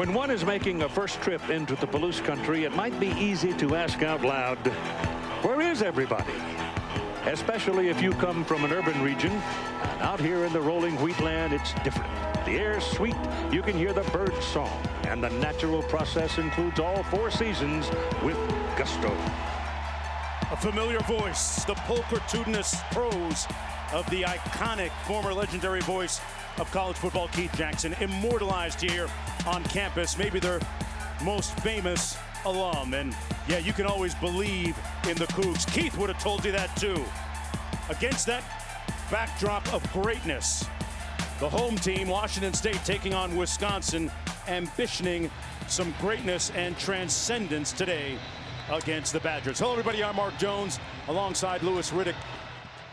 When one is making a first trip into the Palouse country, it might be easy to ask out loud, where is everybody? Especially if you come from an urban region. And out here in the rolling wheatland, it's different. The air's sweet, you can hear the birds song, and the natural process includes all 4 seasons with gusto. A familiar voice, the pulchritudinous prose of the iconic former legendary voice of college football, Keith Jackson, immortalized here on campus, maybe their most famous alum. And yeah, you can always believe in the Cougs. Keith would have told you that too. Against that backdrop of greatness, the home team, Washington State, taking on Wisconsin, ambitioning some greatness and transcendence today against the Badgers. Hello everybody, I'm Mark Jones alongside Louis Riddick.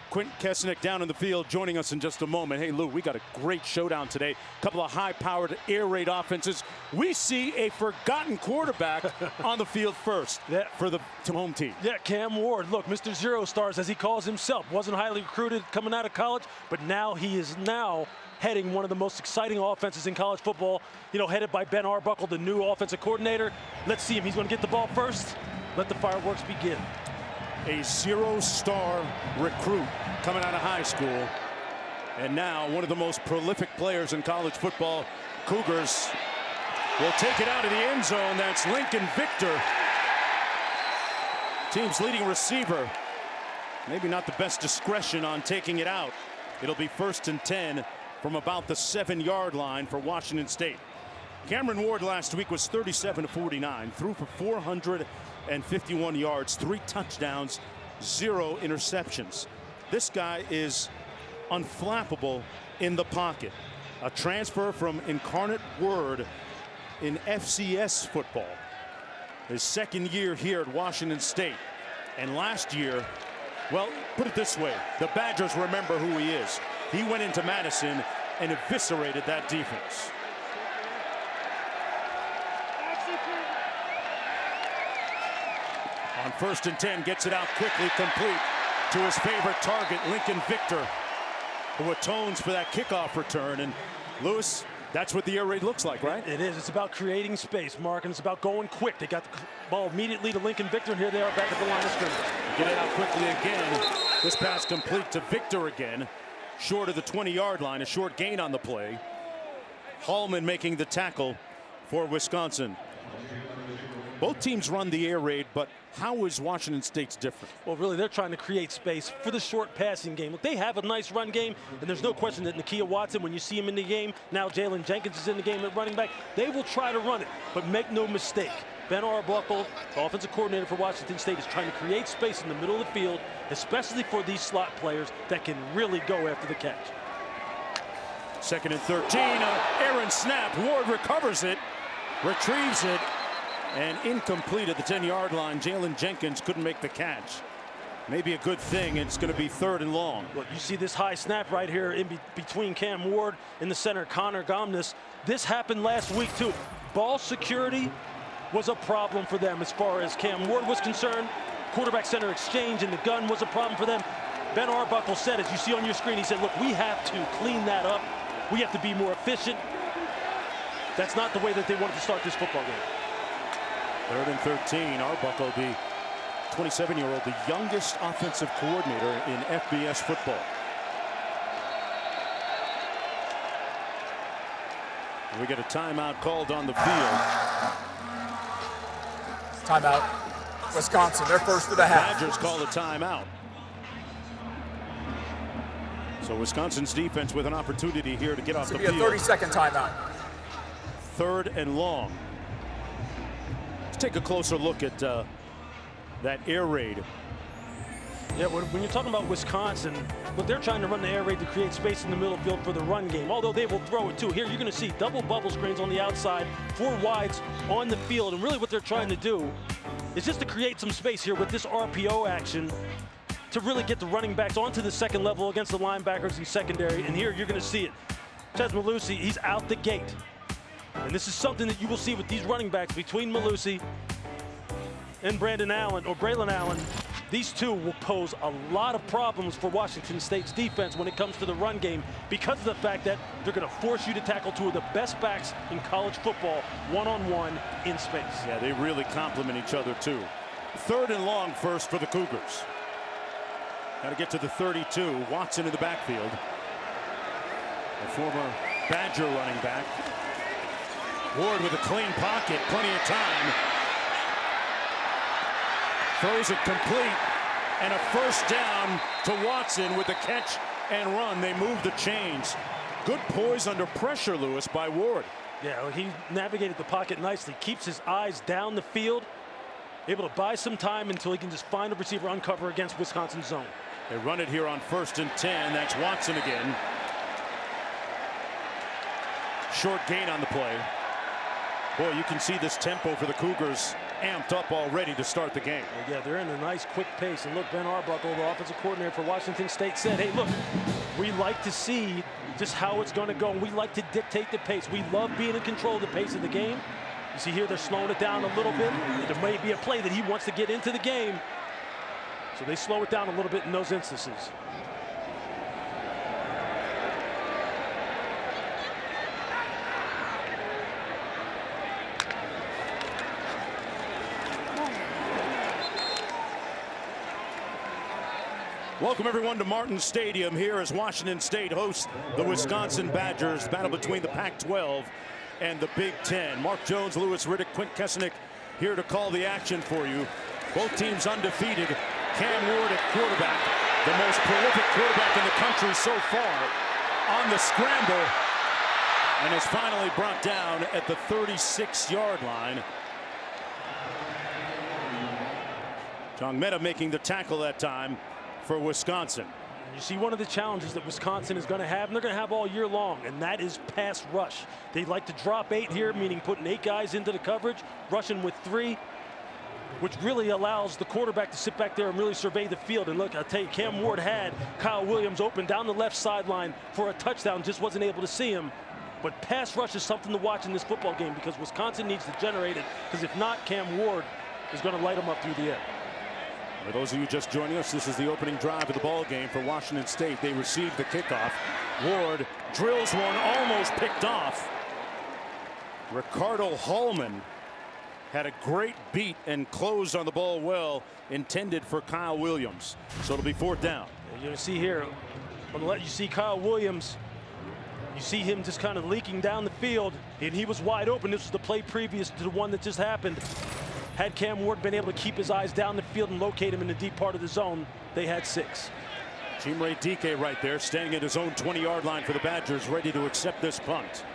Quint Kessenich down in the field joining us in just a moment. Hey Lou, we got a great showdown today. A couple of high-powered air raid offenses. We see a forgotten quarterback on the field first for the home team. Yeah, Cam Ward. Look, Mr. Zero Stars, as he calls himself, wasn't highly recruited coming out of college, but now he is heading one of the most exciting offenses in college football, headed by Ben Arbuckle, the new offensive coordinator. Let's see him. He's going to get the ball first. Let the fireworks begin. A zero-star recruit coming out of high school, and now one of the most prolific players in college football. Cougars will take it out of the end zone. That's Lincoln Victor, team's leading receiver. Maybe not the best discretion on taking it out. It'll be 1st and 10 from about the 7-yard line for Washington State. Cameron Ward last week was 37-49, threw for 451 yards, 3 touchdowns, 0 interceptions. This guy is unflappable in the pocket. A transfer from Incarnate Word in FCS football. His 2nd year here at Washington State. And last year, well, put it this way, the Badgers remember who he is. He went into Madison and eviscerated that defense. On 1st and 10, gets it out quickly, complete to his favorite target, Lincoln Victor, who atones for that kickoff return. And Lewis, that's what the air raid looks like, right? It is. It's about creating space, Mark, and it's about going quick. They got the ball immediately to Lincoln Victor, and here they are back at the line of scrimmage. Get it out quickly again. This pass complete to Victor again, short of the 20-yard line, a short gain on the play. Hallman making the tackle for Wisconsin. Both teams run the air raid, but how is Washington State's different? Well, really, they're trying to create space for the short passing game. Look, they have a nice run game, and there's no question that Nakia Watson, when you see him in the game, now Jalen Jenkins is in the game at running back, they will try to run it, but make no mistake. Ben Arbuckle, the offensive coordinator for Washington State, is trying to create space in the middle of the field, especially for these slot players that can really go after the catch. 2nd and 13, Aaron snap. Ward recovers it, retrieves it, and incomplete at the 10-yard line. Jalen Jenkins couldn't make the catch. Maybe a good thing. It's going to be 3rd and long. Look, you see this high snap right here in between Cam Ward in the center, Connor Gomnes. This happened last week too. Ball security was a problem for them as far as Cam Ward was concerned. Quarterback center exchange and the gun was a problem for them. Ben Arbuckle said, as you see on your screen, he said, look, we have to clean that up. We have to be more efficient. That's not the way that they wanted to start this football game. 3rd and 13, Arbuckle, the 27-year-old, the youngest offensive coordinator in FBS football. And we get a timeout called on the field. Timeout, Wisconsin, they're first of the half. Badgers call a timeout. So Wisconsin's defense with an opportunity here to get off the field. It's going to be a 30-second timeout. 3rd and long. Let's take a closer look at that air raid. Yeah, when you're talking about Wisconsin, look, they're trying to run the air raid to create space in the middle field for the run game, although they will throw it too. Here you're going to see double bubble screens on the outside, 4 wides on the field, and really what they're trying to do is just to create some space here with this RPO action to really get the running backs onto the 2nd level against the linebackers in secondary. And here you're going to see it. Chez Mellusi, he's out the gate. And this is something that you will see with these running backs between Mellusi and Brandon Allen, or Braylon Allen. These two will pose a lot of problems for Washington State's defense when it comes to the run game because of the fact that they're going to force you to tackle two of the best backs in college football one-on-one in space. Yeah, they really complement each other too. 3rd and long first for the Cougars. Got to get to the 32. Watson in the backfield. A former Badger running back. Ward with a clean pocket, plenty of time. Throws it complete, and a first down to Watson with the catch and run. They move the chains. Good poise under pressure, Lewis, by Ward. Yeah, he navigated the pocket nicely, keeps his eyes down the field, able to buy some time until he can just find a receiver uncover against Wisconsin's zone. They run it here on 1st and 10. That's Watson again. Short gain on the play. Boy, you can see this tempo for the Cougars amped up already to start the game. Yeah, they're in a nice quick pace. And look, Ben Arbuckle, the offensive coordinator for Washington State, said, hey, look, we like to see just how it's going to go. We like to dictate the pace. We love being in control of the pace of the game. You see here, they're slowing it down a little bit. There may be a play that he wants to get into the game. So they slow it down a little bit in those instances. Welcome everyone to Martin Stadium here as Washington State hosts the Wisconsin Badgers. Battle between the Pac-12 and the Big Ten. Mark Jones, Louis Riddick, Quint Kessenich here to call the action for you. Both teams undefeated. Cam Ward at quarterback, the most prolific quarterback in the country so far, on the scramble, and is finally brought down at the 36-yard line. John Mehta making the tackle that time for Wisconsin. You see one of the challenges that Wisconsin is going to have, and they're going to have all year long, and that is pass rush. They like to drop 8 here, meaning putting 8 guys into the coverage, rushing with 3, which really allows the quarterback to sit back there and really survey the field. And look, I'll tell you, Cam Ward had Kyle Williams open down the left sideline for a touchdown, just wasn't able to see him. But pass rush is something to watch in this football game because Wisconsin needs to generate it, because if not, Cam Ward is going to light them up through the air. For those of you just joining us, this is the opening drive of the ball game for Washington State. They receive the kickoff. Ward drills one, almost picked off. Ricardo Hallman had a great beat and closed on the ball well, intended for Kyle Williams. So it'll be 4th down. You're going to see here, I'm going to let you see Kyle Williams. You see him just kind of leaking down the field, and he was wide open. This was the play previous to the one that just happened. Had Cam Ward been able to keep his eyes down the field and locate him in the deep part of the zone, they had 6. Chimere Dike right there, standing at his own 20-yard line for the Badgers, ready to accept this punt.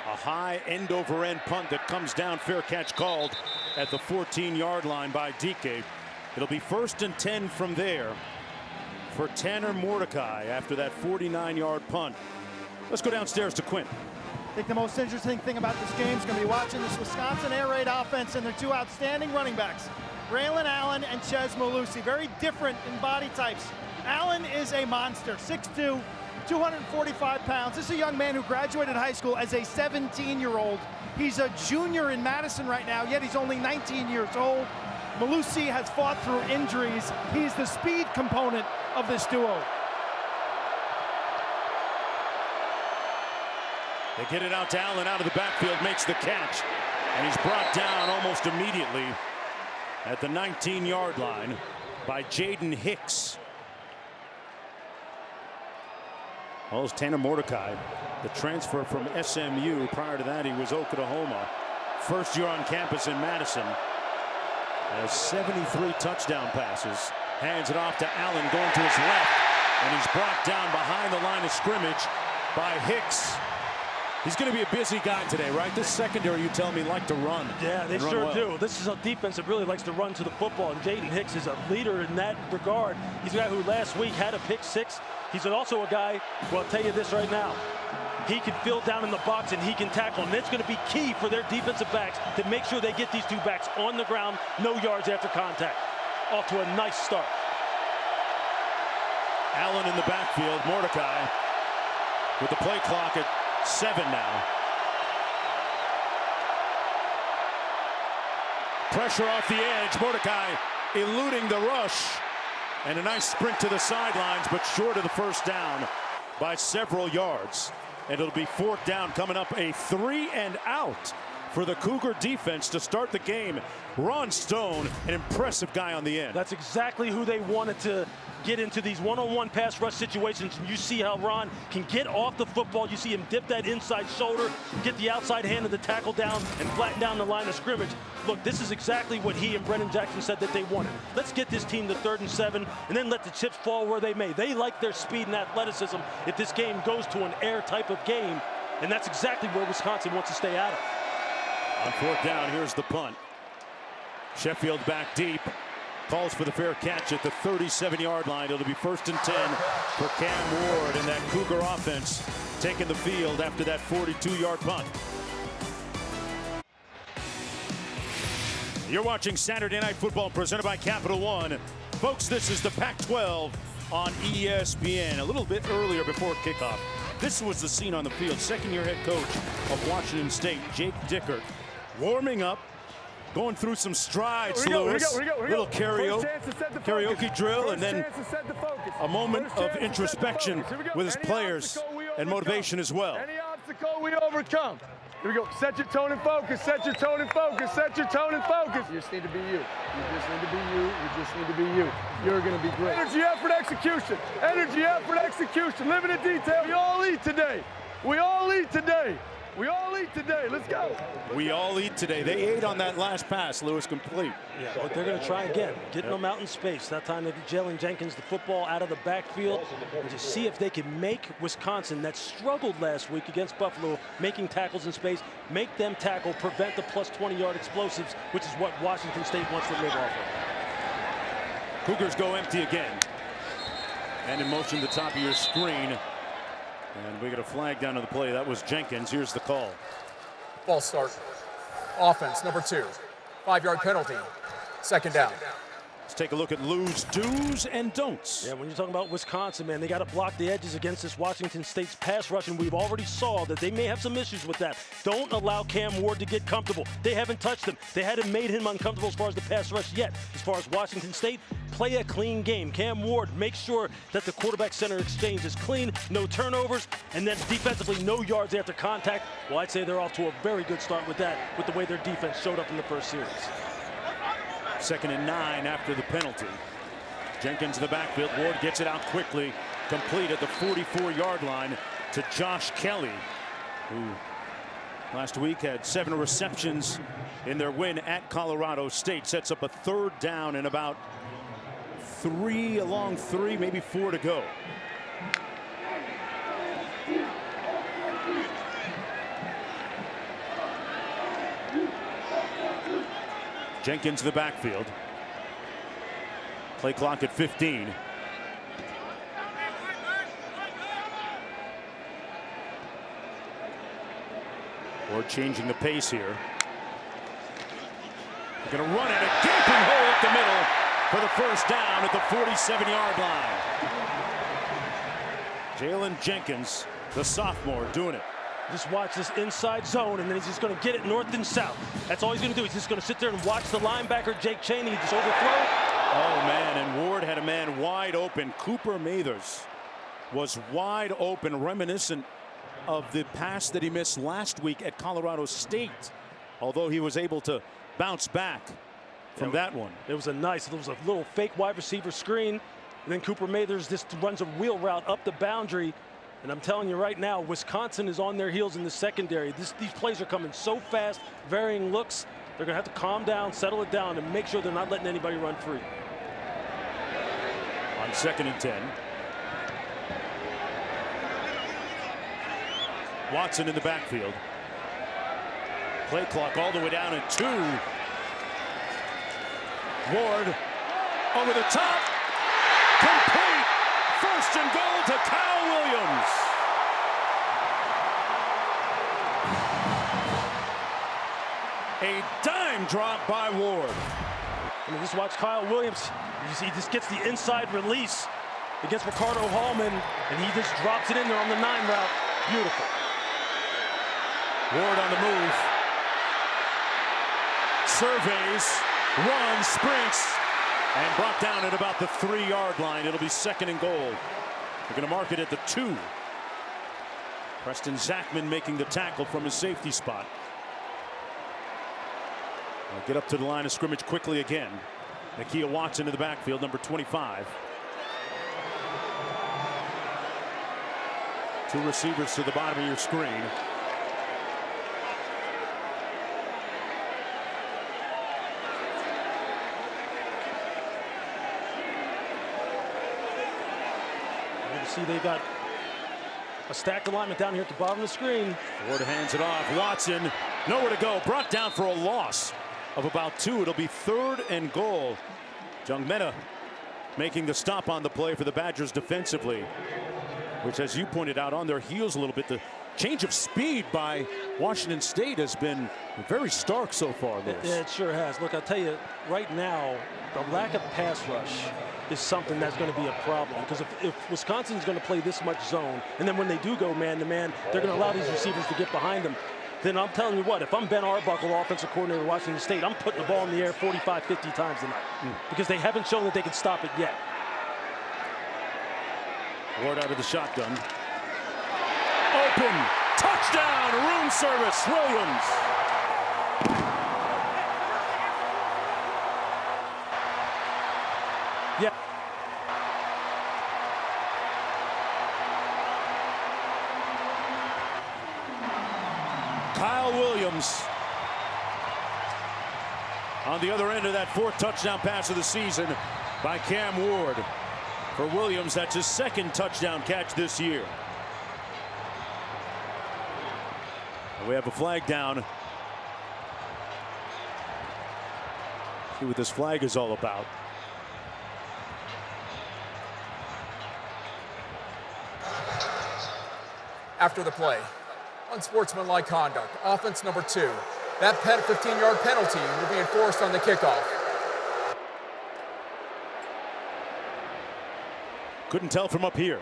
A high end-over-end punt that comes down, fair catch called at the 14-yard line by Dike. It'll be 1st and 10 from there for Tanner Mordecai after that 49-yard punt. Let's go downstairs to Quint. I think the most interesting thing about this game is going to be watching this Wisconsin air raid offense and their 2 outstanding running backs, Braylon Allen and Chez Mellusi. Very different in body types. Allen is a monster, 6'2", 245 pounds. This is a young man who graduated high school as a 17-year-old. He's a junior in Madison right now, yet he's only 19 years old. Mellusi has fought through injuries. He's the speed component of this duo. They get it out to Allen out of the backfield, makes the catch, and he's brought down almost immediately at the 19-yard line by Jaden Hicks. Well, it's Tanner Mordecai, the transfer from SMU. Prior to that, he was Oklahoma. First year on campus in Madison. Has 73 touchdown passes. Hands it off to Allen, going to his left, and he's brought down behind the line of scrimmage by Hicks. He's going to be a busy guy today, right? This secondary, you tell me, like to run. Yeah, they sure do. This is a defense that really likes to run to the football, and Jaden Hicks is a leader in that regard. He's a guy who last week had a pick 6. He's also a guy, well, I'll tell you this right now, he can fill down in the box and he can tackle, and that's going to be key for their defensive backs to make sure they get these 2 backs on the ground, no yards after contact. Off to a nice start. Allen in the backfield, Mordecai with the play clock at 7 now. Pressure off the edge. Mordecai eluding the rush. And a nice sprint to the sidelines, but short of the first down by several yards. And it'll be fourth down, coming up a 3 and out for the Cougar defense to start the game. Ron Stone, an impressive guy on the end. That's exactly who they wanted to get into these one-on-one pass rush situations. And you see how Ron can get off the football. You see him dip that inside shoulder, get the outside hand of the tackle down, and flatten down the line of scrimmage. Look, this is exactly what he and Brennan Jackson said that they wanted. Let's get this team to 3rd and 7, and then let the chips fall where they may. They like their speed and athleticism if this game goes to an air type of game, and that's exactly where Wisconsin wants to stay out of. On fourth down, here's the punt. Sheffield back deep. Calls for the fair catch at the 37-yard line. It'll be 1st and 10 for Cam Ward, and that Cougar offense taking the field after that 42-yard punt. You're watching Saturday Night Football presented by Capital One. Folks, this is the Pac-12 on ESPN. A little bit earlier before kickoff, this was the scene on the field. Second-year head coach of Washington State, Jake Dickert, warming up, going through some strides, Lewis. Little karaoke drill, and then a moment of introspection with his players and motivation as well. Any obstacle we overcome. Here we go. Set your tone and focus. Set your tone and focus. Set your tone and focus. You just need to be you. You just need to be you. You just need to be you. You're going to be great. Energy, effort, execution. Energy, effort, execution. Living in detail. We all eat today. We all eat today. We all eat today. Let's go. We all eat today. They ate on that last pass. Lewis complete. Yeah, but they're going to try again, getting them out in space. That time they get Jalen Jenkins the football out of the backfield and just see if they can make Wisconsin, that struggled last week against Buffalo, making tackles in space, make them tackle, prevent the plus 20-yard explosives, which is what Washington State wants to live off of. Cougars go empty again. And in motion, the top of your screen. And we get a flag down to the play. That was Jenkins. Here's the call. False start. Offense, number 2. 5-yard penalty. 2nd down. Let's take a look at Lou's do's and don'ts. Yeah, when you're talking about Wisconsin, man, they got to block the edges against this Washington State's pass rush, and we've already saw that they may have some issues with that. Don't allow Cam Ward to get comfortable. They haven't touched him. They hadn't made him uncomfortable as far as the pass rush yet. As far as Washington State, play a clean game. Cam Ward, make sure that the quarterback-center exchange is clean, no turnovers, and then defensively, no yards after contact. Well, I'd say they're off to a very good start with that, with the way their defense showed up in the first series. 2nd and 9 after the penalty. Jenkins in the backfield. Ward gets it out quickly, complete at the 44-yard line to Josh Kelly, who last week had 7 receptions in their win at Colorado State. Sets up a 3rd down and about 3, maybe 4 to go. Jenkins in the backfield. Play clock at 15. Ward changing the pace here. They're going to run it, a gaping hole up the middle for the first down at the 47-yard line. Jalen Jenkins, the sophomore, doing it. Just watch this inside zone, and then he's just going to get it north and south. That's all he's going to do. He's just going to sit there and watch the linebacker, Jake Chaney, just overthrow. Oh, man, and Ward had a man wide open. Cooper Mathers was wide open, reminiscent of the pass that he missed last week at Colorado State, although he was able to bounce back from that one. It was a little fake wide receiver screen, and then Cooper Mathers just runs a wheel route up the boundary. And I'm telling you right now, Wisconsin is on their heels in the secondary. These plays are coming so fast, varying looks. They're going to have to calm down, settle it down, and make sure they're not letting anybody run free. On 2nd and 10. Watson in the backfield. Play clock all the way down at 2. Ward over the top. Complete. 1st and goal to Kyle Williams. A dime drop by Ward. I mean, just watch Kyle Williams. You see, he just gets the inside release against Ricardo Hallman, and he just drops it in there on the 9 route. Beautiful. Ward on the move. surveys, runs, sprints, and brought down at about the 3-yard line. It'll be 2nd and goal. They're going to mark it at the 2. Preston Zachman making the tackle from his safety spot. I'll get up to the line of scrimmage quickly again. Nakia Watson in the backfield, number 25. 2 receivers to the bottom of your screen. See, they've got a stacked alignment down here at the bottom of the screen. Ward hands it off. Watson, nowhere to go. Brought down for a loss of about 2. It'll be 3rd and goal. Jung Meta making the stop on the play for the Badgers defensively, which, as you pointed out, on their heels a little bit. The change of speed by Washington State has been very stark so far, Lewis. It sure has. Look, I'll tell you, right now, the lack of pass rush is something that's going to be a problem, because if Wisconsin's going to play this much zone, and then when they do go man-to-man, they're going to allow these receivers to get behind them, then I'm telling you what, if I'm Ben Arbuckle, offensive coordinator of Washington State, I'm putting the ball in the air 45, 50 times tonight, because they haven't shown that they can stop it yet. Ward out of the shotgun. Open. Touchdown. Room service. Williams. Yeah. Kyle Williams on the other end of that 4th touchdown pass of the season by Cam Ward. For Williams, that's his 2nd touchdown catch this year. We have a flag down. See what this flag is all about. After the play, unsportsmanlike conduct, offense number 2. That 15-yard penalty will be enforced on the kickoff. Couldn't tell from up here.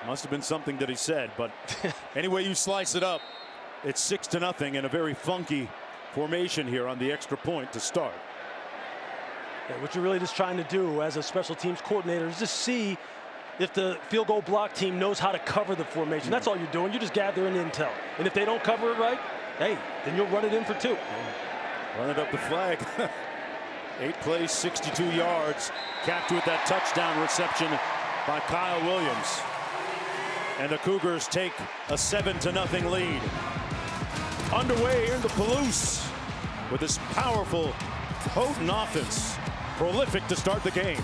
Must have been something that he said, but any way you slice it up, it's 6-0 and a very funky formation here on the extra point to start. Yeah, what you're really just trying to do as a special teams coordinator is just see if the field goal block team knows how to cover the formation. That's all you're doing. You're just gathering intel. And if they don't cover it right, hey, then you'll run it in for 2. Run it up the flag. 8 plays, 62 yards. Capped with that touchdown reception by Kyle Williams. And the Cougars take a 7-0 lead. Underway here in the Palouse with this powerful, potent offense. Prolific to start the game.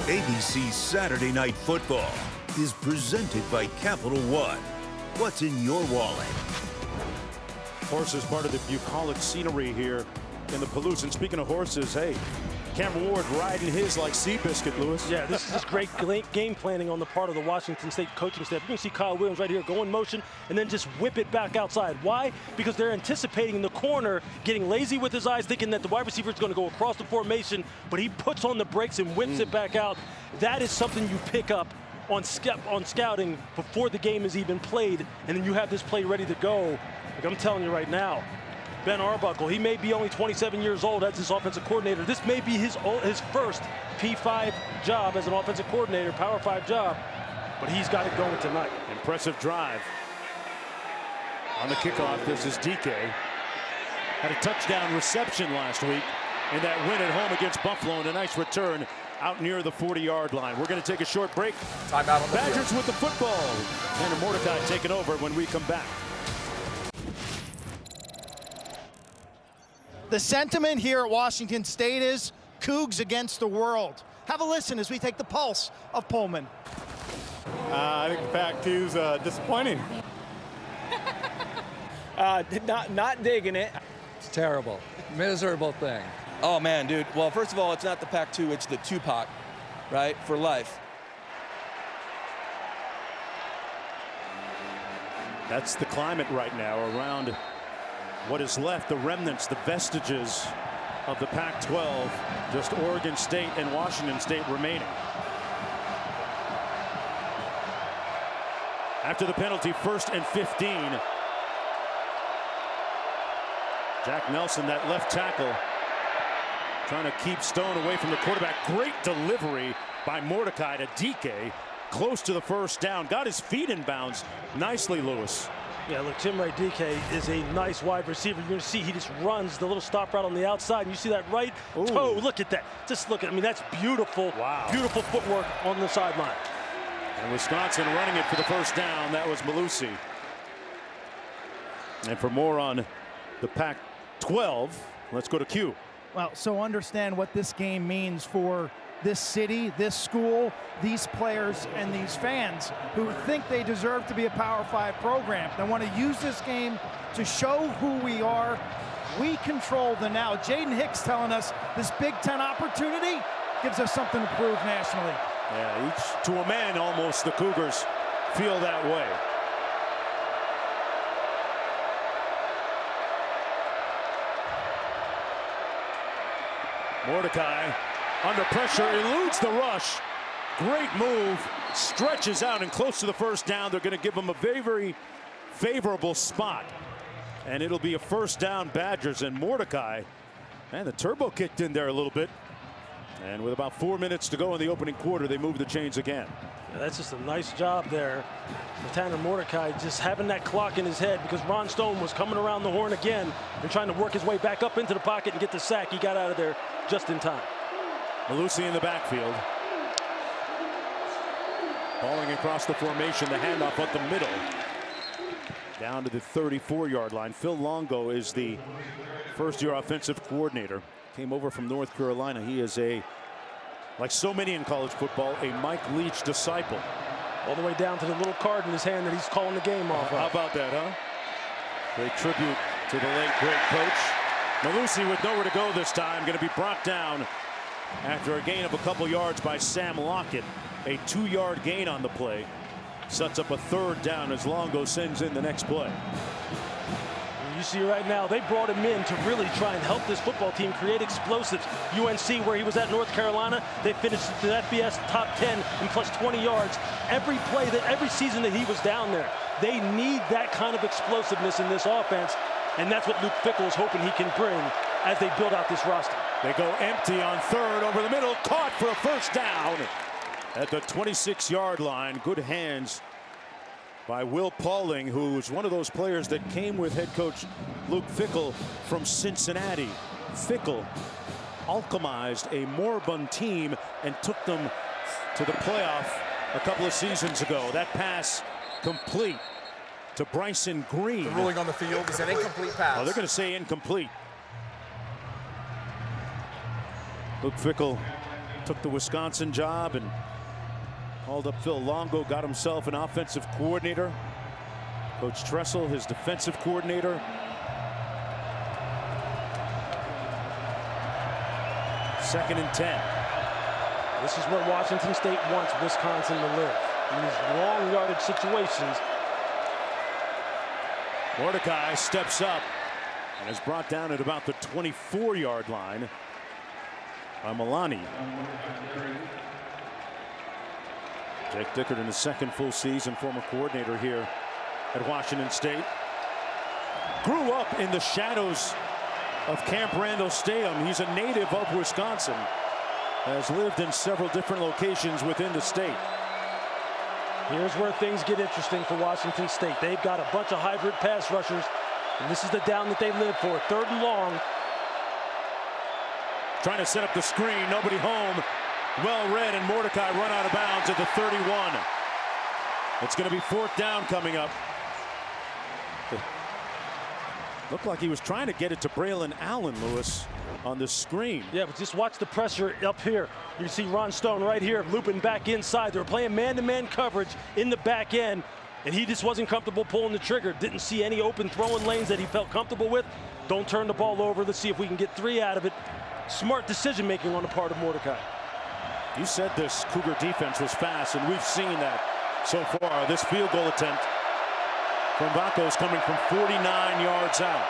ABC's Saturday Night Football is presented by Capital One. What's in your wallet? Horses, part of the bucolic scenery here in the Palouse. And speaking of horses, hey, Cam Ward riding his like Seabiscuit, Lewis. Yeah, this is great game planning on the part of the Washington State coaching staff. You can see Kyle Williams right here go in motion and then just whip it back outside. Why? Because they're anticipating the corner getting lazy with his eyes, thinking that the wide receiver is going to go across the formation, but he puts on the brakes and whips it back out. That is something you pick up on scouting before the game is even played, and then you have this play ready to go. Like I'm telling you right now, Ben Arbuckle, he may be only 27 years old as his offensive coordinator. This may be his first P5 job as an offensive coordinator, Power 5 job, but he's got it going tonight. Impressive drive. On the kickoff, this is DK. Had a touchdown reception last week in that win at home against Buffalo, and a nice return out near the 40-yard line. We're going to take a short break. Timeout on the Badgers field. with the football. Tanner Mordecai taking over when we come back. The sentiment here at Washington State is Cougs against the world. Have a listen as we take the pulse of Pullman. I think the Pac-2's disappointing. Not digging it. It's terrible. Miserable thing. Oh, man, dude. Well, first of all, it's not the Pac-2, it's the Tupac, right, for life. That's the climate right now around what is left, the remnants, the vestiges of the Pac-12, just Oregon State and Washington State remaining. After the penalty, 1st and 15. Jack Nelson, that left tackle, trying to keep Stone away from the quarterback. Great delivery by Mordecai to DK, close to the first down. Got his feet in bounds nicely, Lewis. Yeah, look, Timray DK is a nice wide receiver. You're going to see he just runs the little stop route on the outside, and you see that right toe. Look at that. Just look at it. I mean, that's beautiful. Wow. Beautiful footwork on the sideline. And Wisconsin running it for the first down. That was Malusi. And for more on the Pac-12, let's go to Q. Well, so understand what this game means for this city, this school, these players, and these fans who think they deserve to be a Power 5 program. They want to use this game to show who we are. We control the now. Jaden Hicks telling us this Big Ten opportunity gives us something to prove nationally. Yeah, each to a man almost, the Cougars feel that way. Mordecai under pressure, eludes the rush. Great move, stretches out and close to the first down. They're going to give him a very, very favorable spot. And it'll be a first down, Badgers. And Mordecai, and the turbo kicked in there a little bit. And with about 4 minutes to go in the opening quarter, they move the chains again. Yeah, that's just a nice job there. Tanner Mordecai just having that clock in his head because Ron Stone was coming around the horn again and trying to work his way back up into the pocket and get the sack. He got out of there just in time. Malusi in the backfield. Falling across the formation, the handoff up the middle. Down to the 34-yard line. Phil Longo is the first-year offensive coordinator. Came over from North Carolina. He is like so many in college football, a Mike Leach disciple. All the way down to the little card in his hand that he's calling the game off of. How about that, huh? Great tribute to the late, great coach. Malusi with nowhere to go this time. Going to be brought down after a gain of a couple yards by Sam Lockett. A 2-yard gain on the play. Sets up a third down as Longo sends in the next play. You see right now, they brought him in to really try and help this football team create explosives. UNC, where he was at North Carolina, they finished the FBS top 10 and plus 20 yards. Every play, every season that he was down there, they need that kind of explosiveness in this offense. And that's what Luke Fickell is hoping he can bring as they build out this roster. They go empty on third, over the middle, caught for a first down at the 26-yard line. Good hands by Will Paulding, who's one of those players that came with head coach Luke Fickell from Cincinnati. Fickell alchemized a moribund team and took them to the playoff a couple of seasons ago. That pass complete to Bryson Green. The ruling on the field is an incomplete pass. Oh, they're going to say incomplete. Luke Fickell took the Wisconsin job and called up Phil Longo, got himself an offensive coordinator. Coach Tressel, his defensive coordinator. Second and 10. This is where Washington State wants Wisconsin to live, in these long yardage situations. Mordecai steps up and is brought down at about the 24-yard line by Milani. Jake Dickert in his second full season, former coordinator here at Washington State. Grew up in the shadows of Camp Randall Stadium. He's a native of Wisconsin. Has lived in several different locations within the state. Here's where things get interesting for Washington State. They've got a bunch of hybrid pass rushers, and this is the down that they live for. Third and long. Trying to set up the screen, nobody home. Well read, and Mordecai run out of bounds at the 31. It's going to be fourth down coming up. Looked like he was trying to get it to Braylon Allen, Lewis, on the screen. Yeah, but just watch the pressure up here. You see Ron Stone right here looping back inside. They were playing man-to-man coverage in the back end, and he just wasn't comfortable pulling the trigger. Didn't see any open throwing lanes that he felt comfortable with. Don't turn the ball over. Let's see if we can get 3 out of it. Smart decision-making on the part of Mordecai. You said this Cougar defense was fast, and we've seen that so far. This field goal attempt from Vacos coming from 49 yards out.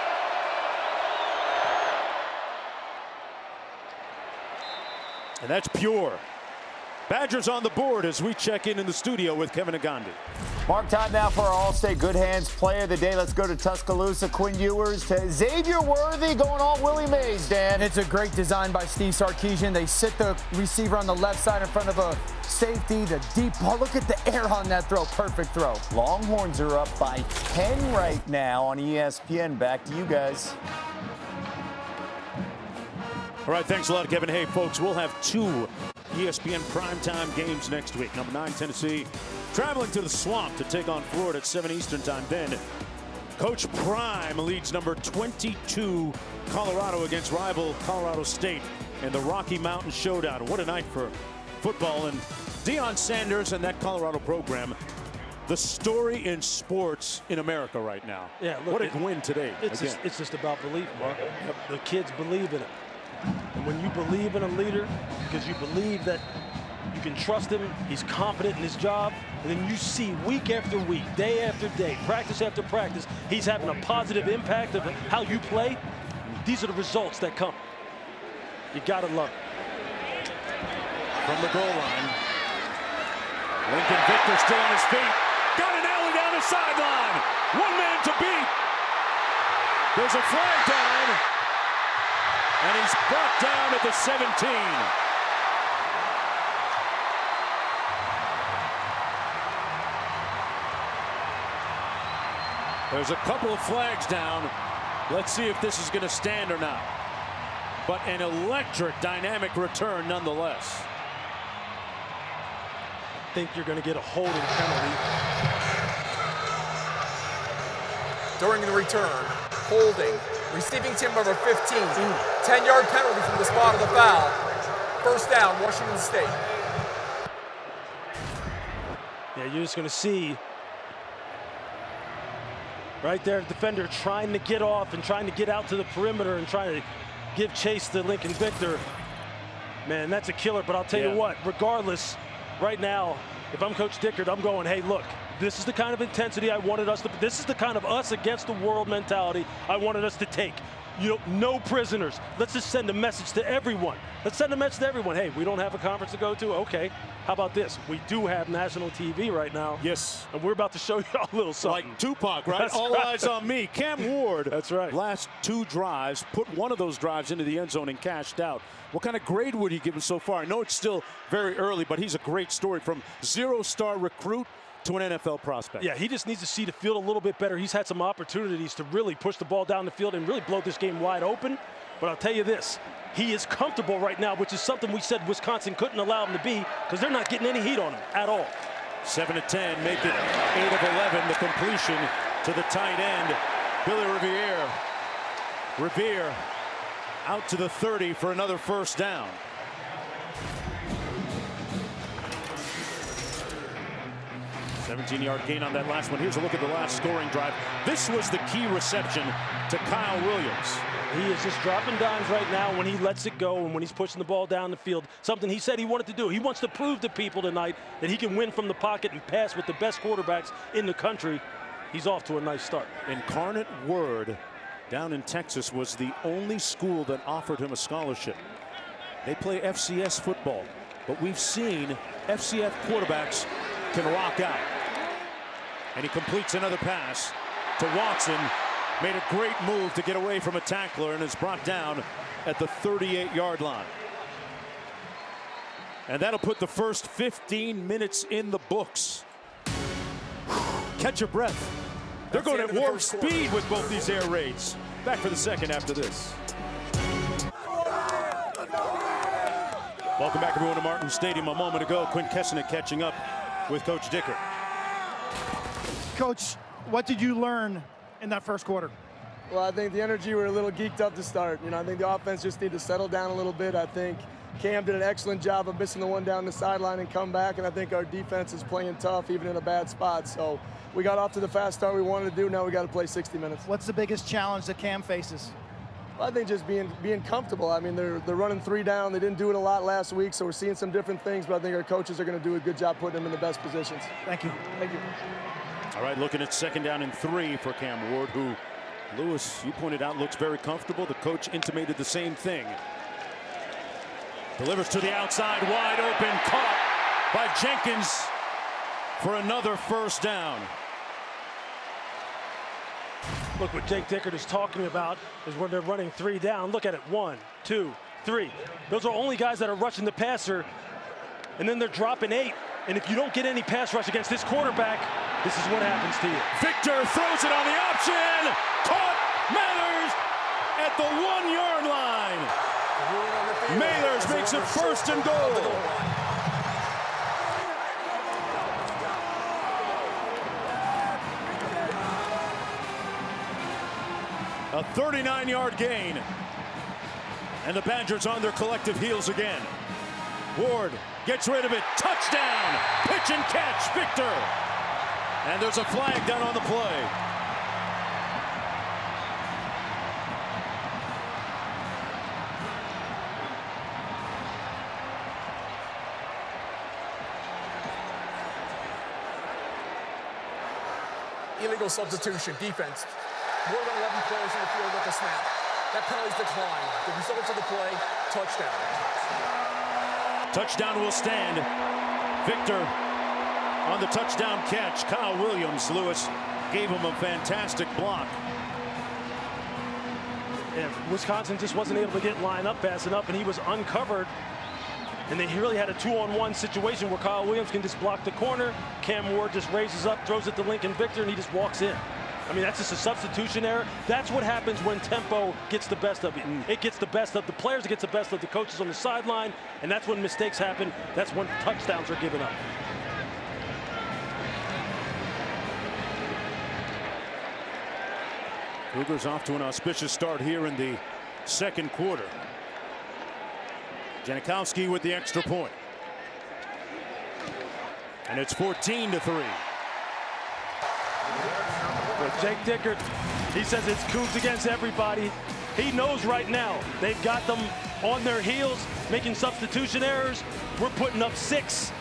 And that's pure. Badgers on the board as we check in the studio with Kevin Agandi. Mark, time now for our All-State Good Hands Player of the Day. Let's go to Tuscaloosa. Quinn Ewers to Xavier Worthy, going all Willie Mays, Dan. It's a great design by Steve Sarkisian. They sit the receiver on the left side in front of a safety. The deep ball. Look at the air on that throw. Perfect throw. Longhorns are up by 10 right now on ESPN. Back to you guys. All right, thanks a lot, Kevin. Hey, folks, we'll have 2 ESPN primetime games next week. Number 9, Tennessee, traveling to the Swamp to take on Florida at 7 Eastern time. Then, Coach Prime leads number 22, Colorado, against rival Colorado State in the Rocky Mountain Showdown. What a night for football. And Deion Sanders and that Colorado program, the story in sports in America right now. Yeah, look, what a win today. It's just about belief, Mark. The kids believe in it. And when you believe in a leader, because you believe that you can trust him, he's confident in his job, and then you see week after week, day after day, practice after practice, he's having a positive impact of how you play, these are the results that come. You gotta love it. From the goal line, Lincoln Victor still on his feet. Got an alley down the sideline. 1 man to beat. There's a flag down. And he's brought down at the 17. There's a couple of flags down. Let's see if this is going to stand or not. But an electric, dynamic return nonetheless. I think you're going to get a holding penalty. During the return, holding. Receiving team number 15, 10-yard penalty from the spot of the foul. First down, Washington State. Yeah, you're just going to see right there, the defender trying to get off and trying to get out to the perimeter and trying to give chase to Lincoln Victor. Man, that's a killer, but I'll tell you what, regardless, right now, if I'm Coach Dickert, I'm going, hey, look, this is the kind of intensity I wanted us to, this is the kind of us against the world mentality I wanted us to take. You know, no prisoners. Let's just send a message to everyone. Let's send a message to everyone. Hey, we don't have a conference to go to? Okay. How about this? We do have national TV right now. Yes. And we're about to show you a little something. Like Tupac, right? That's All right. eyes on me. Cam Ward. That's right. Last 2 drives, put one of those drives into the end zone and cashed out. What kind of grade would you give him so far? I know it's still very early, but he's a great story from 0-star recruit to an NFL prospect. Yeah, he just needs to see the field a little bit better. He's had some opportunities to really push the ball down the field and really blow this game wide open. But I'll tell you this, he is comfortable right now, which is something we said Wisconsin couldn't allow him to be because they're not getting any heat on him at all. 7 of 10, make it 8 of 11. The completion to the tight end, Billy Revere. Revere out to the 30 for another first down. A 17-yard gain on that last one. Here's a look at the last scoring drive. This was the key reception to Kyle Williams. He is just dropping dimes right now when he lets it go and when he's pushing the ball down the field. Something he said he wanted to do. He wants to prove to people tonight that he can win from the pocket and pass with the best quarterbacks in the country. He's off to a nice start. Incarnate Word down in Texas was the only school that offered him a scholarship. They play FCS football, but we've seen FCS quarterbacks can rock out. And he completes another pass to Watson. Made a great move to get away from a tackler and is brought down at the 38-yard line. And that'll put the first 15 minutes in the books. Catch your breath. They're going at warp speed with both these air raids. Back for the second after this. Welcome back, everyone, to Martin Stadium. A moment ago, Quinn Kessenich catching up with Coach Dickert. Coach, what did you learn in that first quarter? Well, I think the energy were a little geeked up to start. You know, I think the offense just needed to settle down a little bit. I think Cam did an excellent job of missing the one down the sideline and come back, and I think our defense is playing tough even in a bad spot. So we got off to the fast start we wanted to do. Now we got to play 60 minutes. What's the biggest challenge that Cam faces? I think just being comfortable. I mean, they're running 3 down. They didn't do it a lot last week, so we're seeing some different things, but I think our coaches are going to do a good job putting them in the best positions. Thank you. Thank you. All right, looking at 2nd down and 3 for Cam Ward, who, Lewis, you pointed out, looks very comfortable. The coach intimated the same thing. Delivers to the outside, wide open, caught by Jenkins for another first down. Look, what Jake Dickert is talking about is when they're running 3 down. Look at it. 1, 2, 3. Those are only guys that are rushing the passer, and then they're dropping 8. And if you don't get any pass rush against this quarterback, this is what happens to you. Victor throws it on the option. Caught Mathers at the 1-yard line. Mathers makes it first and goal. A 39-yard gain. And the Badgers on their collective heels again. Ward gets rid of it. Touchdown. Pitch and catch. Victor. And there's a flag down on the play. Illegal substitution, defense. More than 11 players in the field at the snap. That penalty's declined. The results of the play, touchdown. Touchdown will stand. Victor on the touchdown catch. Kyle Williams, Lewis, gave him a fantastic block. Yeah, Wisconsin just wasn't able to get lined up fast enough, and he was uncovered. And they really had a 2-on-1 situation where Kyle Williams can just block the corner. Cam Ward just raises up, throws it to Lincoln Victor, and he just walks in. I mean, that's just a substitution error. That's what happens when tempo gets the best of you. It gets the best of the players, it gets the best of the coaches on the sideline, and that's when mistakes happen. That's when touchdowns are given up. Cougars off to an auspicious start here in the second quarter. Janikowski with the extra point. And it's 14-3. But Jake Dickert, he says it's Cougs against everybody. He knows right now they've got them on their heels, making substitution errors. We're putting up 6.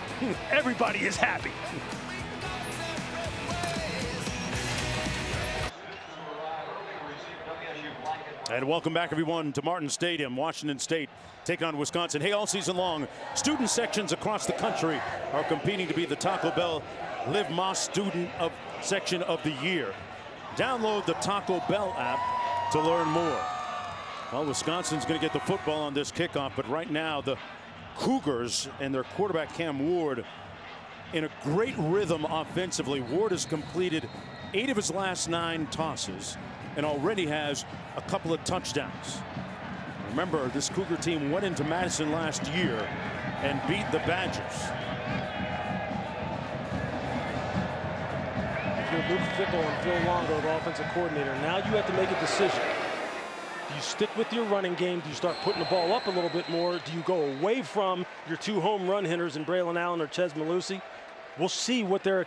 Everybody is happy. And welcome back, everyone, to Martin Stadium. Washington State taking on Wisconsin. Hey, all season long, student sections across the country are competing to be the Taco Bell Live Más Student Section of the Year. Download the Taco Bell app to learn more. Well, Wisconsin's going to get the football on this kickoff, but right now the Cougars and their quarterback Cam Ward in a great rhythm offensively. Ward has completed 8 of his last 9 tosses and already has a couple of touchdowns. Remember, this Cougar team went into Madison last year and beat the Badgers. If you're Luke Fickell and Phil Longo, the offensive coordinator, now you have to make a decision. Do you stick with your running game? Do you start putting the ball up a little bit more? Do you go away from your 2 home run hitters in Braylon Allen or Chez Mellusi? We'll see what their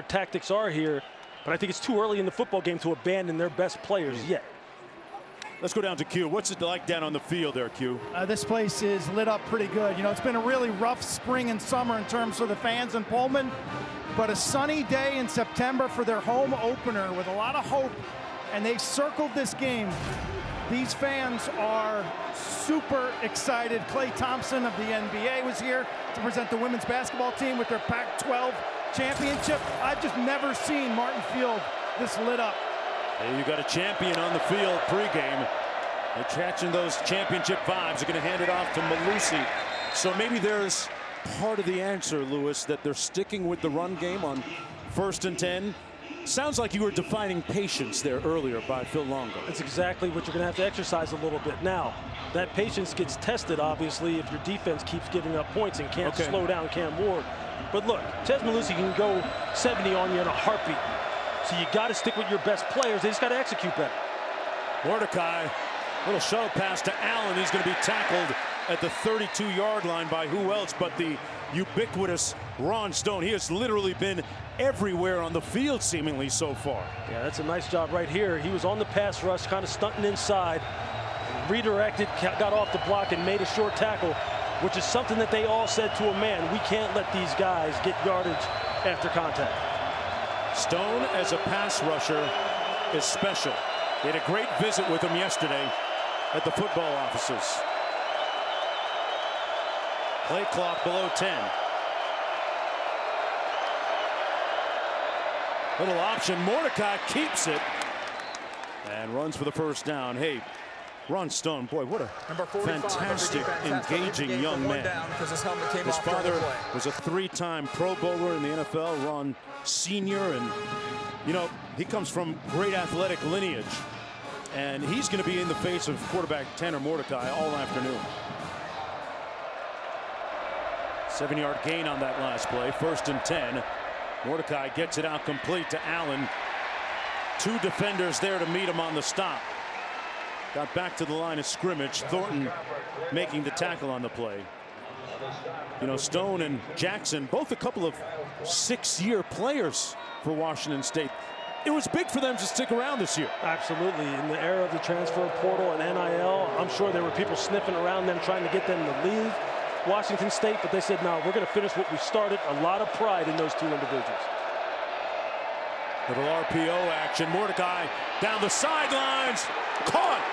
tactics are here. But I think it's too early in the football game to abandon their best players yet. Let's go down to Q. What's it like down on the field there, Q? This place is lit up pretty good. You know, it's been a really rough spring and summer in terms of the fans in Pullman, but a sunny day in September for their home opener with a lot of hope, and they've circled this game. These fans are super excited. Klay Thompson of the NBA was here to present the women's basketball team with their Pac-12 championship. I've just never seen Martin Field this lit up. Hey, you got a champion on the field pregame. They're catching those championship vibes. They're going to hand it off to Mellusi. So maybe there's part of the answer, Lewis, that they're sticking with the run game on 1st and 10. Sounds like you were defining patience there earlier by Phil Longo. That's exactly what you're going to have to exercise a little bit. Now, that patience gets tested, obviously, if your defense keeps giving up points and can't slow down Cam Ward. But look, Chez Mellusi can go 70 on you in a heartbeat. So you got to stick with your best players. They just got to execute better. Mordecai, little shuttle pass to Allen. He's going to be tackled at the 32-yard line by who else but the ubiquitous Ron Stone. He has literally been everywhere on the field seemingly so far. Yeah, that's a nice job right here. He was on the pass rush, kind of stunting inside, redirected, got off the block and made a short tackle, which is something that they all said to a man. We can't let these guys get yardage after contact. Stone as a pass rusher is special. They had a great visit with him yesterday at the football offices. Play clock below 10. Little option. Mordecai keeps it and runs for the first down. Hey, Ron Stone, boy, what a fantastic, engaging young man. His father was a 3-time Pro Bowler in the NFL, Ron Sr., and, you know, he comes from great athletic lineage, and he's going to be in the face of quarterback Tanner Mordecai all afternoon. 7-yard gain on that last play, 1st and 10. Mordecai gets it out complete to Allen. 2 defenders there to meet him on the stop. Got back to the line of scrimmage. Thornton making the tackle on the play. You know, Stone and Jackson, both a couple of 6-year players for Washington State. It was big for them to stick around this year. Absolutely. In the era of the transfer portal and NIL, I'm sure there were people sniffing around them trying to get them to leave Washington State, but they said, no, we're going to finish what we started. A lot of pride in those 2 individuals. Little RPO action. Mordecai down the sidelines. Caught.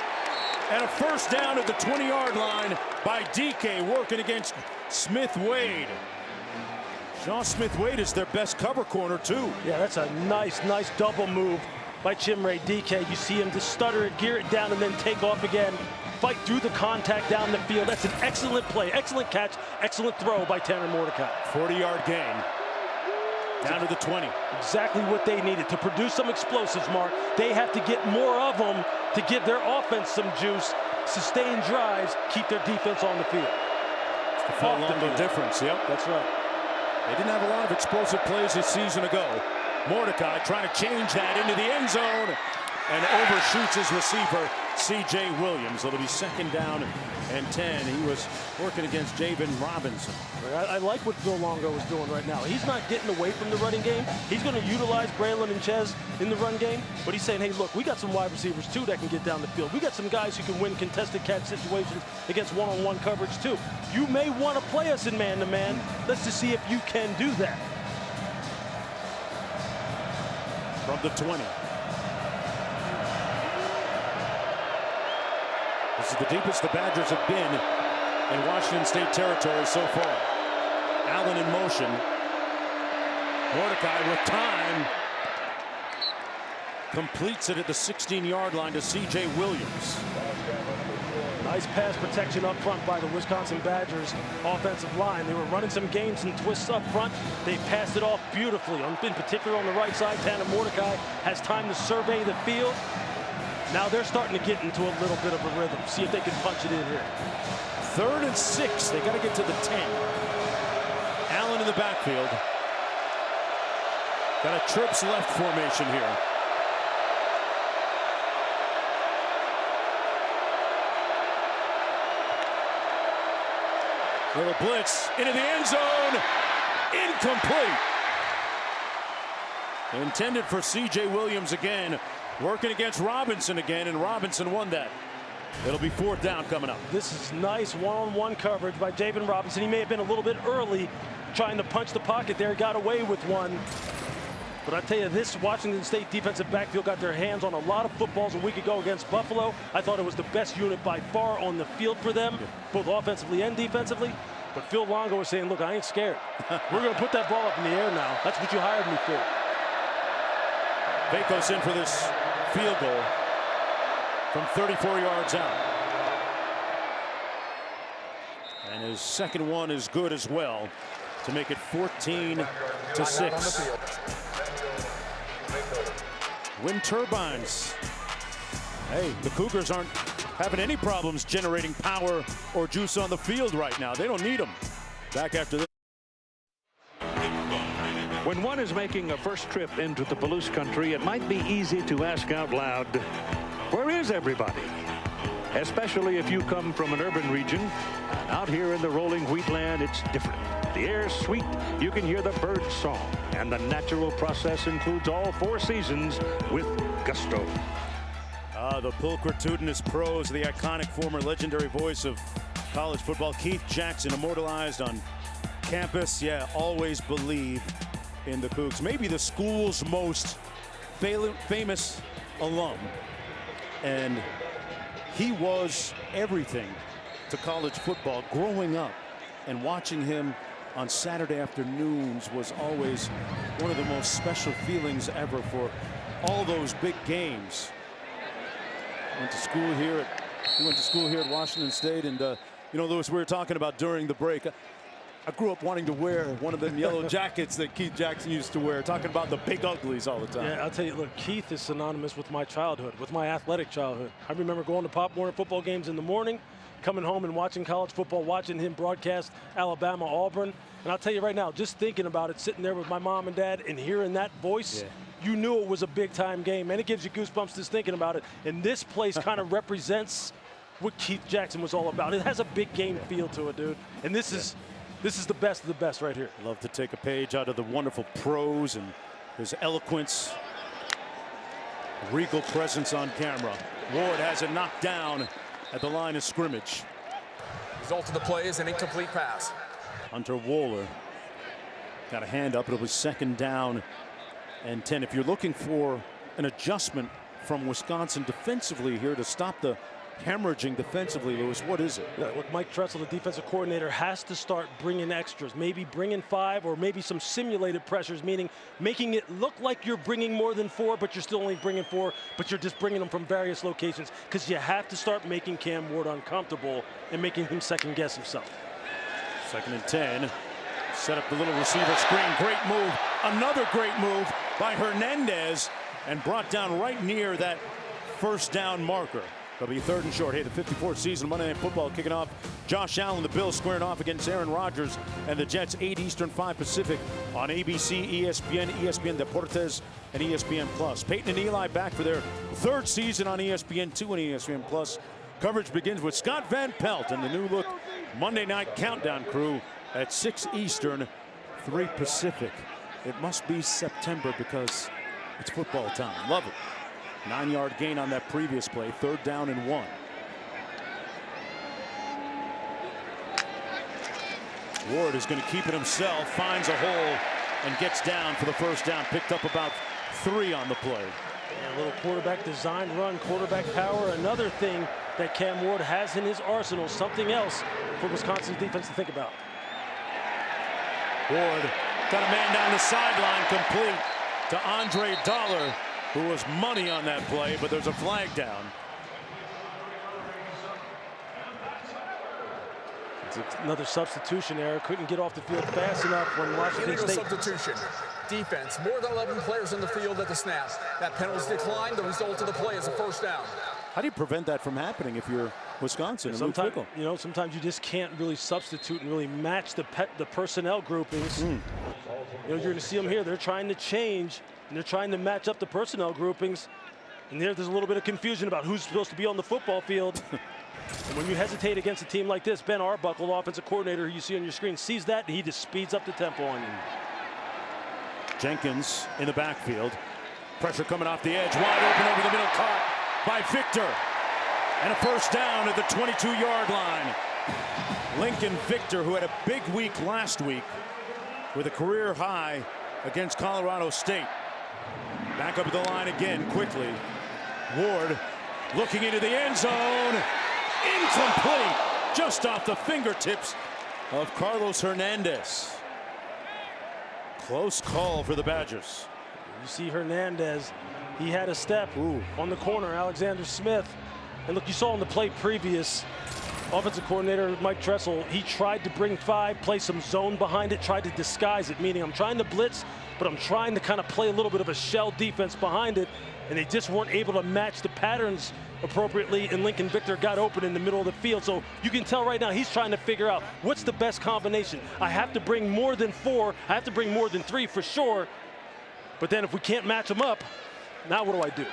And a first down at the 20-yard line by DK, working against Smith-Wade. Sean Smith-Wade is their best cover corner, too. Yeah, that's a nice double move by Chimere Dike. You see him just stutter it, gear it down, and then take off again. Fight through the contact down the field. That's an excellent play, excellent catch, excellent throw by Tanner Mordecai. 40-yard gain. Down to the 20. Exactly what they needed to produce some explosives, Mark. They have to get more of them to give their offense some juice, sustain drives, keep their defense on the field. It's the Falongo difference, yep. That's right. They didn't have a lot of explosive plays this season ago. Mordecai trying to change that into the end zone and overshoots his receiver, C.J. Williams. It'll be 2nd down and 10. He was working against Javen Robinson. I like what Phil Longo is doing right now. He's not getting away from the running game. He's going to utilize Braylon and Ches in the run game, but he's saying, hey, look, we got some wide receivers, too, that can get down the field. We got some guys who can win contested catch situations against one-on-one coverage, too. You may want to play us in man-to-man. Let's just see if you can do that. From the 20. This is the deepest the Badgers have been in Washington State territory so far. Allen in motion. Mordecai with time. Completes it at the 16-yard line to C.J. Williams. Nice pass protection up front by the Wisconsin Badgers offensive line. They were running some games and twists up front. They passed it off beautifully. In particular on the right side, Tanner Mordecai has time to survey the field. Now they're starting to get into a little bit of a rhythm. See if they can punch it in here. 3rd and 6. They got to get to the 10. Allen in the backfield. Got a trips left formation here. Little blitz into the end zone. Incomplete. Intended for C.J. Williams again. Working against Robinson again, and Robinson won that. It'll be 4th down coming up. This is nice one-on-one coverage by Javen Robinson. He may have been a little bit early trying to punch the pocket there. Got away with one. But I tell you, this Washington State defensive backfield got their hands on a lot of footballs a week ago against Buffalo. I thought it was the best unit by far on the field for them, both offensively and defensively. But Phil Longo was saying, look, I ain't scared. We're going to put that ball up in the air now. That's what you hired me for. Pecos in for this field goal from 34 yards out. And his second one is good as well to make it 14-6. Wind turbines. Hey, the Cougars aren't having any problems generating power or juice on the field right now. They don't need them. Back after this. When one is making a first trip into the Palouse country, it might be easy to ask out loud, where is everybody? Especially if you come from an urban region. And out here in the rolling wheatland, it's different. The air's sweet, you can hear the birds song, and the natural process includes all 4 seasons with gusto. The pulchritudinous prose, the iconic former legendary voice of college football, Keith Jackson, immortalized on campus. Yeah, always believe in the Cougs. Maybe the school's most famous alum. And he was everything to college football growing up, and watching him on Saturday afternoons was always one of the most special feelings ever for all those big games. He went to school here at Washington State, and you know, Lewis, we were talking about during the break. I grew up wanting to wear one of them yellow jackets that Keith Jackson used to wear, talking about the big uglies all the time. Yeah, I'll tell you, look, Keith is synonymous with my childhood, with my athletic childhood. I remember going to Pop Warner football games in the morning, coming home and watching college football, watching him broadcast Alabama, Auburn. And I'll tell you right now, just thinking about it, sitting there with my mom and dad and hearing that voice, you knew it was a big-time game. And it gives you goosebumps just thinking about it. And this place kind of represents what Keith Jackson was all about. It has a big game feel to it, dude. And this is the best of the best right here. Love to take a page out of the wonderful prose and his eloquence. Regal presence on camera. Ward has it knocked down at the line of scrimmage. Result of the play is an incomplete pass. Hunter Wohler got a hand up. It was 2nd down and 10. If you're looking for an adjustment from Wisconsin defensively here to stop the hemorrhaging defensively, Lewis, what is it? Yeah, look, Mike Tressel, the defensive coordinator, has to start bringing extras, maybe bringing 5 or maybe some simulated pressures, meaning making it look like you're bringing more than 4, but you're still only bringing 4, but you're just bringing them from various locations, because you have to start making Cam Ward uncomfortable and making him second-guess himself. 2nd and 10. Set up the little receiver screen. Great move. Another great move by Hernandez, and brought down right near that 1st down marker. It'll be 3rd and short. Hey, the 54th season Monday Night Football kicking off. Josh Allen, the Bills squaring off against Aaron Rodgers and the Jets, 8 Eastern, 5 Pacific on ABC, ESPN, ESPN Deportes, and ESPN Plus. Peyton and Eli back for their 3rd season on ESPN2 and ESPN Plus. Coverage begins with Scott Van Pelt and the new look Monday Night Countdown crew at 6 Eastern, 3 Pacific. It must be September because it's football time. Love it. 9-yard gain on that previous play. 3rd down and 1. Ward is going to keep it himself, finds a hole, and gets down for the 1st down. Picked up about 3 on the play. Yeah, a little quarterback design run, quarterback power. Another thing that Cam Ward has in his arsenal, something else for Wisconsin's defense to think about. Ward got a man down the sideline, complete to Andre Dollar, who was money on that play, but there's a flag down. It's another substitution error. Couldn't get off the field fast enough when Washington State. Substitution. Defense, more than 11 players on the field at the snap. That penalty decline. The result of the play is a 1st down. How do you prevent that from happening if you're Wisconsin? Sometimes, you know, sometimes you just can't really substitute and really match the personnel groupings. You know, you're going to see them here. They're trying to change, and they're trying to match up the personnel groupings. And there's a little bit of confusion about who's supposed to be on the football field. And when you hesitate against a team like this, Ben Arbuckle, offensive coordinator, who you see on your screen, sees that, and he just speeds up the tempo on you. Jenkins in the backfield. Pressure coming off the edge, wide open over the middle, caught by Victor. And a 1st down at the 22-yard line. Lincoln Victor, who had a big week last week with a career high against Colorado State. Back up at the line again quickly. Ward looking into the end zone. Incomplete. Just off the fingertips of Carlos Hernandez. Close call for the Badgers. You see Hernandez, he had a step on the corner, Alexander Smith. And look, you saw on the play previous, offensive coordinator Mike Tressel, he tried to bring 5, play some zone behind it, tried to disguise it, meaning I'm trying to blitz, but I'm trying to kind of play a little bit of a shell defense behind it, and they just weren't able to match the patterns appropriately, and Lincoln Victor got open in the middle of the field. So you can tell right now he's trying to figure out what's the best combination. I have to bring more than 4, I have to bring more than 3 for sure, but then if we can't match them up, now what do I do?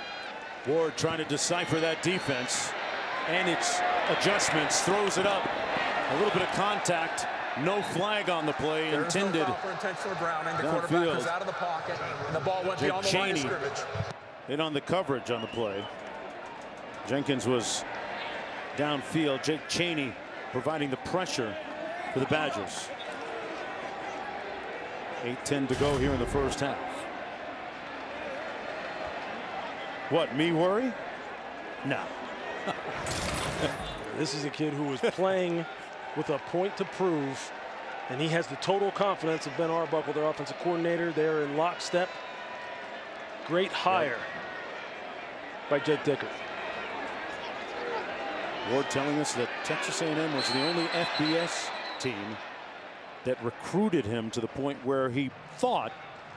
Ward trying to decipher that defense and its adjustments, throws it up. A little bit of contact, no flag on the play. There's intended. No foul for intentional grounding. The quarterback was out of the pocket, and the ball went beyond the line of scrimmage. In on the coverage on the play. Jenkins was downfield. Jake Chaney providing the pressure for the Badgers. 8:10 to go here in the 1st half. What, me worry? No. This is a kid who was playing with a point to prove And he has the total confidence of Ben Arbuckle, their offensive coordinator. They're in lockstep. Great hire by Jake Dickert. Ward telling us that Texas A&M was the only FBS team that recruited him to the point where he thought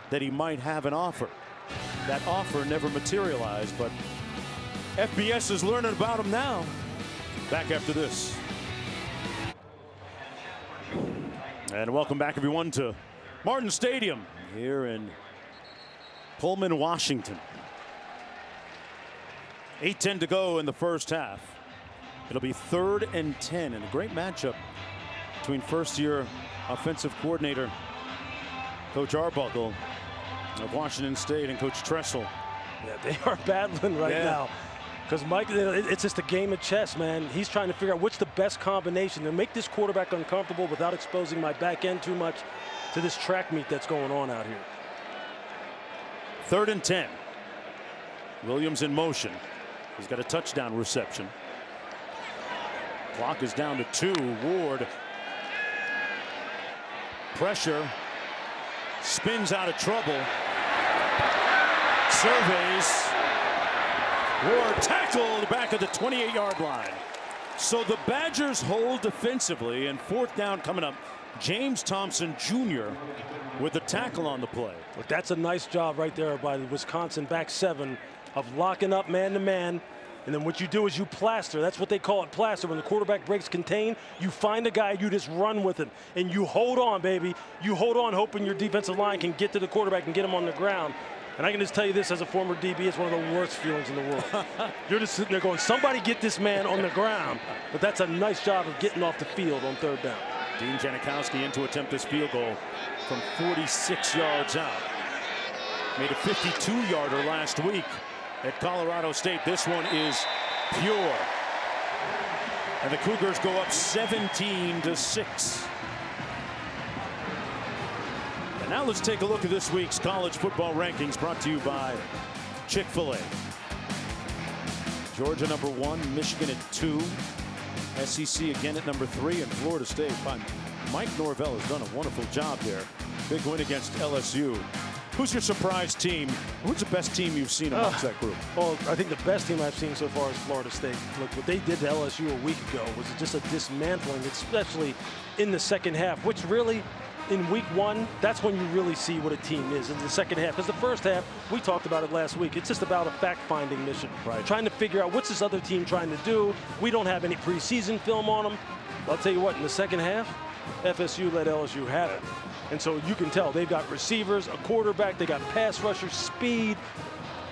that he might have an offer. That offer never materialized, but FBS is learning about him now. Back after this. And welcome back, everyone, to Martin Stadium here in Pullman, Washington. 8:10 to go in the first half. It'll be 3rd and 10, and a great matchup between first-year offensive coordinator Coach Arbuckle of Washington State and Coach Tressel. Yeah, they are battling right now. Because Mike, it's just a game of chess, man. He's trying to figure out what's the best combination to make this quarterback uncomfortable without exposing my back end too much to this track meet that's going on out here. 3rd and 10. Williams in motion. He's got a touchdown reception. Clock is down to 2. Ward. Pressure. Spins out of trouble. Surveys. Ward tackled back at the 28-yard line. So the Badgers hold defensively, and 4th down coming up. James Thompson Jr. with a tackle on the play. Look, that's a nice job right there by the Wisconsin back 7 of locking up man-to-man. And then what you do is you plaster. That's what they call it, plaster. When the quarterback breaks contain, you find a guy, you just run with him. And you hold on, baby. You hold on, hoping your defensive line can get to the quarterback and get him on the ground. And I can just tell you this, as a former DB, it's one of the worst feelings in the world. You're just sitting there going, somebody get this man on the ground. But that's a nice job of getting off the field on 3rd down. Dean Janikowski in to attempt this field goal from 46 yards out. Made a 52-yarder last week at Colorado State. This one is pure. And the Cougars go up 17-6. And now let's take a look at this week's college football rankings, brought to you by Chick-fil-A. Georgia number 1, Michigan at 2, SEC again at number 3, and Florida State. Mike Norvell has done a wonderful job there. Big win against LSU. Who's your surprise team? Who's the best team you've seen amongst that group? Well, I think the best team I've seen so far is Florida State. Look, what they did to LSU a week ago was just a dismantling, especially in the second half, which really, in week 1, that's when you really see what a team is in the second half. Because the first half, we talked about it last week, it's just about a fact-finding mission. Right. Trying to figure out what's this other team trying to do. We don't have any preseason film on them. I'll tell you what, in the second half, FSU let LSU have it. And so you can tell they've got receivers, a quarterback, they got pass rushers, speed.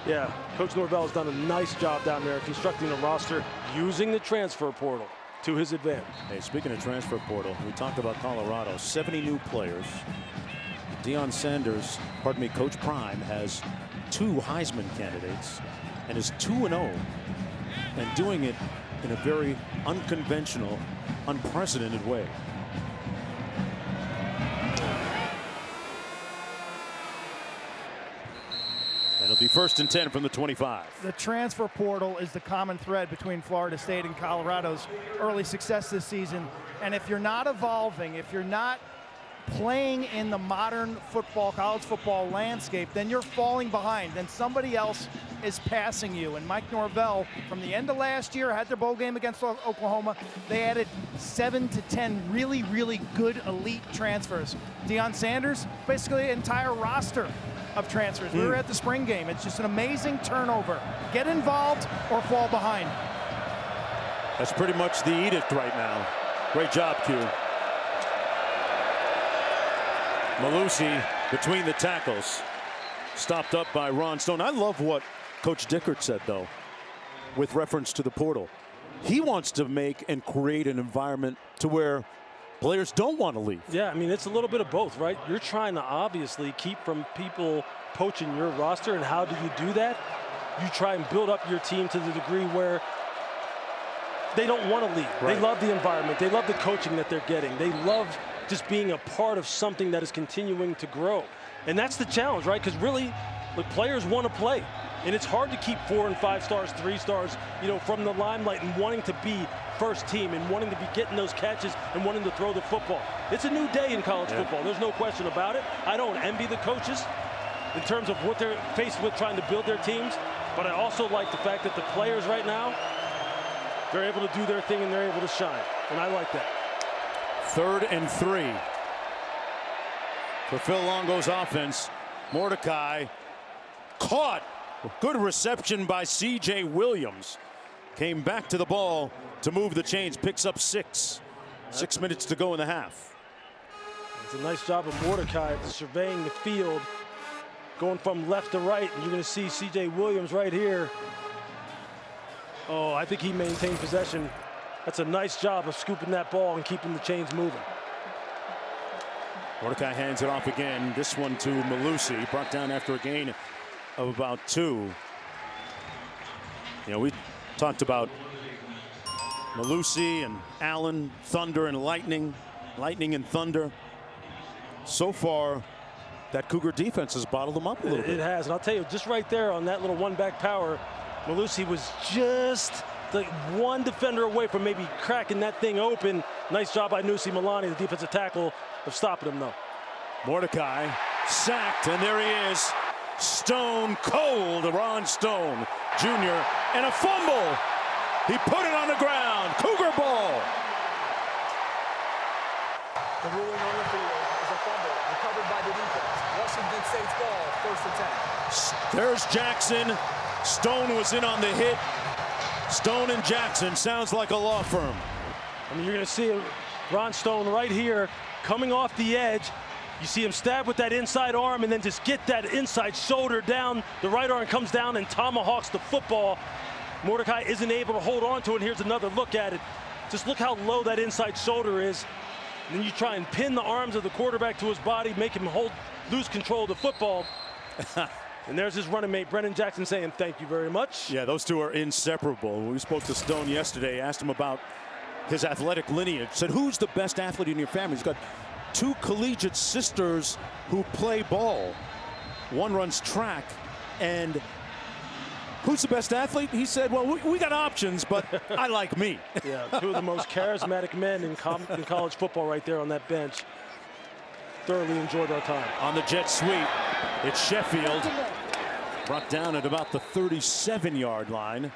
Yeah, Coach Norvell has done a nice job down there constructing a roster using the transfer portal to his advantage. Hey, speaking of transfer portal, we talked about Colorado, 70 new players. Deion Sanders, Coach Prime has 2 Heisman candidates and is 2-0 and doing it in a very unconventional, unprecedented way. It'll be 1st and 10 from the 25. The transfer portal is the common thread between Florida State and Colorado's early success this season. And if you're not evolving, if you're not playing in the modern football, college football landscape, then you're falling behind. Then somebody else is passing you. And Mike Norvell, from the end of last year, had their bowl game against Oklahoma. They added 7 to 10 really, really good elite transfers. Deion Sanders, basically an entire roster of transfers. We were at the spring game. It's just an amazing turnover. Get involved or fall behind. That's pretty much the edict right now. Great job, Q. Malusi between the tackles. Stopped up by Ron Stone. I love what Coach Dickert said, though, with reference to the portal. He wants to make and create an environment to where players don't want to leave. Yeah, I mean, it's a little bit of both, right? You're trying to obviously keep from people poaching your roster, and how do you do that? You try and build up your team to the degree where they don't want to leave. Right. They love the environment. They love the coaching that they're getting. They love just being a part of something that is continuing to grow. And that's the challenge, right? Because really, look, players want to play. And it's hard to keep 4 and 5 stars, 3 stars, you know, from the limelight and wanting to be first team and wanting to be getting those catches and wanting to throw the football. It's a new day in college football. There's no question about it. I don't envy the coaches in terms of what they're faced with trying to build their teams, but I also like the fact that the players right now, they're able to do their thing and they're able to shine, and I like that. 3rd and 3 for Phil Longo's offense. Mordecai caught. Good reception by C.J. Williams. Came back to the ball to move the chains. Picks up 6. 6 minutes to go in the half. It's a nice job of Mordecai surveying the field, going from left to right. And you're going to see C.J. Williams right here. Oh, I think he maintained possession. That's a nice job of scooping that ball and keeping the chains moving. Mordecai hands it off again. This one to Malusi. Brought down after a gain of about 2. You know, we talked about Malusi and Allen, Thunder and Lightning. Lightning and Thunder. So far, that Cougar defense has bottled them up a little bit. It has, and I'll tell you, just right there on that little one-back power, Malusi was just the one defender away from maybe cracking that thing open. Nice job by Nusi Milani, the defensive tackle, of stopping him, though. Mordecai sacked, and there he is. Stone cold, Ron Stone Jr. and a fumble. He put it on the ground. Cougar ball. The ruling on the field is a fumble recovered by the defense. Washington State's ball, 1st and 10. There's Jackson. Stone was in on the hit. Stone and Jackson sounds like a law firm. I mean, you're going to see Ron Stone right here coming off the edge. You see him stab with that inside arm and then just get that inside shoulder down. The right arm comes down and tomahawks the football. Mordecai isn't able to hold on to it. Here's another look at it. Just look how low that inside shoulder is. And then you try and pin the arms of the quarterback to his body, make him lose control of the football. And there's his running mate, Brennan Jackson, saying thank you very much. Yeah, those two are inseparable. We spoke to Stone yesterday, asked him about his athletic lineage. Said, who's the best athlete in your family? He's got 2 collegiate sisters who play ball. One runs track. And who's the best athlete? He said, well, we got options, but I like me. Yeah, 2 of the most charismatic men in college football right there on that bench. Thoroughly enjoyed our time. On the jet sweep, it's Sheffield. Brought down at about the 37-yard line.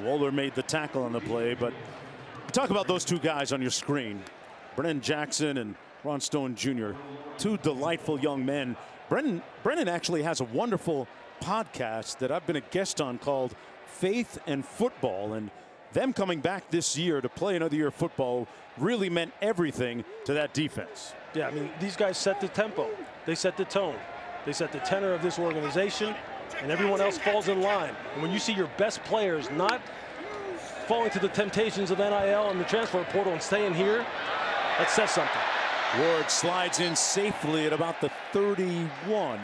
Wohler made the tackle on the play, but talk about those 2 guys on your screen. Brennan Jackson and Ron Stone Jr., 2 delightful young men. Brennan actually has a wonderful podcast that I've been a guest on called Faith and Football, and them coming back this year to play another year of football really meant everything to that defense. Yeah, I mean, these guys set the tempo. They set the tone. They set the tenor of this organization, and everyone else falls in line. And when you see your best players not falling to the temptations of NIL and the transfer portal and staying here, that says something. Ward slides in safely at about the 31.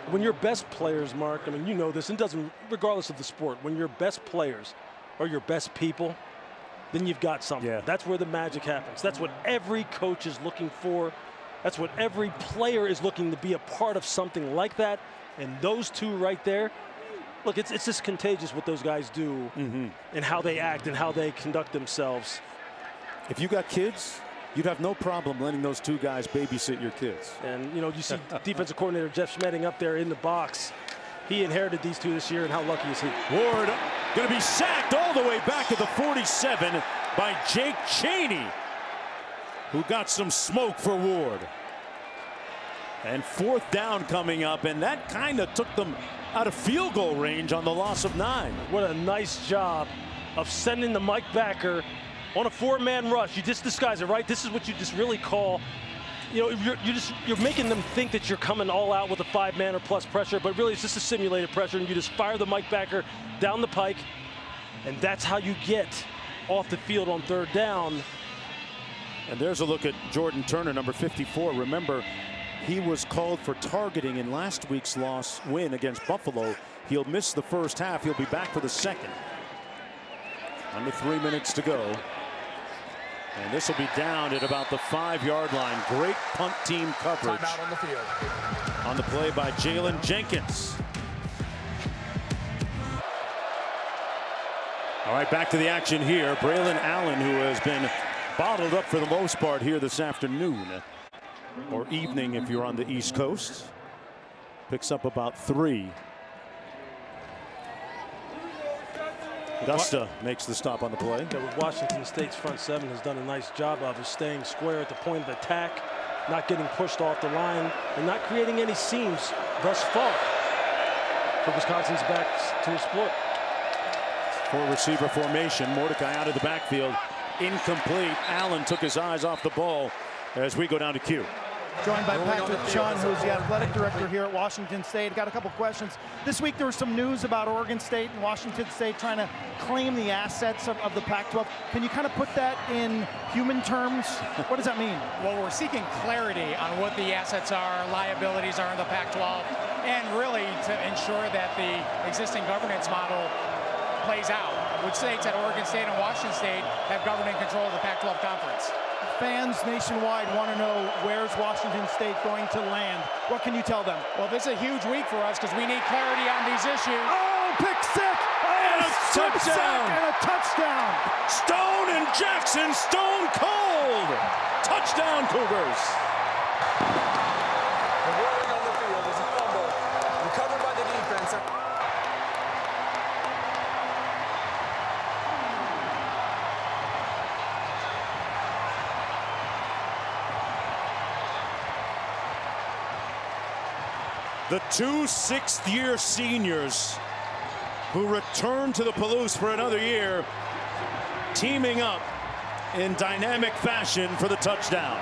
When your best players, Mark, I mean, you know this, and doesn't, regardless of the sport, when your best players are your best people, then you've got something. Yeah. That's where the magic happens. That's what every coach is looking for. That's what every player is looking to be a part of something like that. And those 2 right there, look, it's just contagious what those guys do and how they act and how they conduct themselves. If you got kids, you'd have no problem letting those 2 guys babysit your kids. And, you know, you see defensive coordinator Jeff Schmedding up there in the box. He inherited these 2 this year, and how lucky is he? Ward going to be sacked all the way back to the 47 by Jake Chaney, who got some smoke for Ward. And 4th down coming up, and that kind of took them out of field goal range on the loss of 9. What a nice job of sending the Mike backer on a 4-man rush. You just disguise it, right? This is what you just really call, you know, you're making them think that you're coming all out with a 5-man or plus pressure, but really it's just a simulated pressure, and you just fire the Mike backer down the pike, and that's how you get off the field on 3rd down. And there's a look at Jordan Turner, number 54. Remember, he was called for targeting in last week's win against Buffalo. He'll miss the first half. He'll be back for the second. Under 3 minutes to go. And this will be down at about the 5-yard line. Great punt team coverage. Timeout on the field. On the play by Jalen Jenkins. All right, back to the action here. Braylon Allen, who has been bottled up for the most part here this afternoon, or evening if you're on the East Coast, picks up about 3. Augusta makes the stop on the play. Yeah, with Washington State's front 7 has done a nice job of staying square at the point of attack, not getting pushed off the line, and not creating any seams thus far for Wisconsin's backs to exploit. 4-receiver formation. Mordecai out of the backfield. Incomplete. Allen took his eyes off the ball as we go down to Q. Joined by Patrick Chung, who's the athletic director here at Washington State. Got a couple questions. This week there was some news about Oregon State and Washington State trying to claim the assets of the Pac-12. Can you kind of put that in human terms? What does that mean? Well, we're seeking clarity on what the assets are, liabilities are in the Pac-12, and really to ensure that the existing governance model plays out, which states that Oregon State and Washington State have governing control of the Pac-12 conference. Fans nationwide want to know, where's Washington State going to land? What can you tell them? Well, this is a huge week for us because we need clarity on these issues. Oh, pick six! And a touchdown! And a touchdown! Stone and Jackson, stone cold! Touchdown, Cougars! The rolling on the field is a fumble, recovered by the defense. The 2 sixth-year seniors who return to the Palouse for another year, teaming up in dynamic fashion for the touchdown.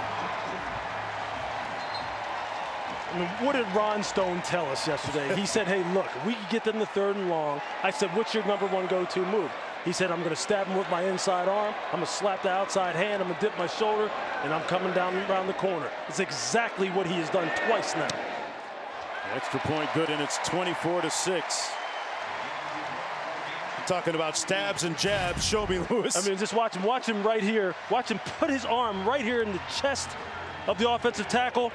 I mean, what did Ron Stone tell us yesterday? He said, hey, look, we can get them to 3rd and long. I said, what's your #1 go-to move? He said, I'm going to stab him with my inside arm. I'm going to slap the outside hand. I'm going to dip my shoulder, and I'm coming down around the corner. It's exactly what he has done twice now. Extra point good, and it's 24-6. Talking about stabs and jabs, show me, Lewis. I mean, just watch him right here. Watch him put his arm right here in the chest of the offensive tackle.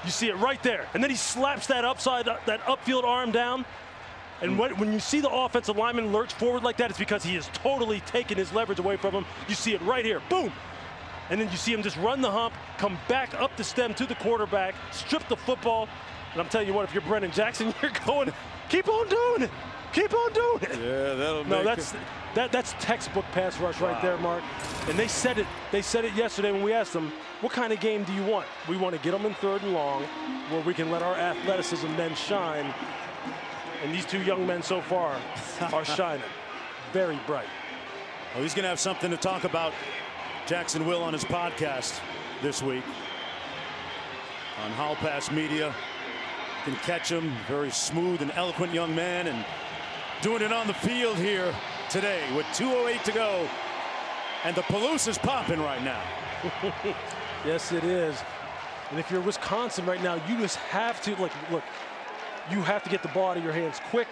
You see it right there. And then he slaps that upfield arm down. And when you see the offensive lineman lurch forward like that, it's because he has totally taken his leverage away from him. You see it right here. Boom. And then you see him just run the hump, come back up the stem to the quarterback, strip the football. And I'm telling you what, if you're Brennan Jackson, you're going, keep on doing it. Keep on doing it. Yeah, that'll no, make that's textbook pass rush right there, Mark. And they said it yesterday when we asked them, what kind of game do you want? We want to get them in 3rd and long where we can let our athleticism then shine. And these 2 young men so far are shining. Very bright. Well, he's going to have something to talk about, Jackson will, on his podcast this week on Hall Pass Media. You can catch him, very smooth and eloquent young man, and doing it on the field here today with 2:08 to go. And the Palouse is popping right now. Yes, it is. And if you're Wisconsin right now, you just have to, look, you have to get the ball out of your hands quick.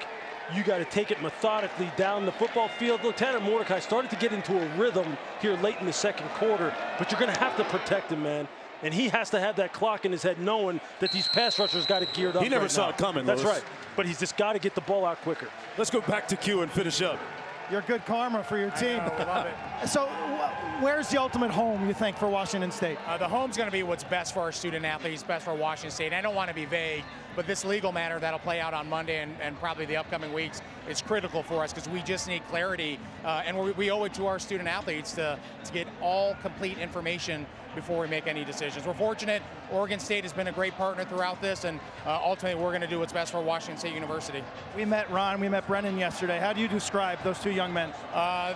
You got to take it methodically down the football field. Lieutenant Mordecai started to get into a rhythm here late in the 2nd quarter, but you're going to have to protect him, man. And he has to have that clock in his head knowing that these pass rushers got it geared up. He never saw it coming, That's Lewis. right. But he's just got to get the ball out quicker. Let's go back to Q and finish up. You're good karma for your team. I love it. So where's the ultimate home, you think, for Washington State? The home's going to be what's best for our student athletes, best for Washington State. I don't want to be vague, but this legal matter that'll play out on Monday and probably the upcoming weeks is critical for us because we just need clarity, and we owe it to our student athletes to get all complete information before we make any decisions. We're fortunate. Oregon State has been a great partner throughout this, and ultimately we're going to do what's best for Washington State University. We met Ron, we met Brennan yesterday. How do you describe those 2 young men?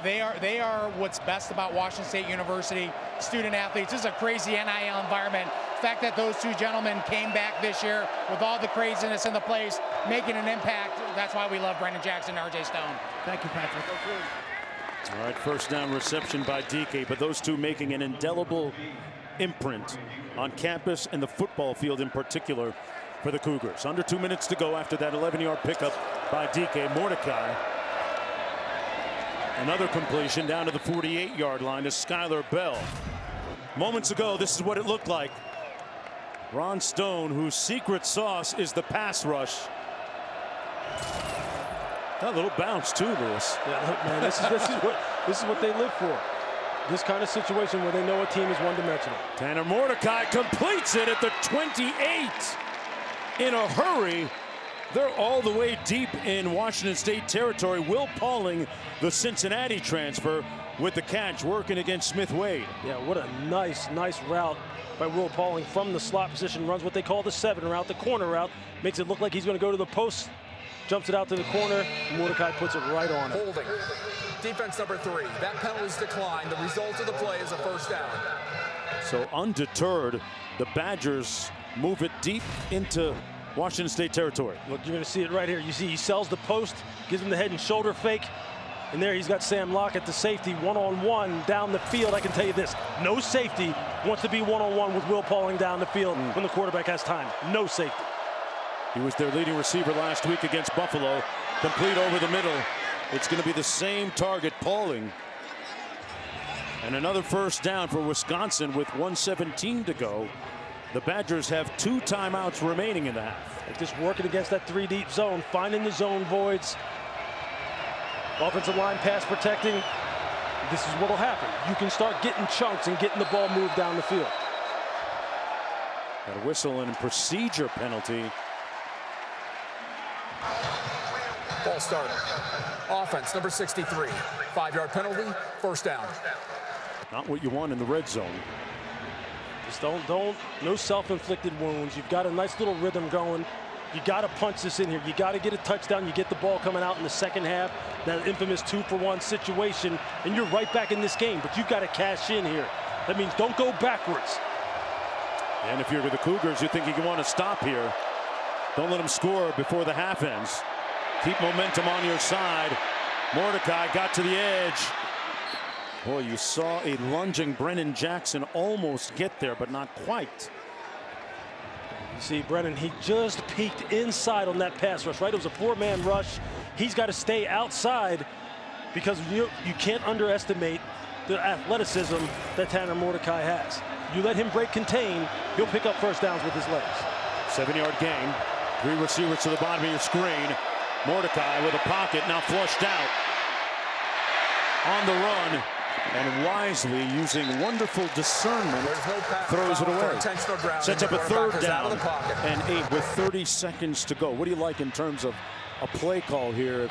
They are what's best about Washington State University. Student athletes. This is a crazy NIL environment. The fact that those 2 gentlemen came back this year with all the craziness in the place, making an impact, that's why we love Brennan Jackson and RJ Stone. Thank you, Patrick. All right, first down reception by DK, but those 2 making an indelible imprint on campus and the football field in particular for the Cougars. Under 2 minutes to go after that 11-yard pickup by DK. Mordecai. Another completion down to the 48-yard line to Skylar Bell. Moments ago, this is what it looked like. Ron Stone, whose secret sauce is the pass rush. That little bounce too, Lewis. Yeah, look, man, this is what they live for. This kind of situation where they know a team is one-dimensional. Tanner Mordecai completes it at the 28. In a hurry. They're all the way deep in Washington State territory. Will Pauling, the Cincinnati transfer, with the catch, working against Smith Wade. Yeah, what a nice route by Will Pauling from the slot position. Runs what they call the 7 route, the corner route. Makes it look like he's going to go to the post. Jumps it out to the corner. Mordecai puts it right on it. Holding. Defense number 3. That penalty's declined. The result of the play is a first down. So undeterred, the Badgers move it deep into Washington State territory. Look, you're going to see it right here. You see he sells the post, gives him the head and shoulder fake. And there he's got Sam Lockett, the safety, one-on-one down the field. I can tell you this, no safety wants to be one-on-one with Will Pauling down the field when the quarterback has time. No safety. He was their leading receiver last week against Buffalo. Complete over the middle. It's going to be the same target, Pauling. And another first down for Wisconsin with 1:17 to go. The Badgers have 2 timeouts remaining in the half. They're just working against that 3-deep zone, finding the zone voids. Offensive line pass protecting. This is what will happen. You can start getting chunks and getting the ball moved down the field. Got a whistle and procedure penalty. Ball started. Offense number 63. 5-yard penalty, first down. Not what you want in the red zone. Just no self-inflicted wounds. You've got a nice little rhythm going. You got to punch this in here. You got to get a touchdown. You get the ball coming out in the second half. That infamous 2-for-1 situation, and you're right back in this game. But you've got to cash in here. That means don't go backwards. And if you're the Cougars, you think you want to stop here. Don't let them score before the half ends. Keep momentum on your side. Mordecai got to the edge. Boy, you saw a lunging Brennan Jackson almost get there, but not quite. You see, Brennan, he just peeked inside on that pass rush, right? It was a 4-man rush. He's got to stay outside because you can't underestimate the athleticism that Tanner Mordecai has. You let him break contain, he'll pick up first downs with his legs. 7-yard gain. 3 receivers to the bottom of your screen. Mordecai with a pocket, now flushed out. On the run. And wisely, using wonderful discernment, throws it away. Sets up a 3rd down and 8 with 30 seconds to go. What do you like in terms of a play call here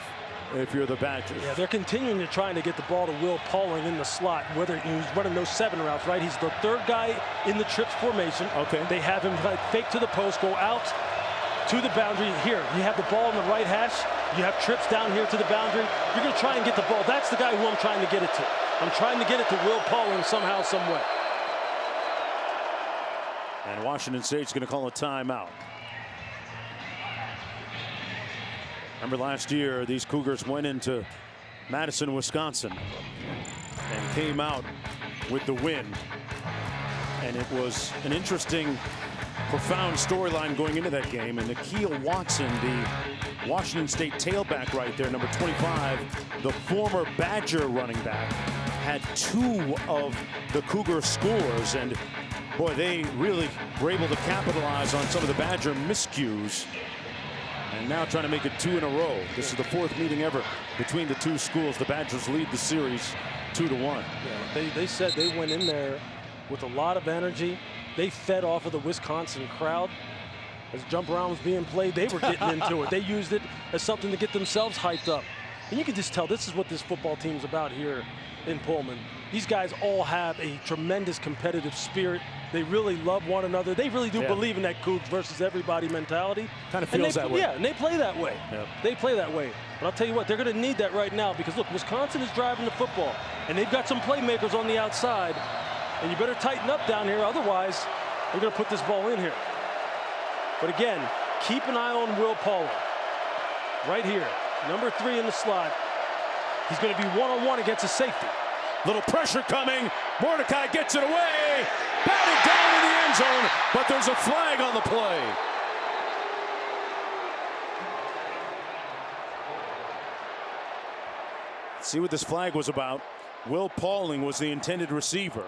if you're the Badgers? Yeah, they're continuing to try to get the ball to Will Pauling in the slot, whether he's running those 7 routes, right? He's the 3rd guy in the trips formation. Okay. They have him fake to the post, go out to the boundary. Here, you have the ball in the right hash. You have trips down here to the boundary. You're going to try and get the ball. That's the guy who I'm trying to get it to. I'm trying to get it to Will Pauling somehow, some way. And Washington State's going to call a timeout. Remember last year, these Cougars went into Madison, Wisconsin, and came out with the win. And it was an interesting, profound storyline going into that game. And Nikhil Watson, the Washington State tailback right there, number 25, the former Badger running back, had 2 of the Cougar scores, and boy, they really were able to capitalize on some of the Badger miscues, and now trying to make it 2 in a row. This is the 4th meeting ever between the 2 schools. The Badgers lead the series 2-1. Yeah, they said they went in there with a lot of energy. They fed off of the Wisconsin crowd. As jump around was being played, they were getting into it. They used it as something to get themselves hyped up. And you can just tell this is what this football team's about here in Pullman. These guys all have a tremendous competitive spirit. They really love one another. They really do believe in that Cougs versus everybody mentality. Kind of feels that way. Yeah, and they play that way. Yep. They play that way. But I'll tell you what, they're going to need that right now because, look, Wisconsin is driving the football, and they've got some playmakers on the outside, and you better tighten up down here. Otherwise, they're going to put this ball in here. But again, keep an eye on Will Pauling. Right here, number 3 in the slot. He's going to be one-on-one against a safety. Little pressure coming. Mordecai gets it away. Batted down in the end zone, but there's a flag on the play. See what this flag was about. Will Pauling was the intended receiver.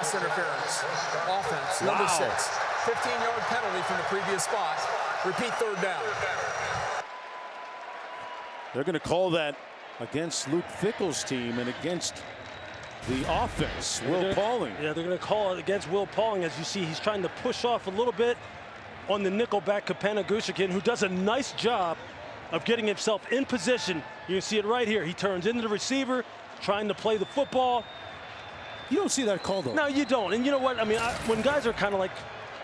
pass interference. Offense, number 6. 15-yard penalty from the previous spot. Repeat third down. They're going to call that against Luke Fickell's team and against the offense. Will Pauling. Yeah, they're going to call it against Will Pauling. As you see, he's trying to push off a little bit on the nickelback Kapena Gushikin, who does a nice job of getting himself in position. You can see it right here. He turns into the receiver, trying to play the football. You don't see that call, though. No, you don't. And you know what? I mean, when guys are kind of like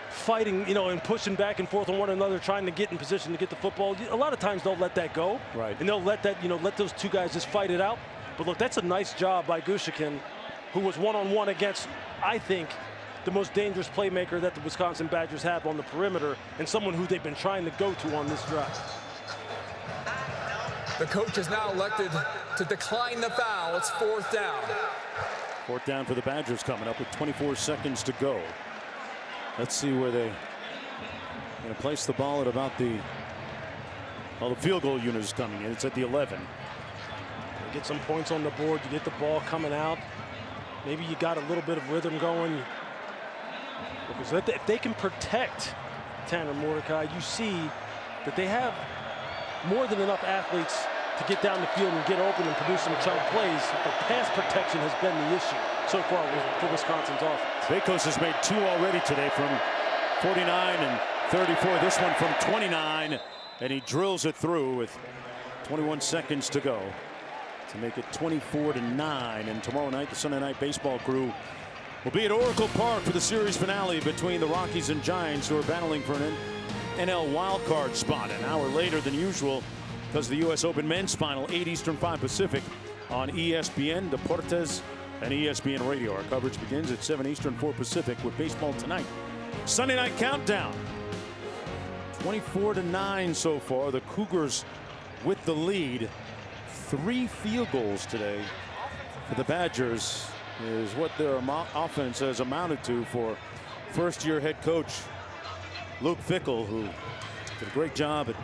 fighting, you know, and pushing back and forth on one another, trying to get in position to get the football, a lot of times they'll let that go. Right. And they'll let that, you know, let those two guys just fight it out. But look, that's a nice job by Gushikin, who was one-on-one against, I think, the most dangerous playmaker that the Wisconsin Badgers have on the perimeter, and someone who they've been trying to go to on this drive. The coach has now elected to decline the foul. It's 4th down. 4th down for the Badgers coming up with 24 seconds to go. Let's see where they're going to place the ball at about the, well, the field goal unit is coming in. It's at the 11. You get some points on the board. You get the ball coming out. Maybe you got a little bit of rhythm going. Because if they can protect Tanner Mordecai, you see that they have more than enough athletes to get down the field and get open and produce some chunk plays. But pass protection has been the issue so far for Wisconsin's offense. Bakos has made 2 already today from 49 and 34. This one from 29, and he drills it through with 21 seconds to go to make it 24-9. And tomorrow night, the Sunday Night Baseball crew will be at Oracle Park for the series finale between the Rockies and Giants, who are battling for an NL wildcard spot. An hour later than usual because of the U.S. Open Men's Final, 8 Eastern, 5 Pacific on ESPN, Deportes, and ESPN Radio. Our coverage begins at 7 Eastern, 4 Pacific with baseball tonight. Sunday Night Countdown. 24-9 so far. The Cougars with the lead. 3 field goals today for the Badgers is what their offense has amounted to for first-year head coach Luke Fickell, who did a great job at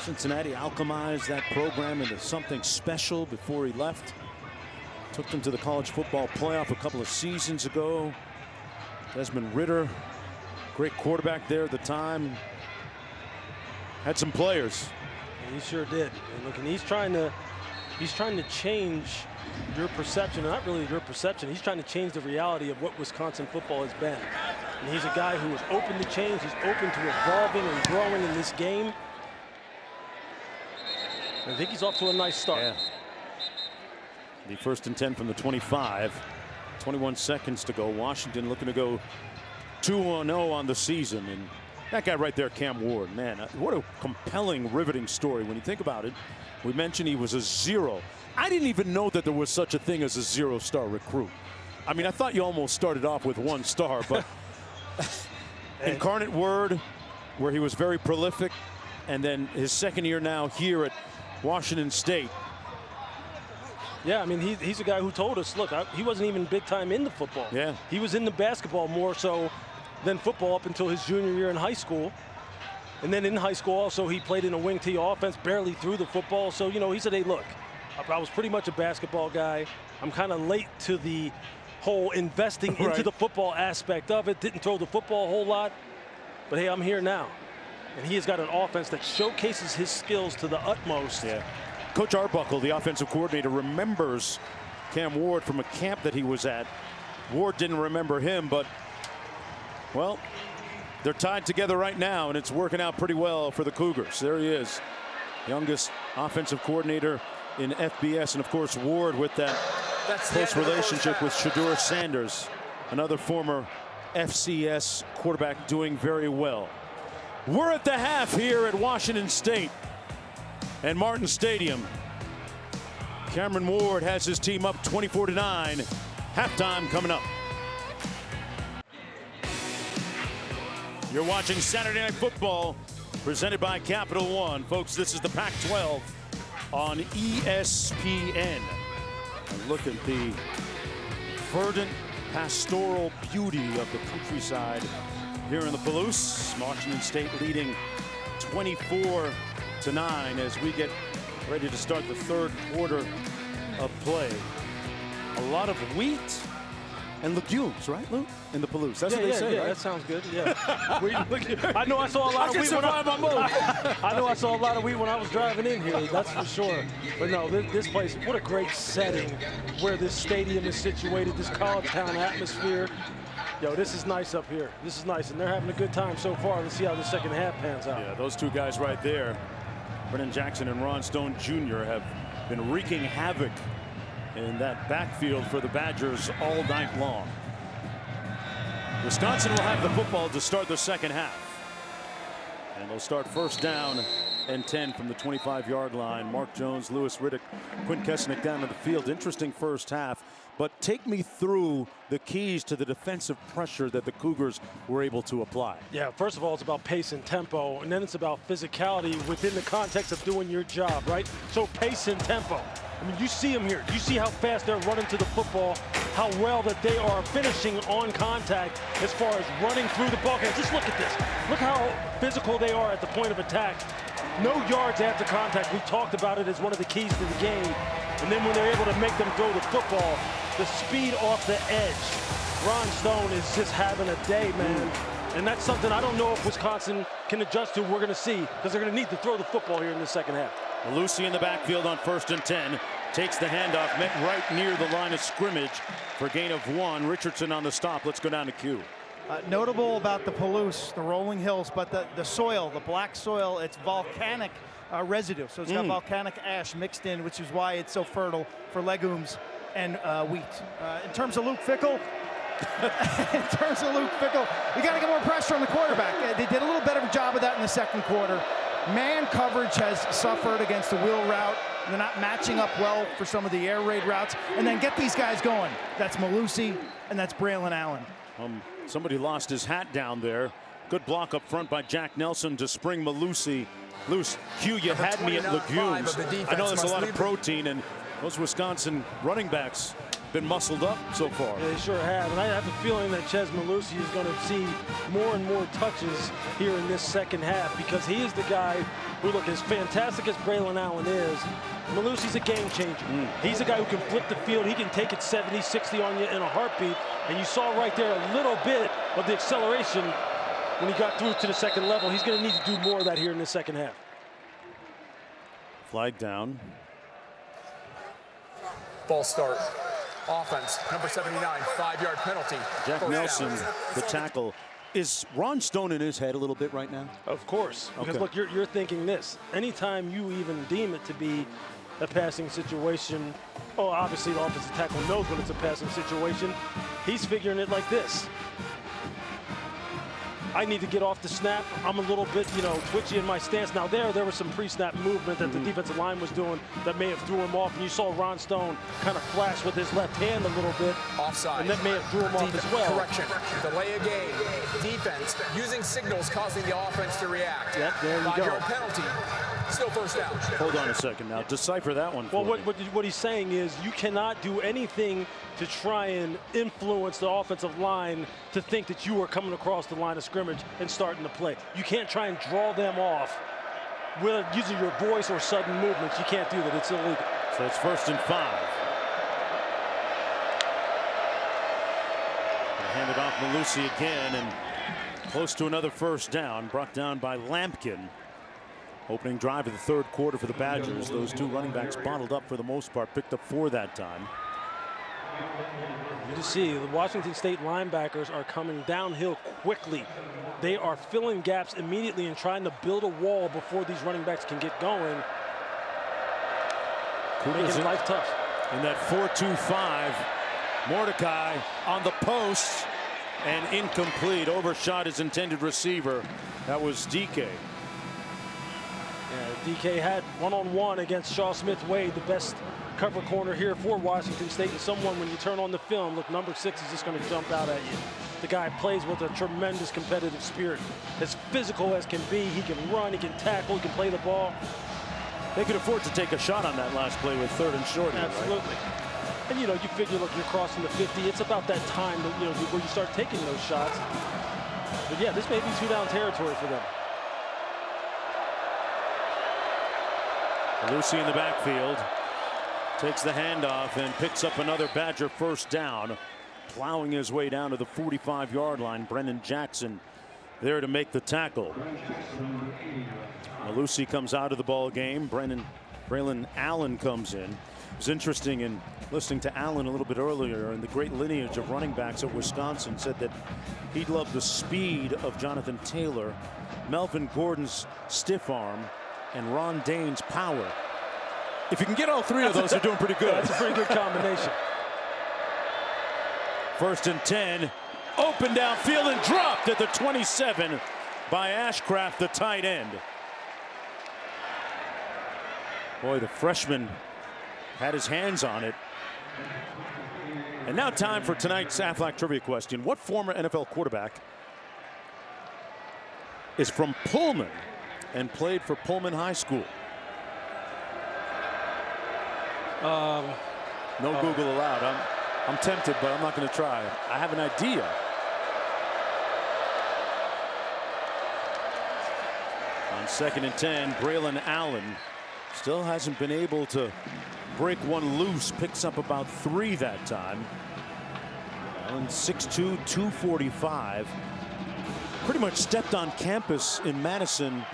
Cincinnati, alchemized that program into something special before he left. Took them to the college football playoff a couple of seasons ago. Desmond Ridder, great quarterback there at the time. Had some players. He sure did. And look, and he's trying to change your perception, not really your perception. He's trying to change the reality of what Wisconsin football has been. And he's a guy who is open to change. He's open to evolving and growing in this game. I think he's off to a nice start. Yeah. The 1st and 10 from the 25. 21 seconds to go. Washington looking to go 2-0 on the season. And that guy right there, Cam Ward, man, what a compelling, riveting story when you think about it. We mentioned he was a 0. I didn't even know that there was such a thing as a 0-star recruit. I mean, I thought you almost started off with 1 star, but Incarnate Word, where he was very prolific, and then his 2nd year now here at Washington State. Yeah, I mean, he's a guy who told us, look, he wasn't even big time into football. Yeah. He was into basketball more so than football up until his junior year in high school. And then in high school also, he played in a wing T offense, barely threw the football. So, you know, he said, hey, look, I was pretty much a basketball guy. I'm kind of late to the whole investing into the football aspect of it. Didn't throw the football a whole lot. But, hey, I'm here now. And he has got an offense that showcases his skills to the utmost. Yeah. Coach Arbuckle, the offensive coordinator, remembers Cam Ward from a camp that he was at. Ward didn't remember him, but, well, they're tied together right now, and it's working out pretty well for the Cougars. There he is, youngest offensive coordinator in FBS. And, of course, Ward with that close relationship with Shedeur Sanders, another former FCS quarterback doing very well. We're at the half here at Washington State and Martin Stadium. Cameron Ward has his team up 24-9. Halftime coming up. You're watching Saturday Night Football presented by Capital One. Folks, this is the Pac-12 on ESPN. And look at the verdant pastoral beauty of the countryside here in the Palouse. Washington State leading 24-9 as we get ready to start the 3rd quarter of play. A lot of wheat and legumes, right, Lou? In the Palouse. That's what they say, right? That sounds good. Yeah. I know I saw a lot of wheat when I know I saw a lot of wheat when I was driving in here. That's for sure. But no, this place, what a great setting where this stadium is situated. This college town atmosphere. Yo, this is nice up here. This is nice, and they're having a good time so far. Let's see how the second half pans out. Yeah, those two guys right there, Brennan Jackson and Ron Stone Jr., have been wreaking havoc in that backfield for the Badgers all night long. Wisconsin will have the football to start the second half. And they'll start first down and 10 from the 25-yard line. Mark Jones, Louis Riddick, Quinn Kesnick down to the field. Interesting first half. But take me through the keys to the defensive pressure that the Cougars were able to apply. Yeah, first of all, it's about pace and tempo, and then it's about physicality within the context of doing your job, right? So pace and tempo. I mean, you see them here. You see how fast they're running to the football, how well that they are finishing on contact as far as running through the ball game. Just look at this. Look how physical they are at the point of attack. No yards after contact. We talked about it as one of the keys to the game. And then when they're able to make them throw the football, the speed off the edge. Ron Stone is just having a day, man. And that's something I don't know if Wisconsin can adjust to. We're going to see, because they're going to need to throw the football here in the second half. Lucy in the backfield on 1st and 10. Takes the handoff, met right near the line of scrimmage for gain of 1. Richardson on the stop. Let's go down to Q. Notable about the Palouse, the rolling hills, but the soil, the black soil, it's volcanic residue. So it's got volcanic ash mixed in, which is why it's so fertile for legumes and wheat. In terms of Luke Fickell, you got to get more pressure on the quarterback. They did a little better of a job of that in the second quarter. Man coverage has suffered against the wheel route. They're not matching up well for some of the air raid routes. And then get these guys going. That's Mellusi and that's Braylon Allen. Somebody lost his hat down there. Good block up front by Jack Nelson to spring Mellusi loose. Hugh, you had me at legumes. I know there's a lot of protein, and those Wisconsin running backs been muscled up so far. Yeah, they sure have. And I have a feeling that Chez Mellusi is going to see more and more touches here in this second half, because he is the guy who, look, as fantastic as Braylon Allen is, Mellusi's a game changer. He's a guy who can flip the field. He can take it 70, 60 on you in a heartbeat. And you saw right there a little bit of the acceleration when he got through to the second level. He's going to need to do more of that here in the second half. Flag down. False start. Offense, number 79, 5-yard penalty. Jack Nelson, the tackle. Is Ron Stone in his head a little bit right now? Of course. Because, look, you're thinking this. Anytime you even deem it to be a passing situation, oh, obviously the offensive tackle knows when it's a passing situation. He's figuring it like this. I need to get off the snap. I'm a little bit, twitchy in my stance. Now there was some pre-snap movement that the defensive line was doing that may have threw him off. And you saw Ron Stone kind of flash with his left hand a little bit. Offside. And that may have threw him off as well. Correction. Delay a game. Defense using signals causing the offense to react. Yep, there you go. 5-yard penalty. Still first down. Hold on a second now. Decipher that one. Well, what he's saying is you cannot do anything to try and influence the offensive line to think that you are coming across the line of scrimmage and starting to play. You can't try and draw them off with using your voice or sudden movements. You can't do that. It's illegal. So it's 1st and 5. Hand it off Mellusi again, and close to another first down, brought down by Lampkin. Opening drive of the third quarter for the Badgers. Those two running backs bottled up for the most part, picked up 4 that time. You just see the Washington State linebackers are coming downhill quickly. They are filling gaps immediately and trying to build a wall before these running backs can get going. Making life tough. In that 4-2-5, Mordecai on the post and incomplete. Overshot his intended receiver. That was DK. Yeah, DK had one-on-one against Shaw Smith-Wade, the best cover corner here for Washington State, and someone, when you turn on the film, look, number 6 is just going to jump out at you. The guy plays with a tremendous competitive spirit. As physical as can be, he can run, he can tackle, he can play the ball. They could afford to take a shot on that last play with 3rd and short. Absolutely. Right? And you figure, look, you're crossing the 50. It's about that time that, where you start taking those shots. But yeah, this may be 2-down territory for them. Lucy in the backfield takes the handoff and picks up another Badger first down. plowing his way down to the 45-yard line. Brennan Jackson there to make the tackle. Mellusi comes out of the ball game. Braylon Allen comes in. It was interesting in listening to Allen a little bit earlier, and the great lineage of running backs at Wisconsin, said that he'd love the speed of Jonathan Taylor, Melvin Gordon's stiff arm, and Ron Dayne's power. If you can get all three of those, they're doing pretty good. That's a pretty good combination. 1st and 10. Open downfield and dropped at the 27 by Ashcraft, the tight end. Boy, the freshman had his hands on it. And now time for tonight's Aflac trivia question. What former NFL quarterback is from Pullman and played for Pullman High School? No Google allowed. I'm tempted, but I'm not going to try. I have an idea. On 2nd and 10, Braylon Allen still hasn't been able to break one loose. Picks up about 3 that time. Allen 6'2", 245. Pretty much stepped on campus in Madison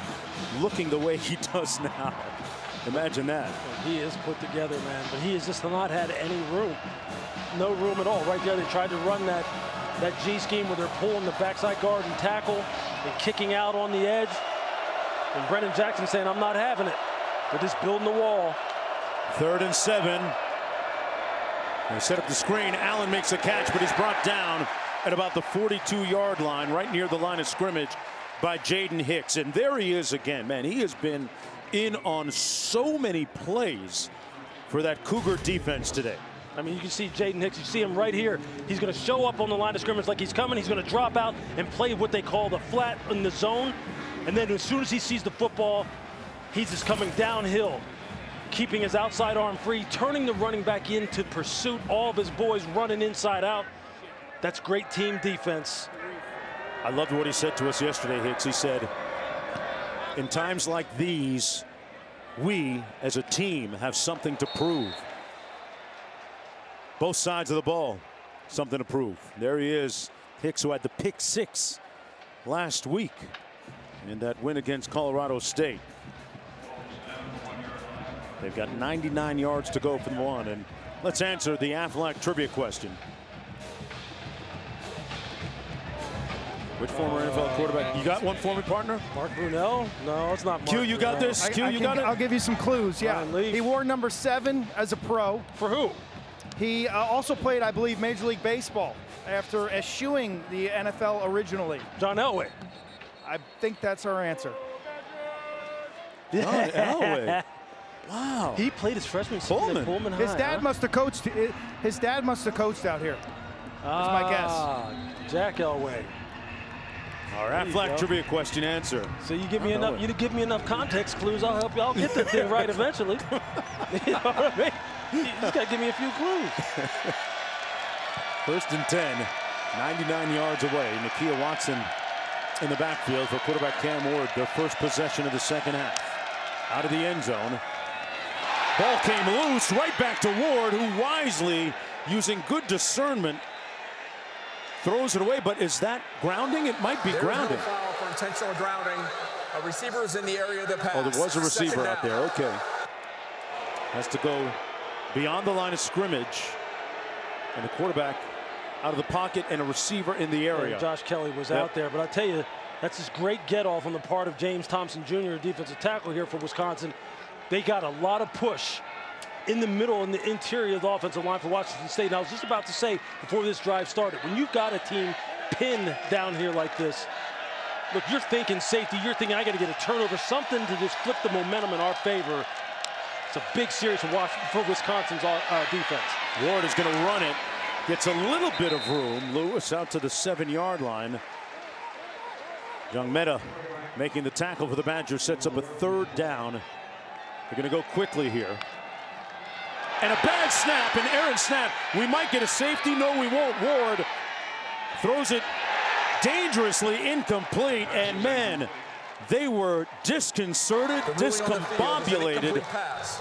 looking the way he does now. Imagine that. He is put together, man, but he has just not had any room. No room at all. Right there, they tried to run that G scheme where they're pulling the backside guard and tackle and kicking out on the edge. And Brennan Jackson saying, I'm not having it. They're just building the wall. 3rd and 7. They set up the screen. Allen makes a catch, but he's brought down at about the 42-yard line, right near the line of scrimmage by Jaden Hicks. And there he is again. Man, he has been in on so many plays for that Cougar defense today. I mean, you can see Jaden Hicks. You see him right here. He's going to show up on the line of scrimmage like he's coming. He's going to drop out and play what they call the flat in the zone. And then as soon as he sees the football, he's just coming downhill, keeping his outside arm free, turning the running back into pursuit. All of his boys running inside out. That's great team defense. I loved what he said to us yesterday, Hicks. He said, in times like these, we as a team have something to prove. Both sides of the ball, something to prove. There he is, Hicks, who had the pick 6 last week in that win against Colorado State. They've got 99 yards to go from one, and let's answer the Aflac trivia question. Which former NFL quarterback? You got one for me, partner? Mark Brunell? No, it's not Mark Q, you got Brunell. this? Q, you got it? I'll give you some clues, yeah. He wore number 7 as a pro. For who? He also played, I believe, Major League Baseball after eschewing the NFL originally. John Elway. I think that's our answer. John Elway. Wow. He played his freshman season at Pullman High. His dad must have coached. His dad must have coached out here. That's my guess. Jack Elway. Our Aflac trivia question answer. So you give me enough. You give me enough context clues. I'll help you. I'll get that thing right eventually. You know what I mean? You just got to give me a few clues. 1st and 10, 99 yards away. Nakia Watson in the backfield for quarterback Cam Ward. Their first possession of the second half. Out of the end zone. Ball came loose right back to Ward, who wisely, using good discernment, throws it away. But is that grounding? It might be grounding. No foul for intentional grounding. A receiver is in the area of the pass. Oh, there was a receiver out there. Okay. Has to go beyond the line of scrimmage. And the quarterback out of the pocket and a receiver in the area. And Josh Kelly was out there. But I tell you, that's this great get-off on the part of James Thompson Jr., defensive tackle here for Wisconsin. They got a lot of push in the middle and the interior of the offensive line for Washington State. And I was just about to say before this drive started, when you've got a team pinned down here like this, look, you're thinking safety, you're thinking I got to get a turnover, something to just flip the momentum in our favor. It's a big series for Wisconsin's defense. Ward is going to run it. Gets a little bit of room. Lewis out to the 7-yard line. Young Meta making the tackle for the Badgers, sets up a 3rd down. They're going to go quickly here. And a bad snap, an errant snap. We might get a safety. No, we won't. Ward throws it dangerously incomplete. And man, they were disconcerted, discombobulated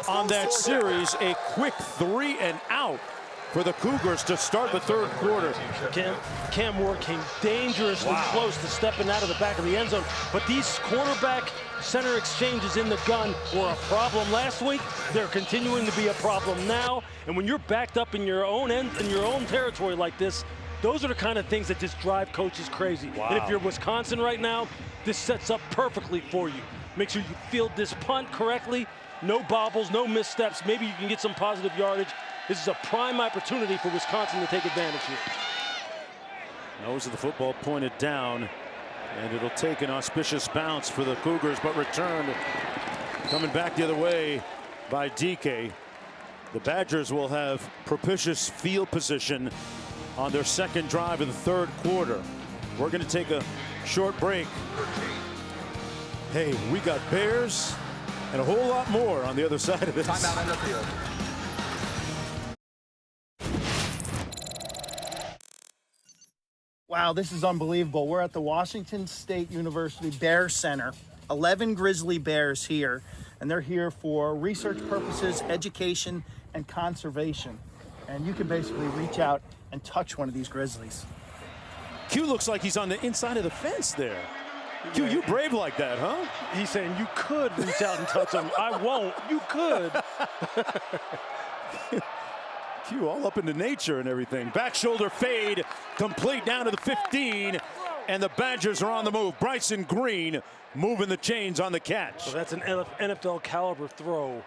on that series. A quick 3 and out for the Cougars to start the third quarter. Cam Moore came dangerously close to stepping out of the back of the end zone, but these quarterback center exchanges in the gun were a problem last week. They're continuing to be a problem now, and when you're backed up in your own end, in your own territory like this, those are the kind of things that just drive coaches crazy. And if you're Wisconsin right now, this sets up perfectly for you. Make sure you field this punt correctly, no bobbles, no missteps. Maybe you can get some positive yardage. This is a prime opportunity for Wisconsin to take advantage here. Nose of the football pointed down, and it'll take an auspicious bounce for the Cougars, but returned coming back the other way by DK. The Badgers will have propitious field position on their second drive of the third quarter. We're going to take a short break. Hey, we got Bears and a whole lot more on the other side of this. Timeout on the field. Wow, this is unbelievable. We're at the Washington State University Bear Center. 11 grizzly bears here, and they're here for research purposes, education, and conservation. And you can basically reach out and touch one of these grizzlies. Q looks like he's on the inside of the fence there. Q, you brave like that, huh? He's saying you could reach out and touch him. I won't. You could. Q all up into nature and everything. Back shoulder fade, complete down to the 15, and the Badgers are on the move. Bryson Green moving the chains on the catch. So that's an NFL caliber throw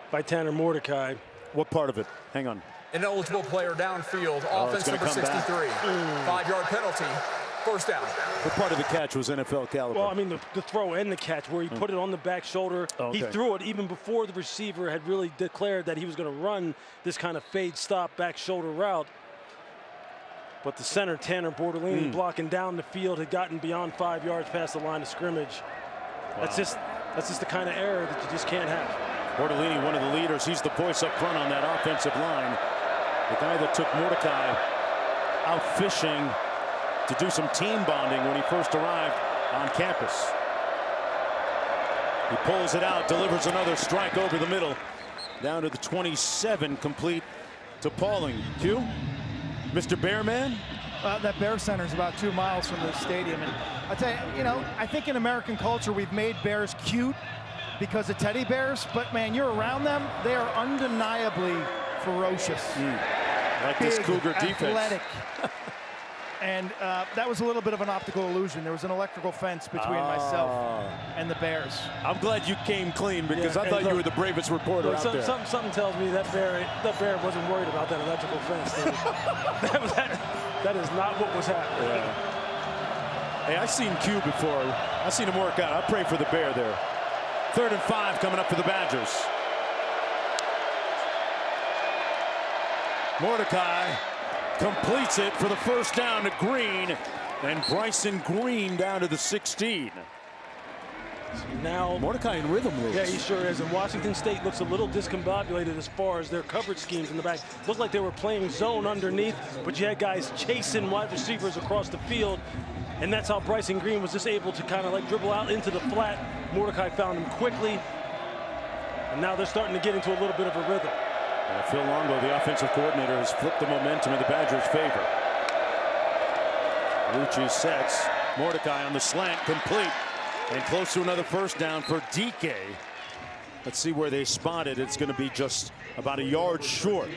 by Tanner Mordecai. What part of it? Hang on. Ineligible player downfield, offense number 63. 5-yard penalty, first down. What part of the catch was NFL caliber? Well, I mean, the throw and the catch, where he put it on the back shoulder. Okay. He threw it even before the receiver had really declared that he was going to run this kind of fade stop back shoulder route. But the center, Tanner Bortolini, blocking down the field, had gotten beyond 5 yards past the line of scrimmage. Wow. That's just the kind of error that you just can't have. Bortolini, one of the leaders. He's the voice up front on that offensive line. The guy that took Mordecai out fishing to do some team bonding when he first arrived on campus. He pulls it out, delivers another strike over the middle, down to the 27, complete to Pauling. Q, Mr. Bearman? That Bear Center is about 2 miles from the stadium. And I'll tell you, I think in American culture we've made bears cute because of teddy bears, but man, you're around them, they are undeniably ferocious. Like big, this Cougar defense. Athletic. And that was a little bit of an optical illusion. There was an electrical fence between myself and the Bears. I'm glad you came clean because I thought you were the bravest reporter out there. Something tells me that bear wasn't worried about that electrical fence. That is not what was happening. Yeah. Hey, I've seen Q before. I've seen him work out. I pray for the Bear there. 3rd and 5 coming up for the Badgers. Mordecai completes it for the first down to Green, and Bryson Green down to the 16. Now Mordecai in rhythm, Lewis. Yeah, he sure is. And Washington State looks a little discombobulated as far as their coverage schemes in the back. Looked like they were playing zone underneath, but you had guys chasing wide receivers across the field. And that's how Bryson Green was just able to kind of like dribble out into the flat. Mordecai found him quickly. And now they're starting to get into a little bit of a rhythm. Phil Longo, the offensive coordinator, has flipped the momentum in the Badgers' favor. Lucci sets. Mordecai on the slant, complete. And close to another first down for DK. Let's see where they spot it. It's going to be just about a yard short.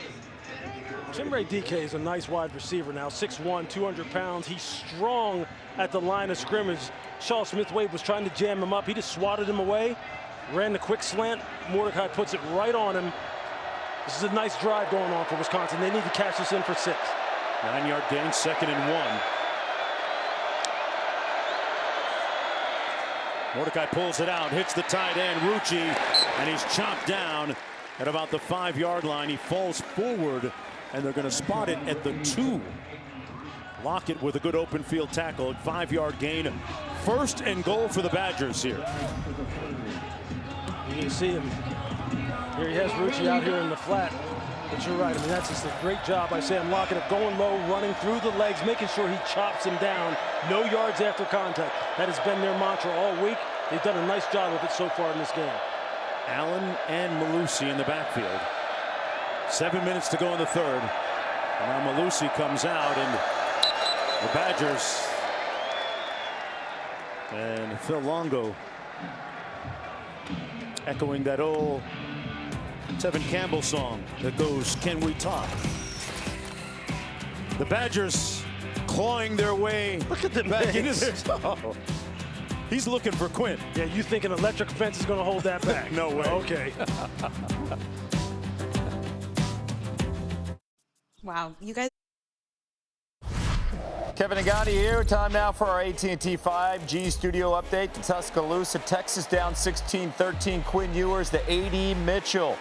Chimere DK is a nice wide receiver now, 6'1", 200 pounds. He's strong at the line of scrimmage. Shaw Smith-Wade was trying to jam him up. He just swatted him away, ran the quick slant. Mordecai puts it right on him. This is a nice drive going on for Wisconsin. They need to cash this in for 6. 9-yard gain, 2nd and 1. Mordecai pulls it out, hits the tight end, Rucci, and he's chopped down at about the 5-yard line. He falls forward, and they're going to spot it at the 2. Lockett with a good open field tackle, 5-yard gain. 1st and goal for the Badgers here. You can see him. Here he has Rucci out here in the flat. But you're right. I mean, that's just a great job by Sam Lockett of going low, running through the legs, making sure he chops him down. No yards after contact. That has been their mantra all week. They've done a nice job with it so far in this game. Allen and Malusi in the backfield. 7 minutes to go in the third. And now Mellusi comes out, and the Badgers and Phil Longo echoing that old Tevin Campbell song that goes, "Can we talk?" The Badgers clawing their way back into this. Oh. He's looking for Quinn. Yeah, you think an electric fence is going to hold that back? No way. Okay. Wow, you guys. Kevin Agati here. Time now for our AT&T 5G studio update to Tuscaloosa. Texas down 16-13. Quinn Ewers to A.D. Mitchell.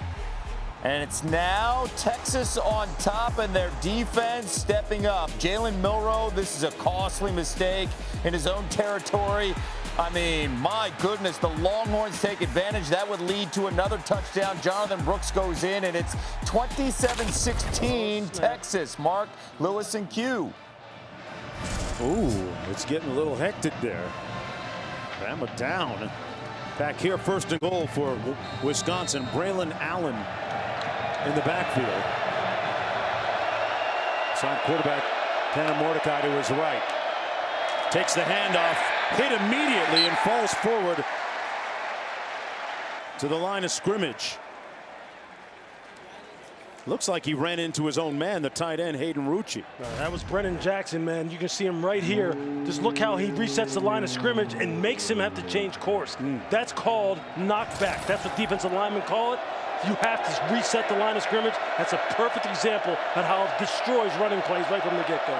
And it's now Texas on top, and their defense stepping up. Jalen Milroe, this is a costly mistake in his own territory. I mean, my goodness, the Longhorns take advantage. That would lead to another touchdown. Jonathan Brooks goes in, and it's 27-16 Texas. Mark, Lewis, and Q. Ooh, it's getting a little hectic there. Bama down. Back here, first and goal for Wisconsin. Braylon Allen in the backfield. Side quarterback Tanner Mordecai to his right. Takes the handoff, hit immediately, and falls forward to the line of scrimmage. Looks like he ran into his own man, the tight end, Hayden Rucci. That was Brennan Jackson, man. You can see him right here. Just look how he resets the line of scrimmage and makes him have to change course. That's called knockback. That's what defensive linemen call it. You have to reset the line of scrimmage. That's a perfect example of how it destroys running plays right from the get-go.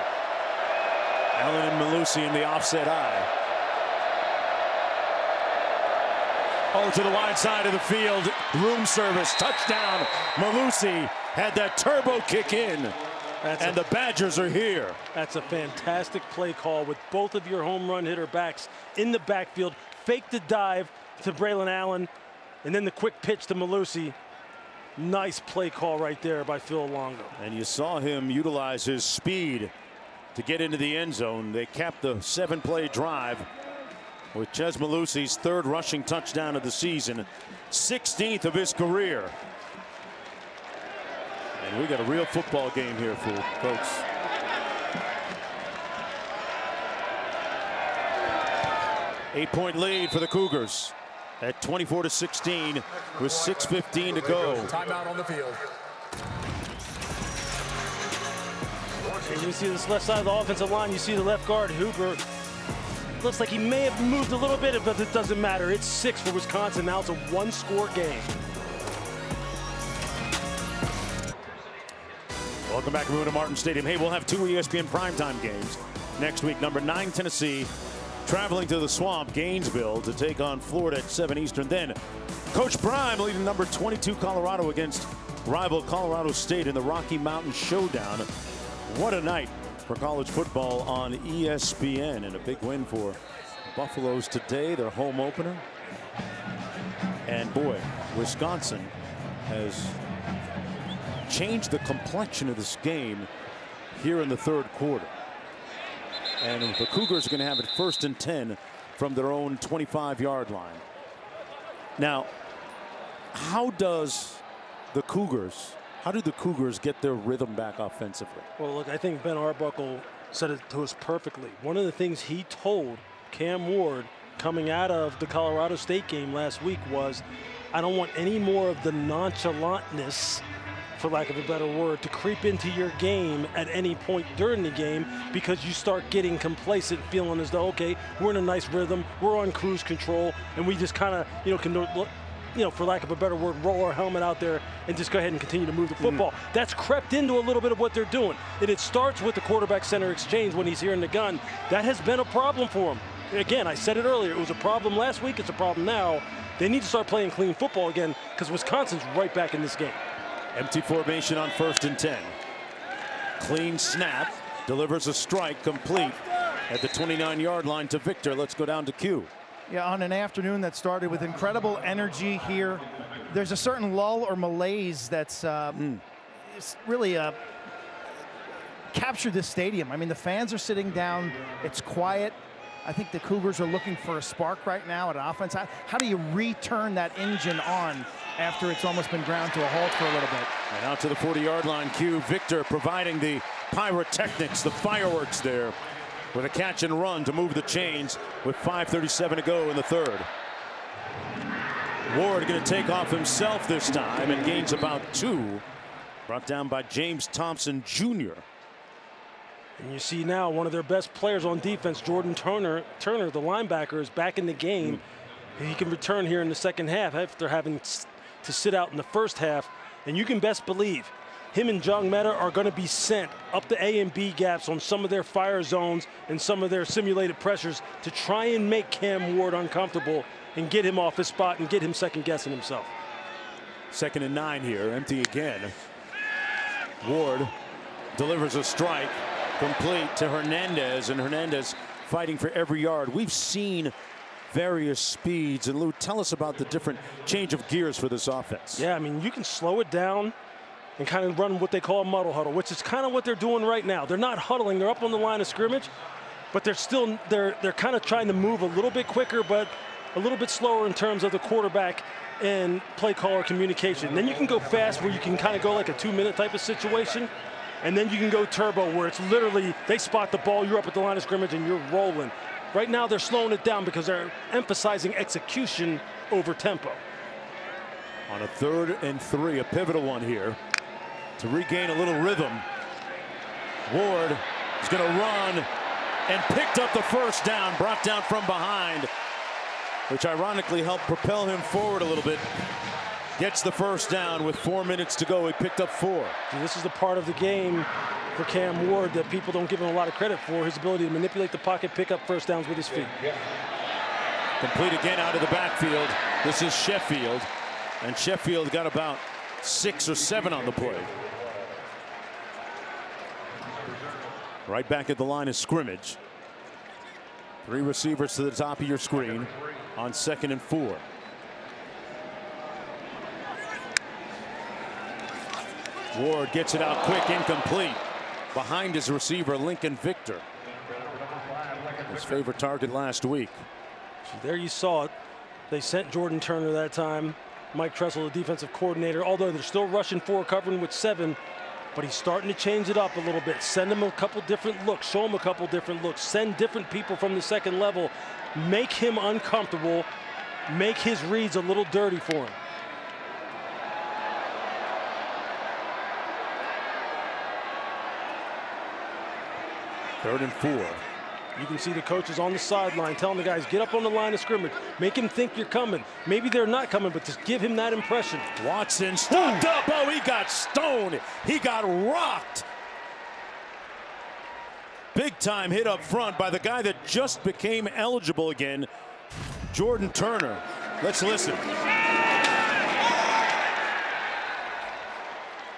Allen and Mellusi in the offset eye. Oh, to the wide side of the field. Room service. Touchdown. Mellusi had that turbo kick in. And the Badgers are here. That's a fantastic play call with both of your home run hitter backs in the backfield. Fake the dive to Braylon Allen, and then the quick pitch to Mellusi. Nice play call right there by Phil Longo. And you saw him utilize his speed to get into the end zone. They capped the 7-play drive with Chez Mellusi's third rushing touchdown of the season, 16th of his career. And we got a real football game here, folks. Eight-point lead for the Cougars at 24-16 with 6:15 to go. Timeout on the field. And you see this left side of the offensive line. You see the left guard, Hooper. Looks like he may have moved a little bit, but it doesn't matter. It's 6 for Wisconsin. Now it's a one-score game. Welcome back to Martin Stadium. Hey, we'll have 2 ESPN primetime games next week. Number 9, Tennessee, traveling to the Swamp, Gainesville, to take on Florida at 7 Eastern. Then Coach Prime leading number 22 Colorado against rival Colorado State in the Rocky Mountain Showdown. What a night for college football on ESPN, and a big win for Buffaloes today, their home opener. And boy, Wisconsin has changed the complexion of this game here in the third quarter. And the Cougars are going to have it 1st and 10 from their own 25-yard line. Now, how do the Cougars get their rhythm back offensively? Well, look, I think Ben Arbuckle said it to us perfectly. One of the things he told Cam Ward coming out of the Colorado State game last week was, I don't want any more of the nonchalantness, for lack of a better word, to creep into your game at any point during the game, because you start getting complacent, feeling as though, okay, we're in a nice rhythm, we're on cruise control, and we just kind of, can, for lack of a better word, roll our helmet out there and just go ahead and continue to move the football. That's crept into a little bit of what they're doing. And it starts with the quarterback-center exchange when he's here in the gun. That has been a problem for him. Again, I said it earlier, it was a problem last week, it's a problem now. They need to start playing clean football again, because Wisconsin's right back in this game. Empty formation on 1st and 10. Clean snap, delivers a strike, complete at the 29-yard line to Victor. Let's go down to Q. Yeah, on an afternoon that started with incredible energy here, there's a certain lull or malaise that's really captured this stadium. I mean, the fans are sitting down. It's quiet. I think the Cougars are looking for a spark right now at offense. How do you return that engine on after it's almost been ground to a halt for a little bit. And out to the 40-yard line, Q. Victor providing the pyrotechnics, the fireworks there, with a catch and run to move the chains with 5:37 to go in the third. Ward going to take off himself this time and gains about 2. Brought down by James Thompson Jr. And you see now one of their best players on defense, Jordan Turner, the linebacker, is back in the game. He can return here in the second half after having to sit out in the first half. And you can best believe him and Jung Meta are going to be sent up the A and B gaps on some of their fire zones and some of their simulated pressures to try and make Cam Ward uncomfortable and get him off his spot and get him second guessing himself. 2nd and 9 here, empty again. Ward delivers a strike complete to Hernandez, and Hernandez fighting for every yard. We've seen various speeds, and Lou, tell us about the different change of gears for this offense. Yeah, I mean, you can slow it down and kind of run what they call a muddle huddle, which is kind of what they're doing right now. They're not huddling, they're up on the line of scrimmage, but they're kind of trying to move a little bit quicker, but a little bit slower in terms of the quarterback and play caller communication. Then you can go fast where you can kind of go like a 2-minute type of situation. And then you can go turbo where it's literally they spot the ball, you're up at the line of scrimmage and you're rolling. Right now they're slowing it down because they're emphasizing execution over tempo. On a 3rd and 3, a pivotal one here to regain a little rhythm. Ward is going to run and picked up the first down, brought down from behind, which ironically helped propel him forward a little bit. Gets the first down with 4 minutes to go. He picked up 4. And this is the part of the game for Cam Ward that people don't give him a lot of credit for, his ability to manipulate the pocket, pick up first downs with his feet. Complete again out of the backfield. This is Sheffield, and Sheffield got about 6 or 7 on the play. Right back at the line of scrimmage. 3 receivers to the top of your screen on 2nd and 4. Ward gets it out quick, incomplete. Behind his receiver, Lincoln Victor. His favorite target last week. So there you saw it. They sent Jordan Turner that time. Mike Tressel, the defensive coordinator, although they're still rushing 4, covering with 7, but he's starting to change it up a little bit. Send him a couple different looks, show him a couple different looks, send different people from the second level, make him uncomfortable, make his reads a little dirty for him. Third and 4. You can see the coaches on the sideline telling the guys, get up on the line of scrimmage. Make him think you're coming. Maybe they're not coming, but just give him that impression. Watson stopped up. Oh, he got stoned. He got rocked. Big time hit up front by the guy that just became eligible again, Jordan Turner. Let's listen.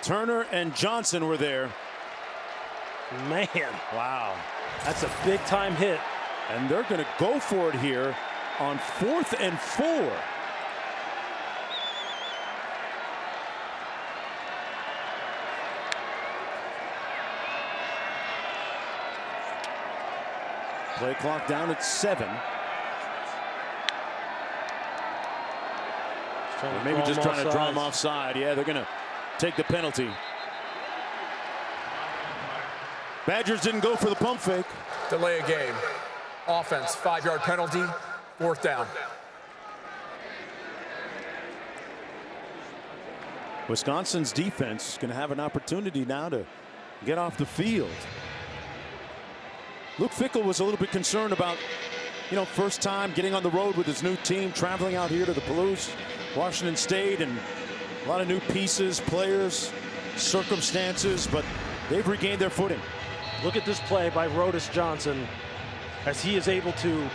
Turner and Johnson were there. Man, wow. That's a big time hit. And they're going to go for it here on 4th and 4. Play clock down at 7. Maybe just trying to draw him offside. Yeah, they're going to take the penalty. Badgers didn't go for the pump fake. Delay a game. Offense, 5-yard penalty, 4th down. Wisconsin's defense is going to have an opportunity now to get off the field. Luke Fickell was a little bit concerned about, first time getting on the road with his new team, traveling out here to the Palouse, Washington State, and a lot of new pieces, players, circumstances, but they've regained their footing. Look at this play by Rodis Johnson as he is able to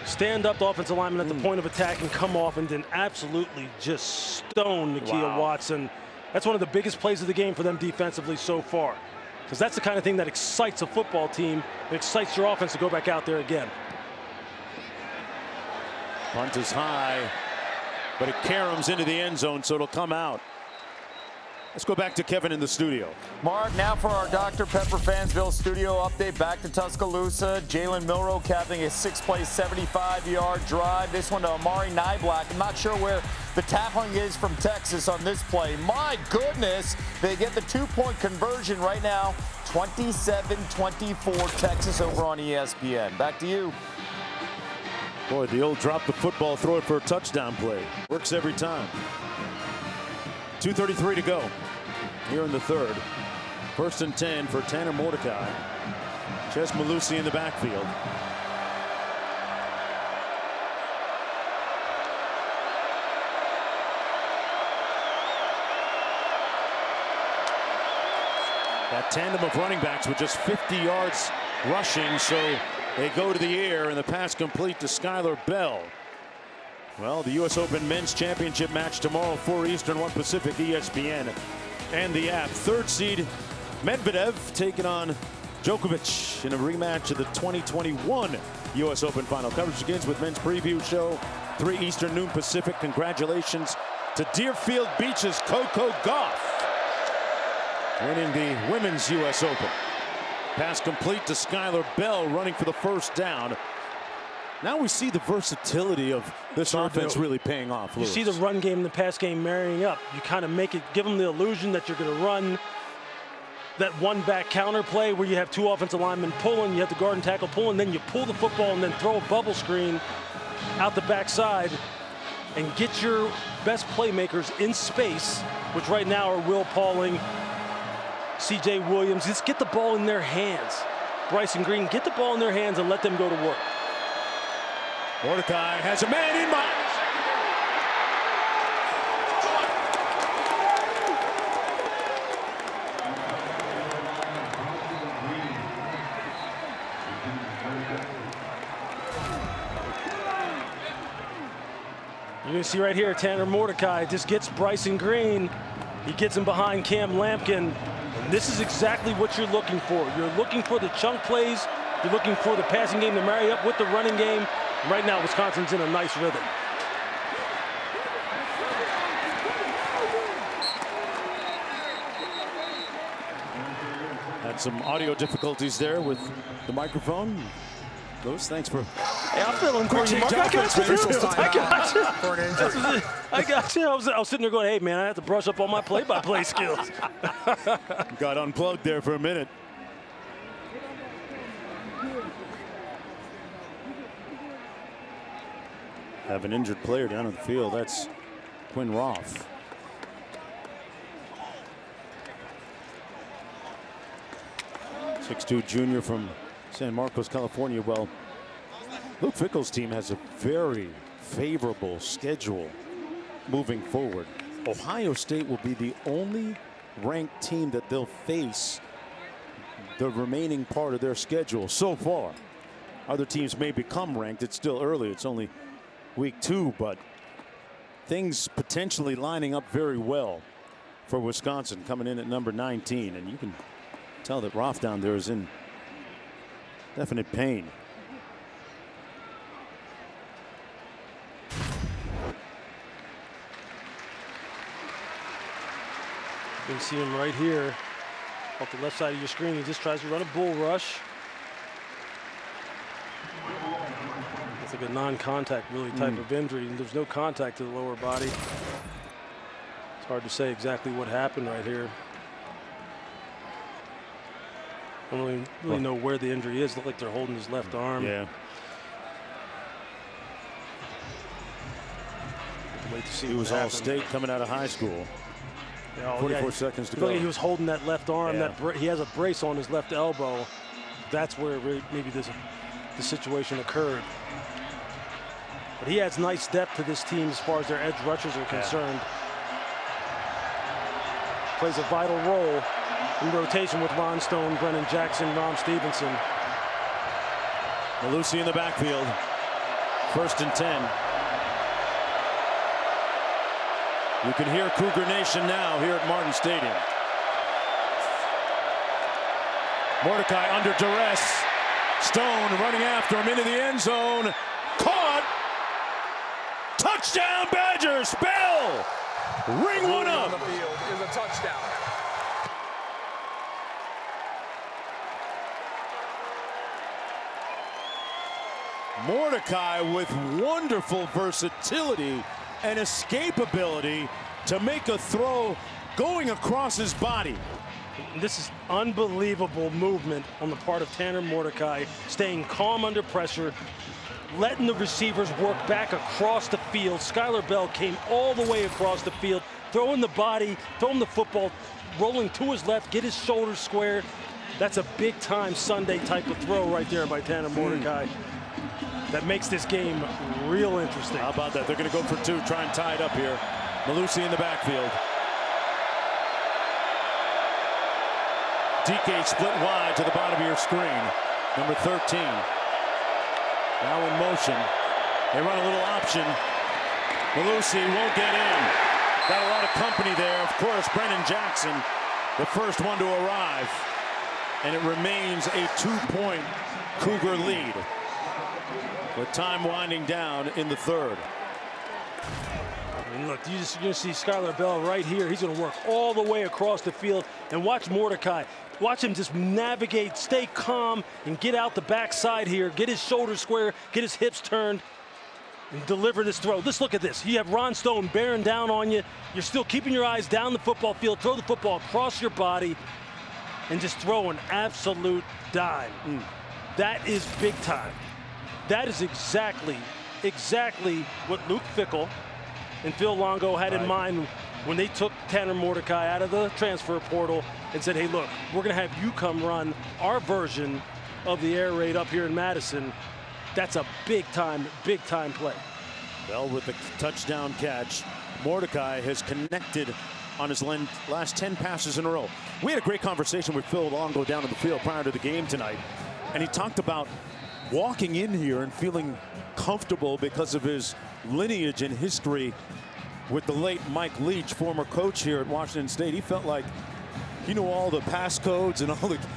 stand up the offensive lineman at the point of attack and come off and then absolutely just stone Nakia Watson. That's one of the biggest plays of the game for them defensively so far, because that's the kind of thing that excites a football team. It excites your offense to go back out there again. Punt is high, but it caroms into the end zone, so it'll come out. Let's go back to Kevin in the studio. Mark, now for our Dr. Pepper Fansville studio update. Back to Tuscaloosa. Jalen Milroe capping a 6-play, 75-yard drive. This one to Amari Niblack. I'm not sure where the tackling is from Texas on this play. My goodness, they get the 2-point conversion right now. 27-24 Texas over on ESPN. Back to you. Boy, the old drop the football, throw it for a touchdown play. Works every time. 2:33 to go here in the third. 1st and 10 for Tanner Mordecai. Chez Mellusi in the backfield. That tandem of running backs with just 50 yards rushing, so they go to the air, and the pass complete to Skylar Bell. Well, the U.S. Open Men's Championship match tomorrow, 4 Eastern, 1 Pacific, ESPN and the app. 3rd seed Medvedev taking on Djokovic in a rematch of the 2021 U.S. Open final. Coverage begins with men's preview show, 3 Eastern, noon Pacific. Congratulations to Deerfield Beach's Coco Gauff, winning the women's U.S. Open. Pass complete to Skylar Bell, running for the 1st down. Now we see the versatility of this offense really paying off. You see the run game and the pass game marrying up. You kind of make it, give them the illusion that you're going to run that one-back counter play where you have 2 offensive linemen pulling, you have the guard and tackle pulling, then you pull the football and then throw a bubble screen out the backside and get your best playmakers in space, which right now are Will Pauling, C.J. Williams. Just get the ball in their hands. Bryson Green, get the ball in their hands and let them go to work. Mordecai has a man in mind. You're going to see right here, Tanner Mordecai just gets Bryson Green. He gets him behind Cam Lampkin. And this is exactly what you're looking for. You're looking for the chunk plays. You're looking for the passing game to marry up with the running game. Right now, Wisconsin's in a nice rhythm. Had some audio difficulties there with the microphone. Lewis, thanks for. Hey, I'm feeling for you, Mark. I got you. I got you. I was sitting there going, hey, man, I have to brush up on my play-by-play skills. Got unplugged there for a minute. Have an injured player down on the field. That's Quinn Roth. .6'2" junior from San Marcos, California. Well, Luke Fickell's team has a very favorable schedule moving forward. Ohio State will be the only ranked team that they'll face the remaining part of their schedule so far. Other teams may become ranked. It's still early. It's only week 2, but things potentially lining up very well for Wisconsin, coming in at number 19. And you can tell that Roth down there is in definite pain. You can see him right here off the left side of your screen. He just tries to run a bull rush. It's like a non-contact really type of injury. There's no contact to the lower body. It's hard to say exactly what happened right here. I don't really know where the injury is. Look like they're holding his left arm. Yeah. Wait to see. He was All-State coming out of high school. 44 seconds to go. He was holding that left arm. Yeah. He has a brace on his left elbow. That's where maybe the situation occurred. But he adds nice depth to this team as far as their edge rushers are concerned. Plays a vital role in rotation with Ron Stone, Brennan Jackson, Ron Stevenson. Mellusi in the backfield. 1st and 10. You can hear Cougar Nation now here at Martin Stadium. Mordecai under duress. Stone running after him into the end zone. Caught. Touchdown Badgers. Bell ring one On up. the field is a touchdown. Mordecai with wonderful versatility and escapability to make a throw going across his body. This is unbelievable movement on the part of Tanner Mordecai, staying calm under pressure, letting the receivers work back across the field. Skylar Bell came all the way across the field, throwing the body, throwing the football, rolling to his left, get his shoulders square. That's a big-time Sunday type of throw right there by Tanner Mordecai. That makes this game real interesting. How about that? They're going to go for two, try and tie it up here. Mellusi in the backfield. DK split wide to the bottom of your screen. Number 13. Now in motion. They run a little option. Mellusi won't get in. Got a lot of company there. Of course, Brennan Jackson, the first one to arrive. And it remains a 2-point Cougar lead, with time winding down in the third. I mean, look, you're going to see Skylar Bell right here. He's going to work all the way across the field. And watch Mordecai. Watch him just navigate, stay calm, and get out the backside here. Get his shoulders square, get his hips turned, and deliver this throw. Let's look at this. You have Ron Stone bearing down on you. You're still keeping your eyes down the football field. Throw the football across your body and just throw an absolute dime. That is big time. That is exactly what Luke Fickell and Phil Longo had in mind when they took Tanner Mordecai out of the transfer portal and said, hey, look, we're going to have you come run our version of the air raid up here in Madison. That's a big-time play. Bell with the touchdown catch. Mordecai has connected on his last 10 passes in a row. We had a great conversation with Phil Longo down in the field prior to the game tonight, and he talked about walking in here and feeling comfortable because of his lineage and history with the late Mike Leach, former coach here at Washington State. He felt like he knew all the passcodes and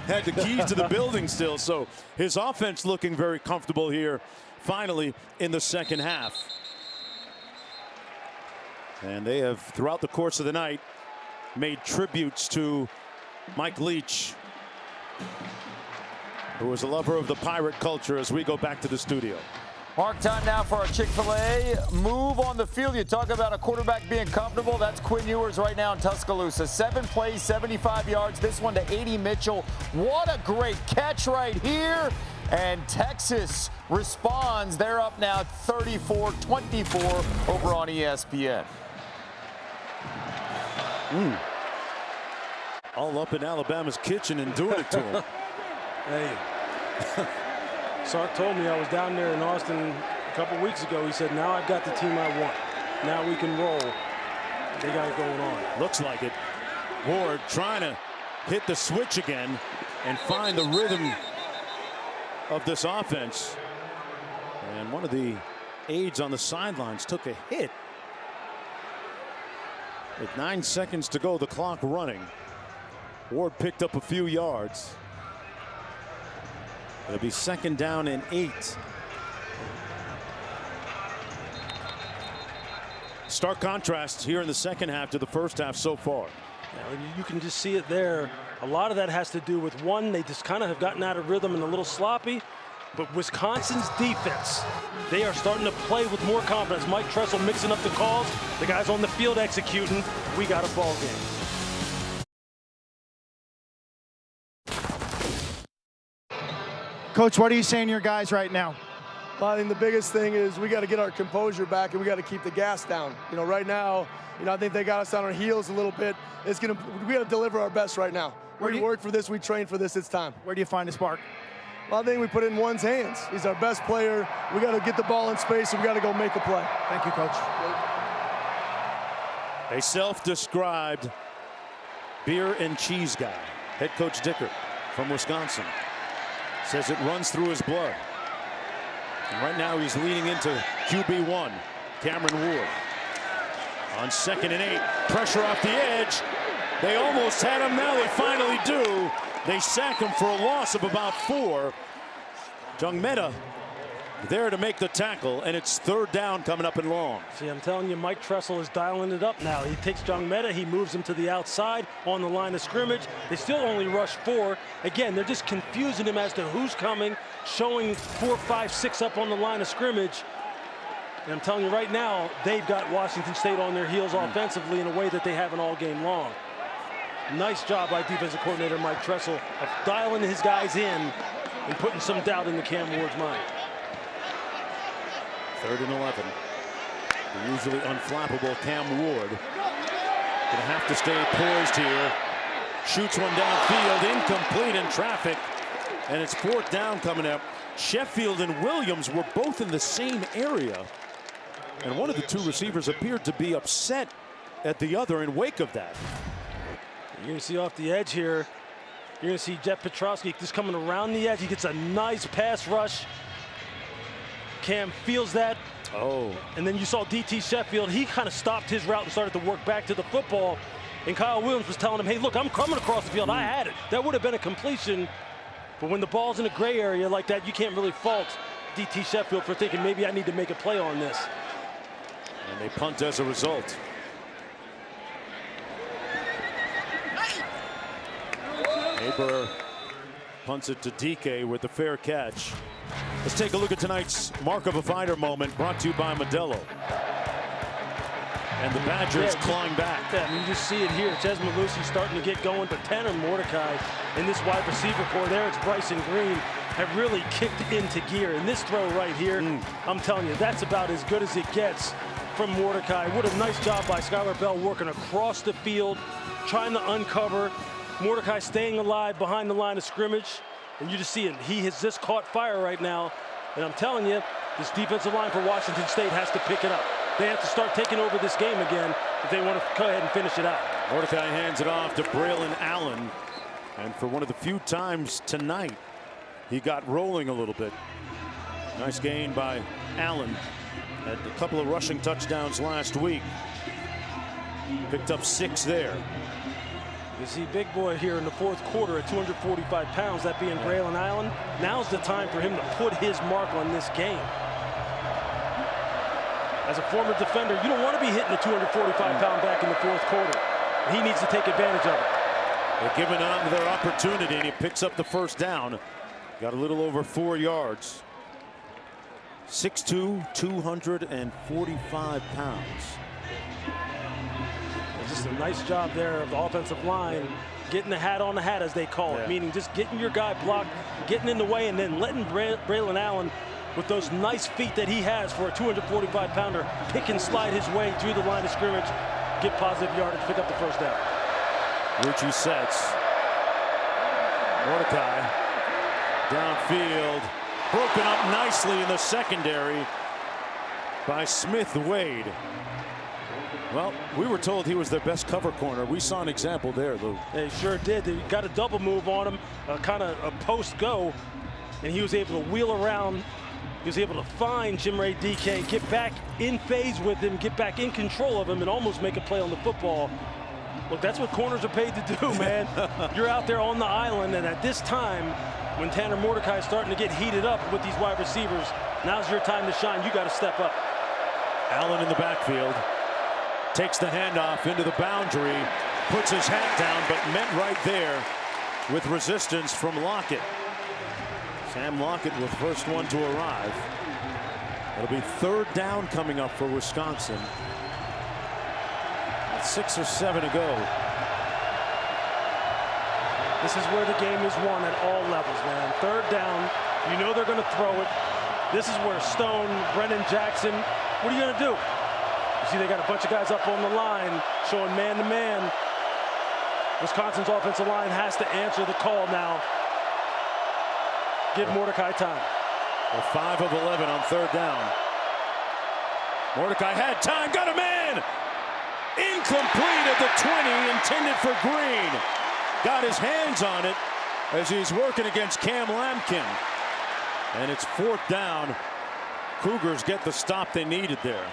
had the keys to the building still. So his offense looking very comfortable here finally in the second half. And they have, throughout the course of the night, made tributes to Mike Leach, who was a lover of the Pirate culture, as we go back to the studio. Mark, time now for our Chick-fil-A move on the field. You talk about a quarterback being comfortable. That's Quinn Ewers right now in Tuscaloosa. 7 plays, 75 yards. This one to A.D. Mitchell. What a great catch right here. And Texas responds. They're up now 34-24 over on ESPN. All up in Alabama's kitchen and doing it to him. Hey. Sark told me I was down there in Austin a couple weeks ago. He said, now I've got the team I want. Now we can roll. They got it going on. Looks like it. Ward trying to hit the switch again and find the rhythm of this offense. And one of the aides on the sidelines took a hit. With 9 seconds to go, the clock running. Ward picked up a few yards. It'll be second down and 8. Stark contrast here in the second half to the first half so far. Yeah, you can just see it there. A lot of that has to do with, one, they just kind of have gotten out of rhythm and a little sloppy. But Wisconsin's defense, they are starting to play with more confidence. Mike Tressel mixing up the calls. The guys on the field executing. We got a ball game. Coach, what are you saying to your guys right now? Well, I think the biggest thing is we got to get our composure back and we got to keep the gas down. You know, right now, I think they got us on our heels a little bit. We got to deliver our best right now. We work for this, we train for this, it's time. Where do you find a spark? Well, I think we put it in one's hands. He's our best player. We got to get the ball in space and we got to go make a play. Thank you, Coach. A self-described beer and cheese guy, head coach Dicker from Wisconsin, says it runs through his blood. And right now he's leaning into QB1, Cameron Ward. On 2nd and 8, pressure off the edge. They almost had him, now they finally do. They sack him for a loss of about 4. Jungmeta there to make the tackle, and it's third down coming up and long. See, I'm telling you, Mike Tressel is dialing it up now. He takes John Meta, he moves him to the outside on the line of scrimmage. They still only rush 4. Again, they're just confusing him as to who's coming, showing 4, 5, 6 up on the line of scrimmage. And I'm telling you right now, they've got Washington State on their heels offensively in a way that they haven't all game long. Nice job by defensive coordinator Mike Tressel of dialing his guys in and putting some doubt into Cam Ward's mind. 3rd and 11. The usually unflappable Cam Ward. Gonna have to stay poised here. Shoots one downfield, incomplete in traffic. And it's 4th down coming up. Sheffield and Williams were both in the same area. And one of the 2 receivers appeared to be upset at the other in wake of that. You're going to see off the edge here, you're going to see Jeff Petrosky just coming around the edge. He gets a nice pass rush. Cam feels that. And then you saw DT Sheffield. He kind of stopped his route and started to work back to the football. And Kyle Williams was telling him, hey, look, I'm coming across the field. I had it. That would have been a completion. But when the ball's in a gray area like that, you can't really fault DT Sheffield for thinking maybe I need to make a play on this. And they punt as a result. Haber punts it to DK with the fair catch. Let's take a look at tonight's Mark of a Fighter moment brought to you by Modelo. And the Badgers clawing back. Yeah, I mean, you just see it here. Chez Mellusi starting to get going, but Tanner Mordecai in this wide receiver core there, it's Bryson Green, have really kicked into gear. And this throw right here, I'm telling you, that's about as good as it gets from Mordecai. What a nice job by Skylar Bell working across the field, trying to uncover. Mordecai staying alive behind the line of scrimmage. And you just see it. He has just caught fire right now. And I'm telling you, this defensive line for Washington State has to pick it up. They have to start taking over this game again if they want to go ahead and finish it out. Mordecai hands it off to Braylon Allen. And for one of the few times tonight, he got rolling a little bit. Nice gain by Allen. Had a couple of rushing touchdowns last week. Picked up 6 there. You see big boy here in the 4th quarter at 245 pounds, that being Braylon Allen. Now's the time for him to put his mark on this game. As a former defender, you don't want to be hitting a 245-pound back in the 4th quarter. He needs to take advantage of it. They're giving them their opportunity, and he picks up the 1st down. Got a little over 4 yards. 6'2", 245 pounds. Just a nice job there of the offensive line, getting the hat on the hat, as they call it, meaning just getting your guy blocked, getting in the way, and then letting Braylon Allen, with those nice feet that he has for a 245-pounder, pick and slide his way through the line of scrimmage, get positive yardage, pick up the 1st down. Rucci sets. Mordecai downfield, broken up nicely in the secondary by Smith Wade. Well, we were told he was their best cover corner. We saw an example there, Lou. They sure did. They got a double move on him, kind of a post go, and he was able to wheel around. He was able to find Jimray DK, get back in phase with him, get back in control of him, and almost make a play on the football. Look, that's what corners are paid to do, man. You're out there on the island, and at this time, when Tanner Mordecai is starting to get heated up with these wide receivers, now's your time to shine. You got to step up. Allen in the backfield. Takes the handoff into the boundary, puts his hat down, but met right there with resistance from Lockett. Sam Lockett with first one to arrive. It'll be 3rd down coming up for Wisconsin. 6 or 7 to go. This is where the game is won at all levels, man. 3rd down, you know they're going to throw it. This is where Stone, Brennan Jackson, what are you going to do? You see they got a bunch of guys up on the line showing man-to-man. Wisconsin's offensive line has to answer the call now. Give Mordecai time. Well, 5 of 11 on 3rd down. Mordecai had time, got a man! Incomplete at the 20, intended for Green. Got his hands on it as he's working against Cam Lampkin. And it's 4th down. Cougars get the stop they needed there.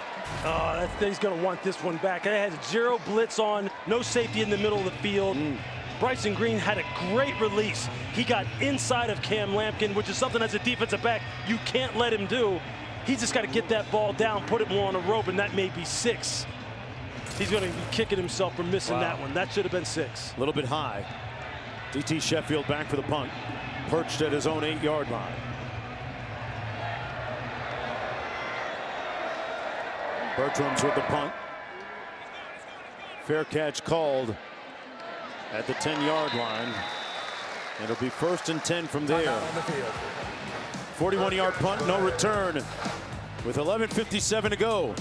He's going to want this one back. They had 0 blitz on, no safety in the middle of the field. Bryson Green had a great release. He got inside of Cam Lampkin, which is something as a defensive back you can't let him do. He's just got to get that ball down, put it more on a rope, and that may be 6. He's going to be kicking himself for missing that one. That should have been 6. A little bit high. DT Sheffield back for the punt. Perched at his own 8-yard line. Bertram's with the punt. Fair catch called at the 10-yard line. It'll be 1st and 10 from there. 41-yard punt, no return. With 11:57 to go.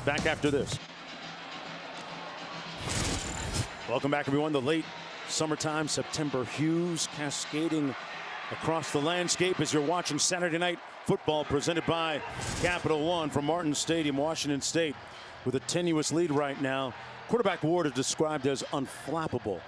Back after this. Welcome back, everyone. The late summertime September hues cascading across the landscape as you're watching Saturday Night Football presented by Capital One from Martin Stadium, Washington State. With a tenuous lead right now, quarterback Ward is described as unflappable,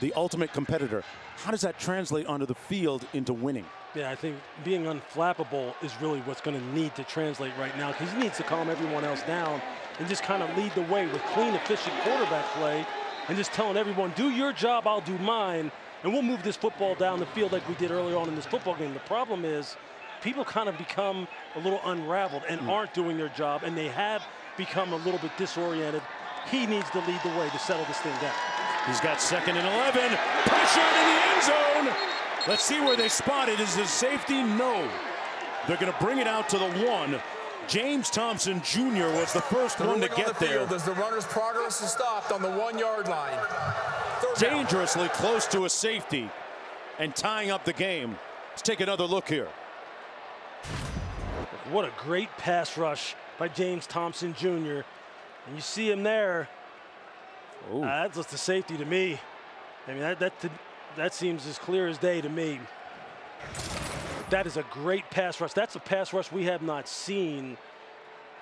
the ultimate competitor. How does that translate onto the field into winning? Yeah, I think being unflappable is really what's going to need to translate right now, because he needs to calm everyone else down and just kind of lead the way with clean, efficient quarterback play and just telling everyone, do your job, I'll do mine, and we'll move this football down the field like we did early on in this football game. The problem is people kind of become a little unraveled and aren't doing their job, and they have become a little bit disoriented. He needs to lead the way to settle this thing down. He's got 2nd and 11. Pressure in the end zone. Let's see where they spot it. Is the safety? No. They're going to bring it out to the 1. James Thompson Jr. was the first one to get there. As the runner's progress is stopped on the 1-yard line. Dangerously close to a safety and tying up the game. Let's take another look here. What a great pass rush by James Thompson Jr. And you see him there. That's just the safety to me. I mean, that seems as clear as day to me. That is a great pass rush. That's a pass rush we have not seen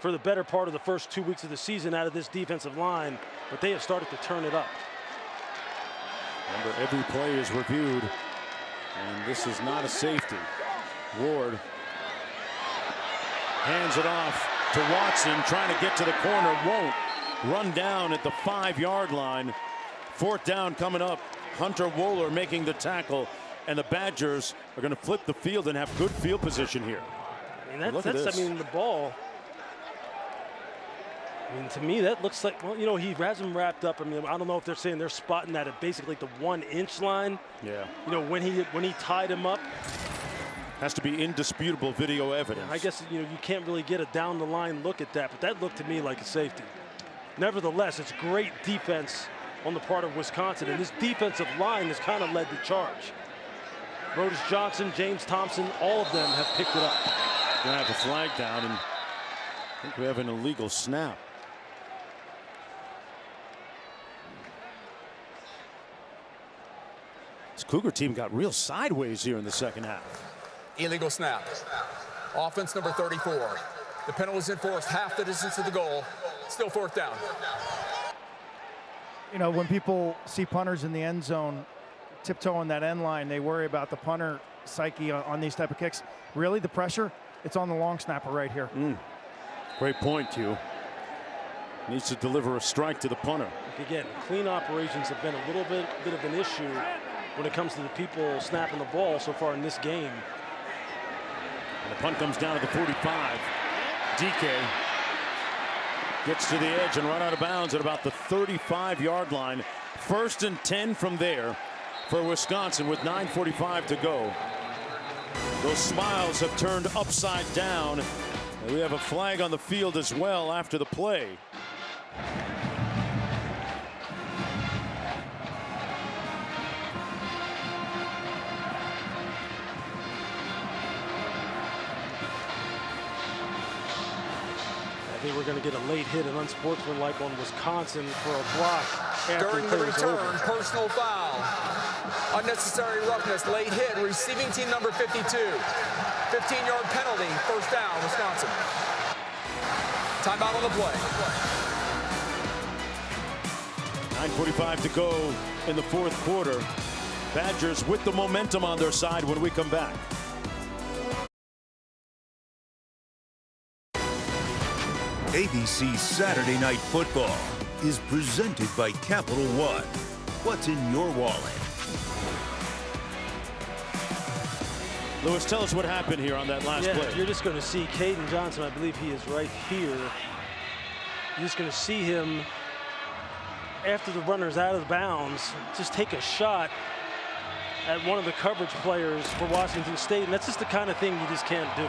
for the better part of the first 2 weeks of the season out of this defensive line, but they have started to turn it up. Remember, every play is reviewed, and this is not a safety. Ward hands it off to Watson, trying to get to the corner, won't. Run down at the 5-yard line. 4th down coming up. Hunter Wohler making the tackle, and the Badgers are going to flip the field and have good field position here. I mean, that's I mean, the ball. I mean, to me, that looks like, well, you know, he has him wrapped up. I mean, I don't know if they're saying they're spotting that at basically the 1-inch line. Yeah. You know, when he tied him up. Has to be indisputable video evidence. I guess, you know, you can't really get a down-the-line look at that, but that looked to me like a safety. Nevertheless, it's great defense on the part of Wisconsin, and this defensive line has kind of led the charge. Brodus Johnson, James Thompson, all of them have picked it up. Gonna have a flag down, and I think we have an illegal snap. This Cougar team got real sideways here in the second half. Illegal snap. Offense number 34. The penalty is enforced half the distance to the goal. Still 4th down. You know, when people see punters in the end zone tiptoe on that end line, they worry about the punter psyche on these type of kicks. Really, the pressure, it's on the long snapper right here. Great point, Q. Needs to deliver a strike to the punter. Again, clean operations have been a little bit of an issue when it comes to the people snapping the ball so far in this game. And the punt comes down to the 45. DK gets to the edge and run out of bounds at about the 35-yard line. 1st and 10 from there for Wisconsin with 9:45 to go. Those smiles have turned upside down. And we have a flag on the field as well after the play. I think we're going to get a late hit and unsportsmanlike on Wisconsin for a block. During the return, personal foul. Unnecessary roughness, late hit, receiving team number 52. 15-yard penalty, 1st down, Wisconsin. Timeout on the play. 9:45 to go in the 4th quarter. Badgers with the momentum on their side when we come back. ABC Saturday Night Football is presented by Capital One. What's in your wallet? Lewis, tell us what happened here on that last play. You're just going to see Caden Johnson, I believe he is right here. You're just going to see him, after the runner's out of bounds, just take a shot at one of the coverage players for Washington State, and that's just the kind of thing you just can't do.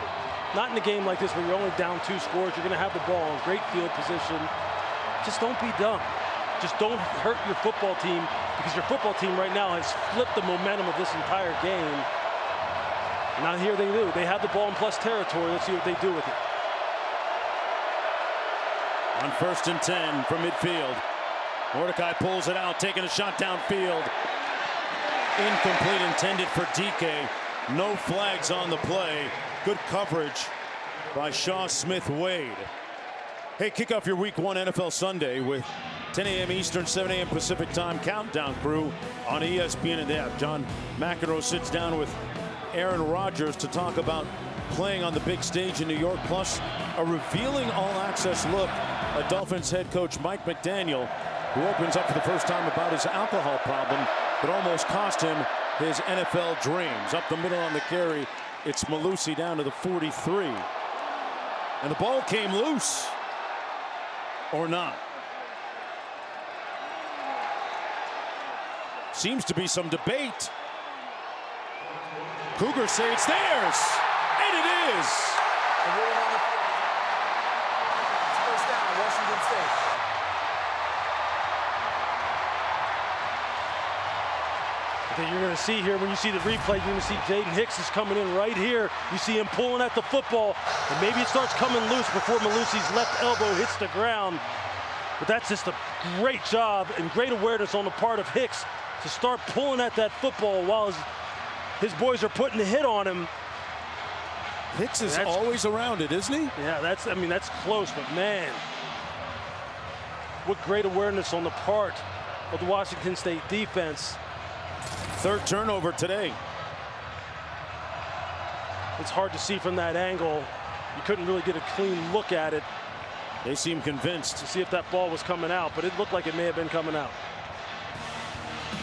Not in a game like this where you're only down 2 scores. You're going to have the ball in great field position. Just don't be dumb. Just don't hurt your football team, because your football team right now has flipped the momentum of this entire game. And now here they do. They have the ball in plus territory. Let's see what they do with it. On 1st and 10 from midfield. Mordecai pulls it out, taking a shot downfield. Incomplete, intended for DK. No flags on the play. Good coverage by Shaw Smith-Wade. Hey, kick off your Week 1 NFL Sunday with 10 a.m. Eastern, 7 a.m. Pacific Time countdown crew on ESPN and the app. John McEnroe sits down with Aaron Rodgers to talk about playing on the big stage in New York, plus a revealing all-access look at Dolphins head coach Mike McDaniel, who opens up for the first time about his alcohol problem that almost cost him his NFL dreams. Up the middle on the carry, it's Mellusi down to the 43. And the ball came loose. Or not. Seems to be some debate. Cougars say it's theirs, and it is. The ruling on the field. It's first down, Washington State. I think you're going to see here, when you see the replay, you're going to see Jaden Hicks is coming in right here. You see him pulling at the football, and maybe it starts coming loose before Mellusi's left elbow hits the ground. But that's just a great job and great awareness on the part of Hicks to start pulling at that football while his boys are putting the hit on him. Hicks is always around it, isn't he? Yeah, that's close, but man, what great awareness on the part of the Washington State defense. 3rd turnover today. It's hard to see from that angle. You couldn't really get a clean look at it. They seem convinced to see if that ball was coming out, but it looked like it may have been coming out.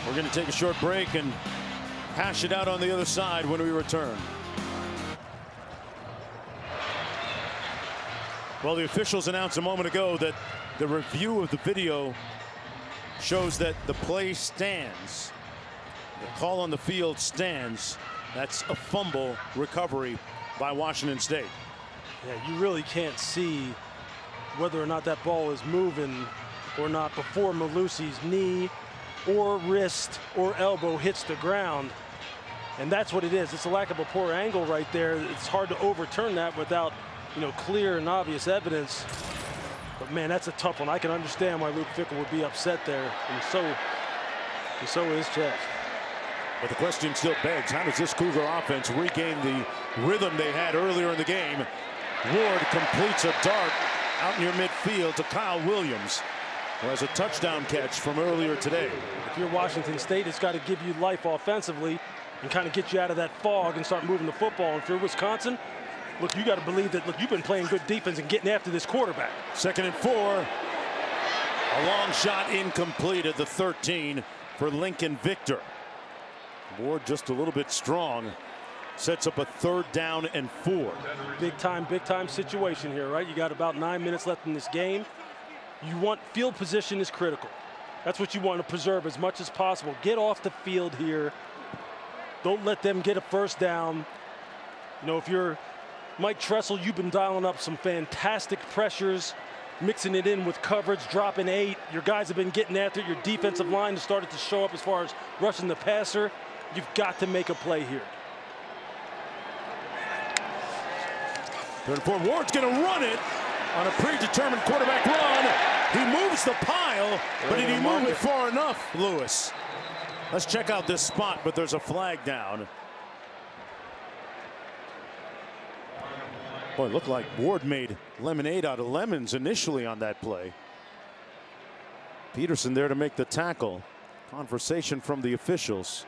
We're going to take a short break and hash it out on the other side when we return. Well, the officials announced a moment ago that the review of the video shows that the play stands. The call on the field stands. That's a fumble recovery by Washington State. Yeah, you really can't see whether or not that ball is moving or not before Mellusi's knee or wrist or elbow hits the ground. And that's what it is. It's a lack of a poor angle right there. It's hard to overturn that without, clear and obvious evidence. But man, that's a tough one. I can understand why Luke Fickell would be upset there, and so is Chess. But the question still begs, how does this Cougar offense regain the rhythm they had earlier in the game? Ward completes a dart out near midfield to Kyle Williams, who has a touchdown catch from earlier today. If you're Washington State, it's got to give you life offensively and kind of get you out of that fog and start moving the football. And if you're Wisconsin, look, you got to believe that, look, you've been playing good defense and getting after this quarterback. 2nd and 4. A long shot incomplete at the 13 for Lincoln Victor. Ward just a little bit strong. Sets up a 3rd down and 4. Big time situation here, right? You got about 9 minutes left in this game. You want field position is critical. That's what you want to preserve as much as possible. Get off the field here. Don't let them get a first down. If you're Mike Tressel, you've been dialing up some fantastic pressures, mixing it in with coverage, dropping 8. Your guys have been getting after it. Your defensive line has started to show up as far as rushing the passer. You've got to make a play here. 3rd and 4. Ward's going to run it on a predetermined quarterback run. He moves the pile, but did he move it far enough, Lewis? Let's check out this spot, but there's a flag down. Boy, it looked like Ward made lemonade out of lemons initially on that play. Peterson there to make the tackle. Conversation from the officials.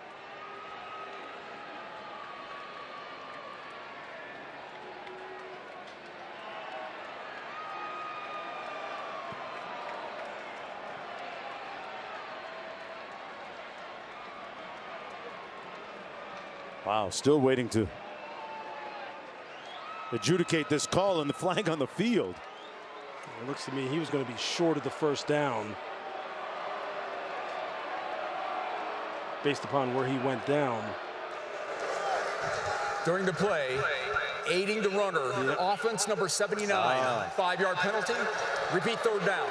Wow, still waiting to adjudicate this call and the flag on the field. It looks to me he was going to be short of the first down based upon where he went down. During the play, aiding the runner, offense number 79, 5-yard penalty, repeat third down.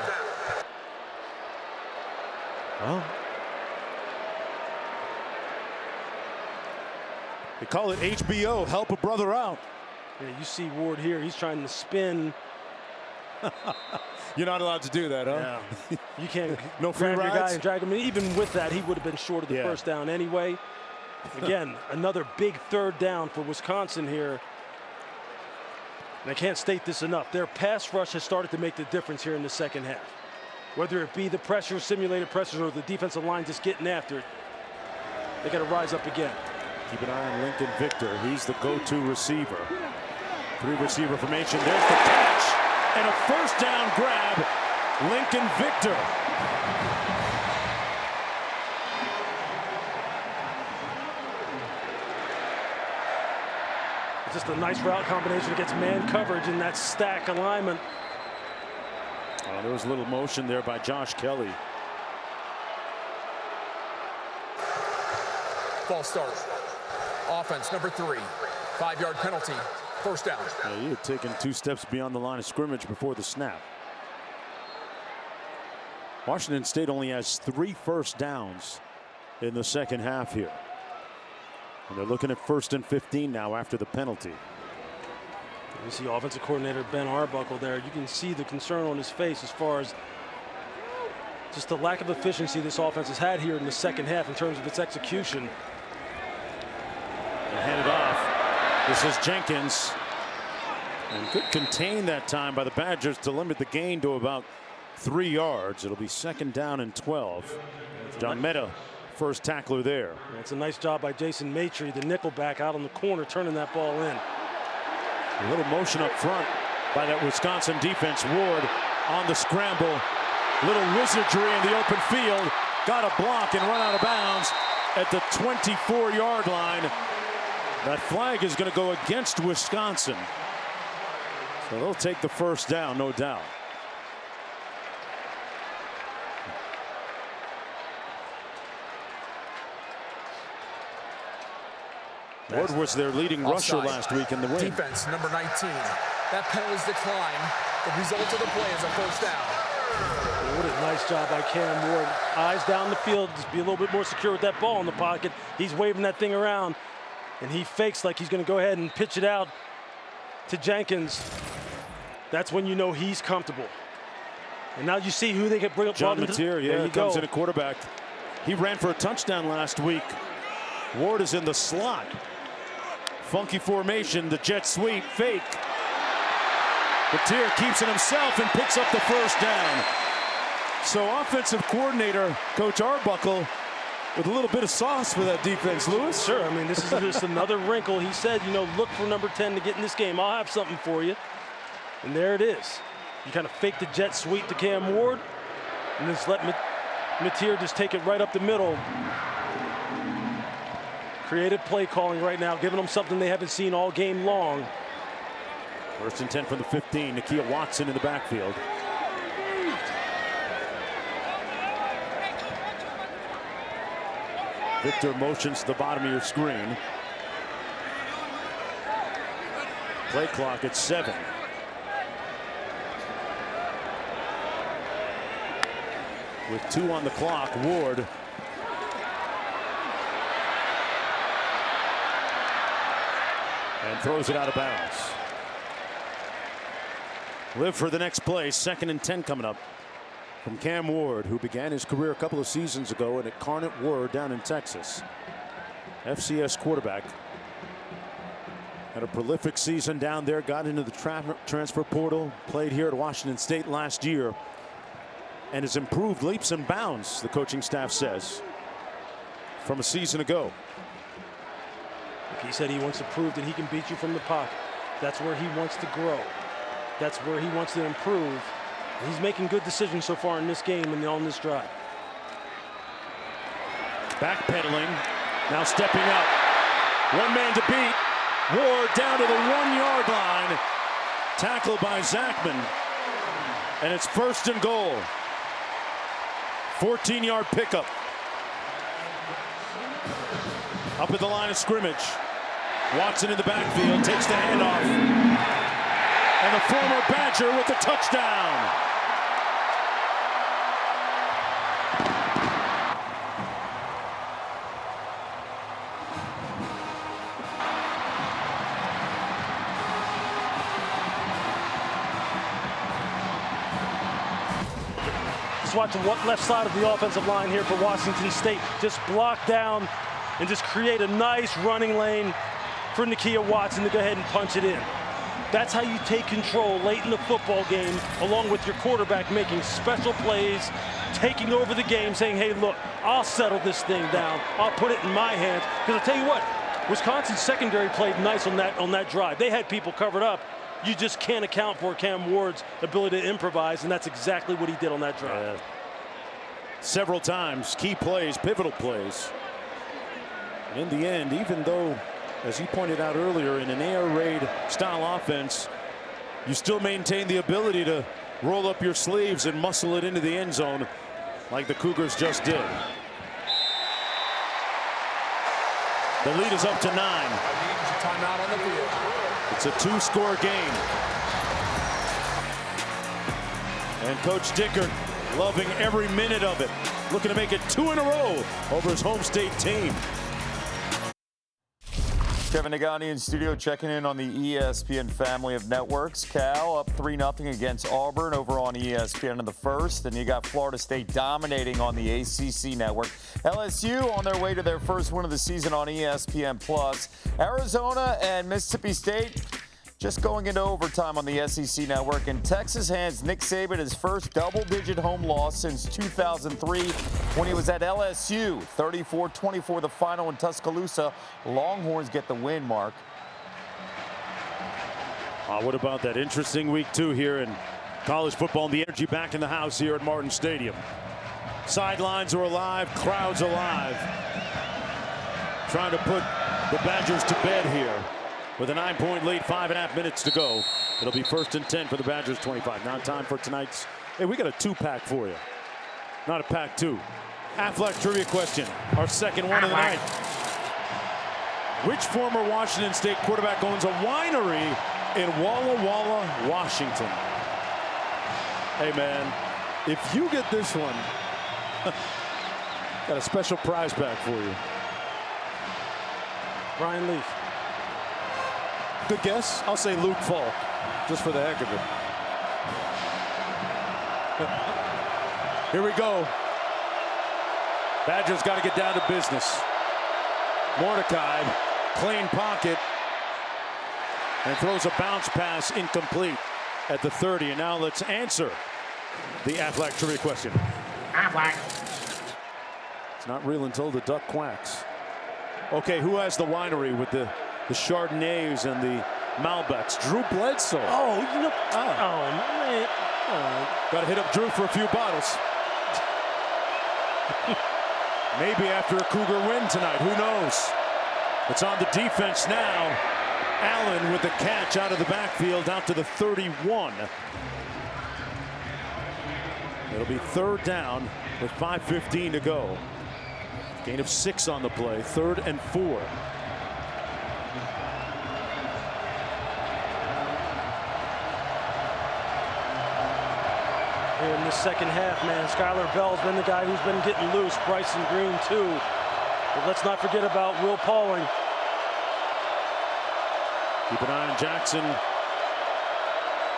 Well, they call it HBO, help a brother out. Yeah, you see Ward here, he's trying to spin. You're not allowed to do that, huh? Yeah. You can't no free grab your guy rides? and drag him in. Even with that, he would have been short of the first down anyway. Again, another big third down for Wisconsin here. And I can't state this enough. Their pass rush has started to make the difference here in the second half. Whether it be the pressure, simulated pressures, or the defensive line just getting after it, they got to rise up again. Keep an eye on Lincoln Victor. He's the go-to receiver. 3-receiver formation. There's the catch. And a first down grab. Lincoln Victor. It's just a nice route combination against man coverage in that stack alignment. Oh, there was a little motion there by Josh Kelly. False start. Offense number 3, 5-yard penalty, first down. Yeah, he had taken 2 steps beyond the line of scrimmage before the snap. Washington State only has 3 first downs in the second half here. And they're looking at 1st and 15 now after the penalty. You see offensive coordinator Ben Arbuckle there. You can see the concern on his face as far as just the lack of efficiency this offense has had here in the second half in terms of its execution. And hand it off. This is Jenkins. And good contain that time by the Badgers to limit the gain to about 3 yards. It'll be 2nd down and 12. John Mehta, first tackler there. It's a nice job by Jason Maitre, the nickelback out on the corner, turning that ball in. A little motion up front by that Wisconsin defense. Ward on the scramble. Little wizardry in the open field. Got a block and run out of bounds at the 24-yard line. That flag is going to go against Wisconsin. So they'll take the first down, no doubt. Ward was their leading rusher last week in the win. Defense number 19. That penalty's decline. The result of the play is a first down. What a nice job by Cam Ward. Eyes down the field, just be a little bit more secure with that ball in the pocket. He's waving that thing around, and he fakes like he's going to go ahead and pitch it out to Jenkins. That's when you know he's comfortable. And now you see who they can bring up. John Mateer, yeah, comes in a quarterback. He ran for a touchdown last week. Ward is in the slot. Funky formation, the jet sweep, fake. Mateer keeps it himself and picks up the first down. So offensive coordinator, Coach Arbuckle, with a little bit of sauce for that defense, Lewis. Sure, I mean, this is just another wrinkle. He said, you know, look for number 10 to get in this game. I'll have something for you. And there it is. You kind of fake the jet sweep to Cam Ward, and just let Mateer just take it right up the middle. Creative play calling right now, giving them something they haven't seen all game long. 1st and 10 from the 15. Nakia Watson in the backfield. Victor motions to the bottom of your screen. Play clock at 7. With 2 on the clock, Ward and throws it out of bounds. Live for the next play. 2nd and 10 coming up from Cam Ward, who began his career a couple of seasons ago at Incarnate Word down in Texas. FCS quarterback. Had a prolific season down there, got into the transfer portal, played here at Washington State last year, and has improved leaps and bounds, the coaching staff says, from a season ago. He said he wants to prove that he can beat you from the pocket. That's where he wants to grow. That's where he wants to improve. He's making good decisions so far in this game and on this drive. Backpedaling, now stepping up. One man to beat. Ward down to the 1-yard line. Tackled by Zachman. And it's 1st and goal. 14-yard pickup. Up at the line of scrimmage. Watson in the backfield, takes the handoff. And the former Badger with the touchdown. Just watching what left side of the offensive line here for Washington State. Just block down and just create a nice running lane for Nakia Watson to go ahead and punch it in. That's how you take control late in the football game, along with your quarterback making special plays, taking over the game, saying, hey, look, I'll settle this thing down. I'll put it in my hands. Because I'll tell you what, Wisconsin's secondary played nice on that drive. They had people covered up. You just can't account for Cam Ward's ability to improvise, and that's exactly what he did on that drive. Several times, key plays, pivotal plays. And in the end, even though, as you pointed out earlier, in an air raid style offense, you still maintain the ability to roll up your sleeves and muscle it into the end zone like the Cougars just did. The lead is up to 9. Timeout on the field. It's a 2-score game. And Coach Dickert loving every minute of it. Looking to make it 2 in a row over his home state team. Kevin Negandhi in studio checking in on the ESPN family of networks. Cal up 3-0 against Auburn over on ESPN in the first. And you got Florida State dominating on the ACC network. LSU on their way to their first win of the season on ESPN+. Arizona and Mississippi State just going into overtime on the SEC network. And Texas hands Nick Saban his first double-digit home loss since 2003 when he was at LSU. 34-24 the final in Tuscaloosa. Longhorns get the win, Mark. What about that interesting week 2 here in college football and the energy back in the house here at Martin Stadium. Sidelines are alive, crowds alive. Trying to put the Badgers to bed here. With a 9-point lead, 5.5 minutes to go. It'll be 1st and 10 for the Badgers 25. Now time for tonight's, hey, we got a 2-pack for you. Not a pack 2. Aflac trivia question, our second one of the night. Which former Washington State quarterback owns a winery in Walla Walla, Washington? Hey man, if you get this one, got a special prize pack for you. Brian Leaf. Good guess. I'll say Luke Falk, just for the heck of it. Here we go. Badgers got to get down to business. Mordecai, clean pocket, and throws a bounce pass incomplete at the 30. And now let's answer the Aflac trivia question. Aflac. It's not real until the duck quacks. Okay, who has the winery with the Chardonnays and the Malbecs? Drew Bledsoe. Oh, you know. Oh, man. Got to hit up Drew for a few bottles. Maybe after a Cougar win tonight. Who knows? It's on the defense now. Allen with the catch out of the backfield out to the 31. It'll be 3rd down with 5:15 to go. Gain of 6 on the play. 3rd and 4. In the second half, man, Skylar Bell's been the guy who's been getting loose. Bryson Green, too. But let's not forget about Will Pauling. Keep an eye on Jackson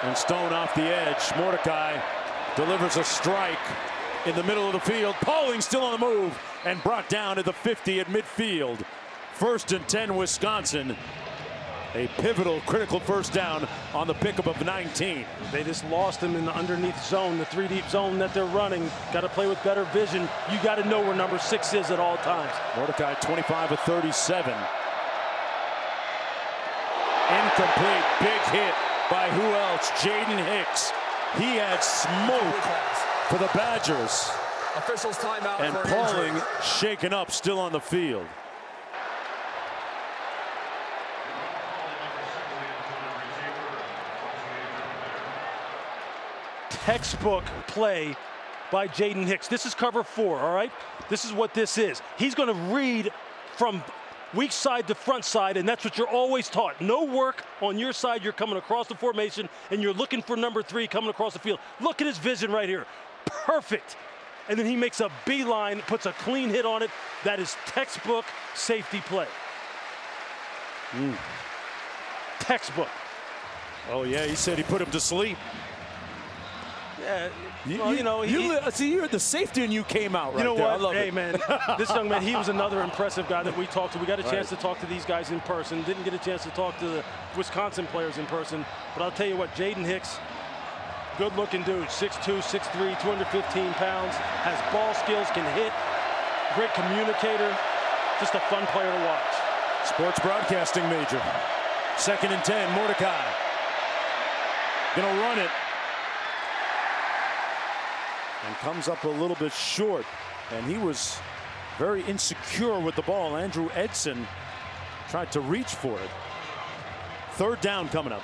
and Stone off the edge. Mordecai delivers a strike in the middle of the field. Pauling still on the move and brought down at the 50 at midfield. 1st and 10 Wisconsin. A pivotal, critical 1st down on the pickup of 19. They just lost him in the underneath zone, the 3-deep zone that they're running. Got to play with better vision. You got to know where number 6 is at all times. Mordecai 25 of 37. Incomplete, big hit by who else? Jaden Hicks. He had smoke for the Badgers. Officials timeout. And Pauling shaken up, still on the field. textbook play by Jaden Hicks. This is cover 4, all right? This is what this is. He's going to read from weak side to front side, and that's what you're always taught. No work on your side. You're coming across the formation, and you're looking for number 3 coming across the field. Look at his vision right here. Perfect. And then he makes a beeline, puts a clean hit on it. That is textbook safety play. Textbook. Oh, yeah, he said he put him to sleep. Yeah, well, you know, see, you're the safety and you came out right. You know there. what? I love Hey, it. man, this young man, he was another impressive guy that we talked to. We got a chance to talk to these guys in person. Didn't get a chance to talk to the Wisconsin players in person. But I'll tell you what, Jaden Hicks, good-looking dude, 6'2", 6'3", 215 pounds, has ball skills, can hit, great communicator, just a fun player to watch. Sports broadcasting major. 2nd and 10, Mordecai. Gonna run it. And comes up a little bit short. And he was very insecure with the ball. Andrew Edson tried to reach for it. 3rd down coming up.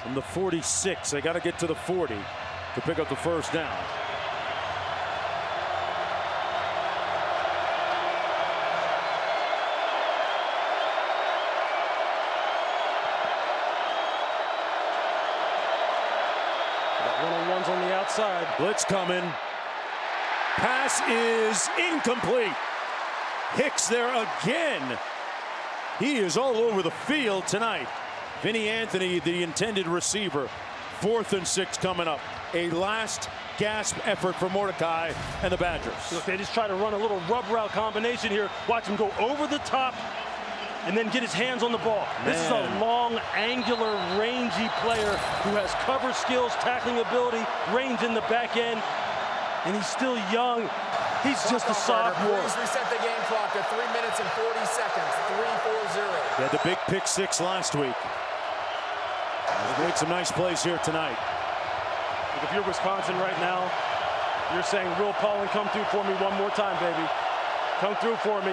From the 46, they got to get to the 40 to pick up the 1st down. One-on-ones on the outside. Blitz coming. Pass is incomplete. Hicks there again. He is all over the field tonight. Vinny Anthony, the intended receiver. 4th and 6 coming up. A last gasp effort for Mordecai and the Badgers. Look, they just try to run a little rub route combination here. Watch him go over the top and then get his hands on the ball. This is a long, angular, rangy player who has cover skills, tackling ability, range in the back end, and he's still young. He's just a sophomore. Please reset the game clock to 3 minutes and 40 seconds. 3-4-0. They had the big pick 6 last week. They've made some nice plays here tonight. Look, if you're Wisconsin right now, you're saying, Will Pauling, come through for me one more time, baby. Come through for me.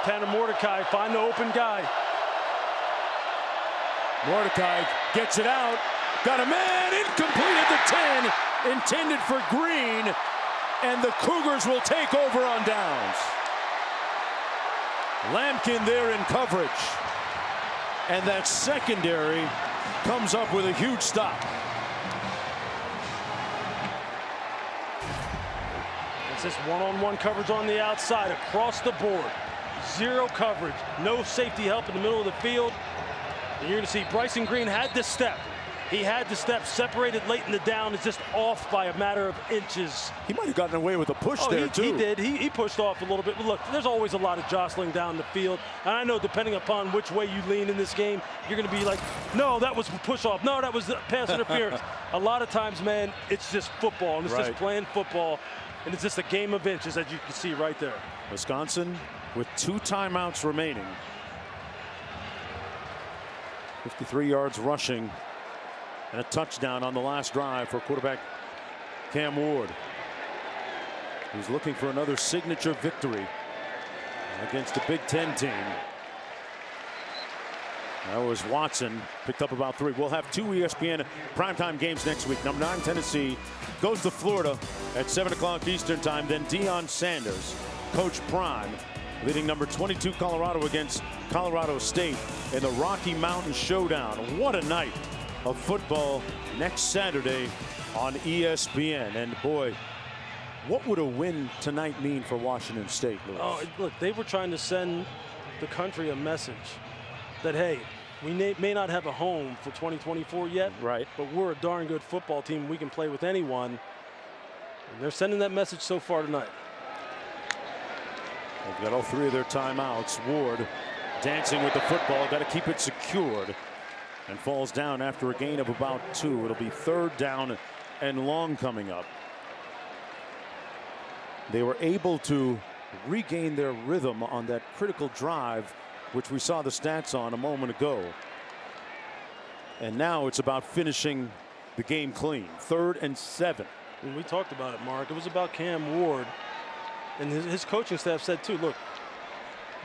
Tanner Mordecai, find the open guy. Mordecai gets it out. Got a man, incomplete at the 10. Intended for Green. And the Cougars will take over on downs. Lampkin there in coverage. And that secondary comes up with a huge stop. It's just one-on-one coverage on the outside across the board. Zero coverage, no safety help in the middle of the field. And you're going to see Bryson Green had to step. He had to step, separated late in the down. It's just off by a matter of inches. He might have gotten away with a push there, too. He did. He pushed off a little bit. But look, there's always a lot of jostling down the field. And I know depending upon which way you lean in this game, you're going to be like, no, that was push off. No, that was pass interference. A lot of times, man, it's just football. And it's just playing football. And it's just a game of inches, as you can see right there. Wisconsin with 2 timeouts remaining. 53 yards rushing. And a touchdown on the last drive for quarterback Cam Ward, who's looking for another signature victory against a Big Ten team. That was Watson, picked up about 3. We'll have 2 ESPN primetime games next week. Number 9, Tennessee, goes to Florida at 7 o'clock Eastern time. Then Deion Sanders, Coach Prime, leading number 22 Colorado against Colorado State in the Rocky Mountain Showdown. What a night of football next Saturday on ESPN. And boy, what would a win tonight mean for Washington State, Louis? Oh, look, they were trying to send the country a message that, hey, we may not have a home for 2024 yet, but we're a darn good football team. We can play with anyone. And they're sending that message so far tonight. They've got all 3 of their timeouts. Ward dancing with the football, got to keep it secured, and falls down after a gain of about 2. It'll be 3rd down and long coming up. They were able to regain their rhythm on that critical drive, which we saw the stats on a moment ago. And now it's about finishing the game clean. 3rd and 7. And we talked about it, Mark. It was about Cam Ward. And his coaching staff said, too, look,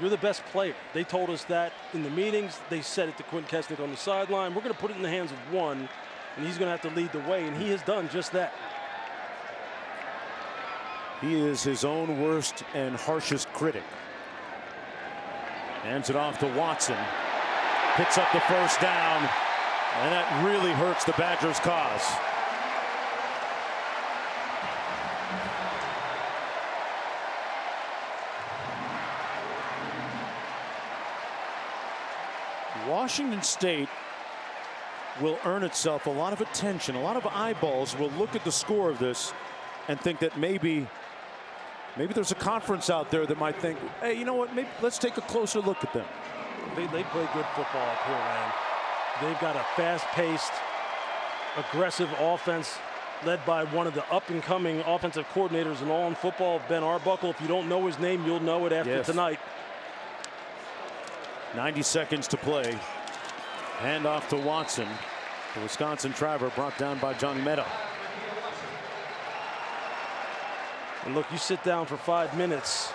you're the best player. They told us that in the meetings. They said it to Quentin Kesnick on the sideline. We're going to put it in the hands of one, and he's going to have to lead the way, and he has done just that. He is his own worst and harshest critic. Hands it off to Watson. Picks up the first down, and that really hurts the Badgers' cause. Washington State will earn itself a lot of attention. A lot of eyeballs will look at the score of this and think that maybe there's a conference out there that might think, hey, you know what, maybe let's take a closer look at them. They play good football up here, man. They've got a fast-paced, aggressive offense led by one of the up-and-coming offensive coordinators in all in football, Ben Arbuckle. If you don't know his name, you'll know it after tonight. 90 seconds to play. Hand off to Watson. The Wisconsin Driver brought down by John Meta. And look, you sit down for 5 minutes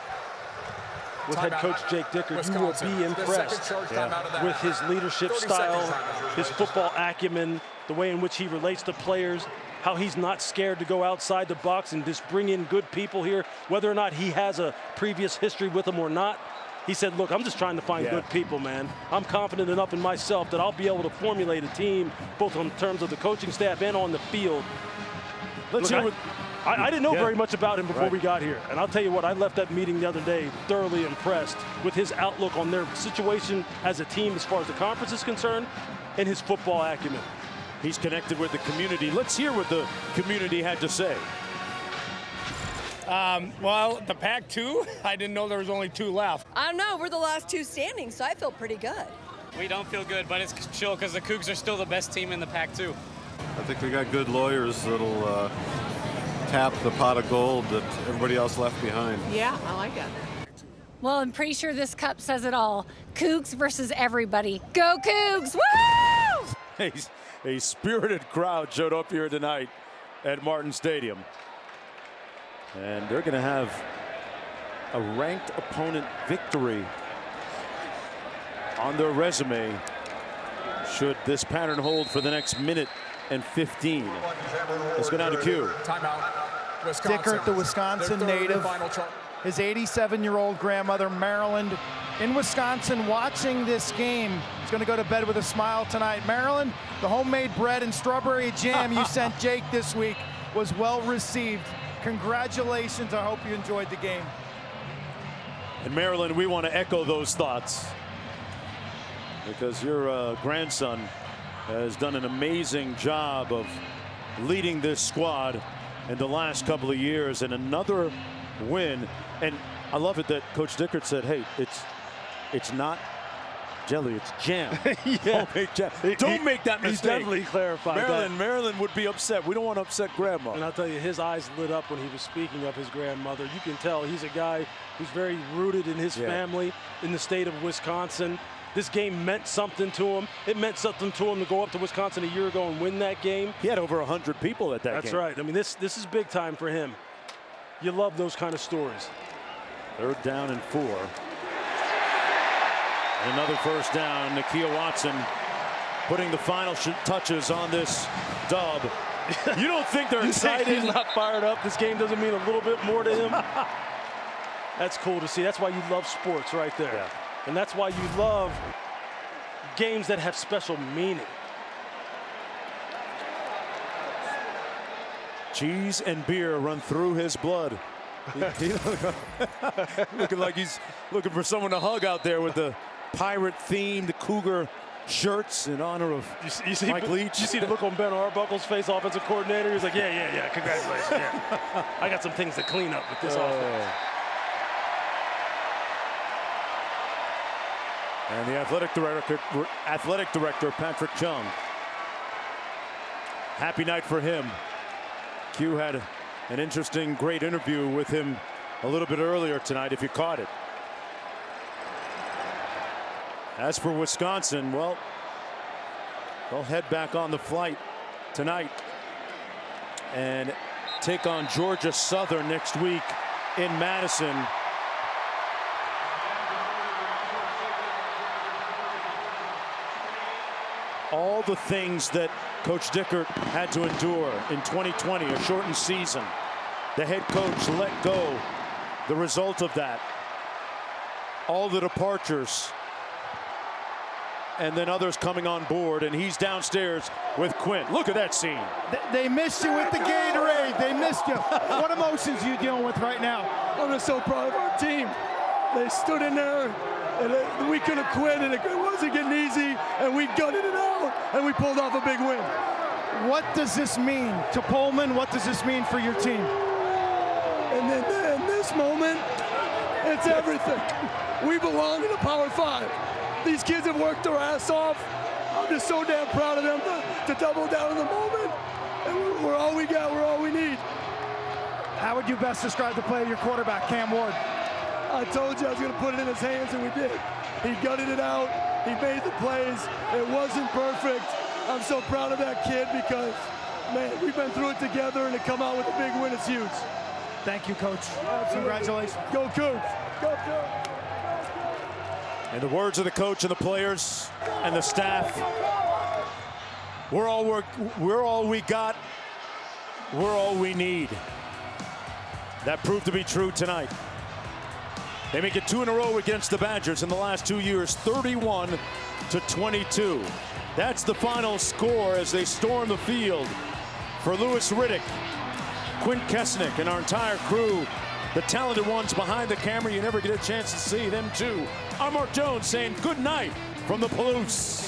with head coach Jake Dickert, you will be impressed with his leadership style, his football acumen, the way in which he relates to players, how he's not scared to go outside the box and just bring in good people here, whether or not he has a previous history with them or not. He said, look, I'm just trying to find good people, man. I'm confident enough in myself that I'll be able to formulate a team, both in terms of the coaching staff and on the field. Let's hear what I didn't know very much about him before we got here. And I'll tell you what, I left that meeting the other day thoroughly impressed with his outlook on their situation as a team as far as the conference is concerned and his football acumen. He's connected with the community. Let's hear what the community had to say. Well, the Pac-2, I didn't know there was only 2 left. I don't know. We're the last 2 standing, so I feel pretty good. We don't feel good, but it's chill because the Cougs are still the best team in the Pac-2. I think we got good lawyers that'll tap the pot of gold that everybody else left behind. Yeah, I like that. Well, I'm pretty sure this cup says it all. Cougs versus everybody. Go Cougs! Woo! A spirited crowd showed up here tonight at Martin Stadium. And they're going to have a ranked opponent victory on their resume should this pattern hold for the next minute and 15. Let's go down to Q. Timeout. Wisconsin. Dickert, the Wisconsin native, his 87-year-old grandmother, Maryland, in Wisconsin watching this game. He's going to go to bed with a smile tonight. Maryland, the homemade bread and strawberry jam you sent Jake this week was well received. Congratulations. I hope you enjoyed the game. And Maryland, we want to echo those thoughts because your grandson has done an amazing job of leading this squad in the last couple of years, and another win. And I love it that Coach Dickert said, hey, it's not jelly, it's jam. Don't make jam. Don't make that mistake. He definitely clarified that. Maryland would be upset. We don't want to upset Grandma. And I'll tell you, his eyes lit up when he was speaking of his grandmother. You can tell he's a guy who's very rooted in his family in the state of Wisconsin. This game meant something to him. It meant something to him to go up to Wisconsin a year ago and win that game. He had over 100 people at that game. That's right. I mean, this is big time for him. You love those kind of stories. 3rd down and 4. Another first down. Nakia Watson putting the final touches on this dub. You don't think they're excited? He's not fired up. This game doesn't mean a little bit more to him. That's cool to see. That's why you love sports right there. Yeah. And that's why you love games that have special meaning. Cheese and beer run through his blood. Looking like he's looking for someone to hug out there with the pirate-themed Cougar shirts in honor of Mike Leach. You see the look on Ben Arbuckle's face, offensive coordinator? He's like, yeah, congratulations. Yeah. I got some things to clean up with this offense. And the athletic director, Patrick Chung. Happy night for him. Q had an interesting, great interview with him a little bit earlier tonight, if you caught it. As for Wisconsin, well, they'll head back on the flight tonight and take on Georgia Southern next week in Madison. All the things that Coach Dickert had to endure in 2020, a shortened season. The head coach let go. The result of that. All the departures. And then others coming on board, and he's downstairs with Quint. Look at that scene. They missed you with the Gatorade. They missed you. What emotions are you dealing with right now? I'm just so proud of our team. They stood in there, and we could have quit, and it wasn't getting easy, and we gutted it out, and we pulled off a big win. What does this mean to Pullman? What does this mean for your team? And then in this moment, it's everything. We belong in the Power 5. These kids have worked their ass off. I'm just so damn proud of them to double down in the moment. And we're all we got, we're all we need. How would you best describe the play of your quarterback, Cam Ward? I told you I was going to put it in his hands, and we did. He gutted it out. He made the plays. It wasn't perfect. I'm so proud of that kid because, man, we've been through it together, and to come out with a big win is huge. Thank you, Coach. Congratulations. Go, Cougs. Go, Cougs. In the words of the coach and the players and the staff, we're all we got. We're all we need. That proved to be true tonight. They make it 2 in a row against the Badgers in the last 2 years, 31-22. That's the final score as they storm the field. For Louis Riddick, Quint Kessenich, and our entire crew, the talented ones behind the camera, you never get a chance to see them too. I'm Mark Jones saying good night from the Palouse.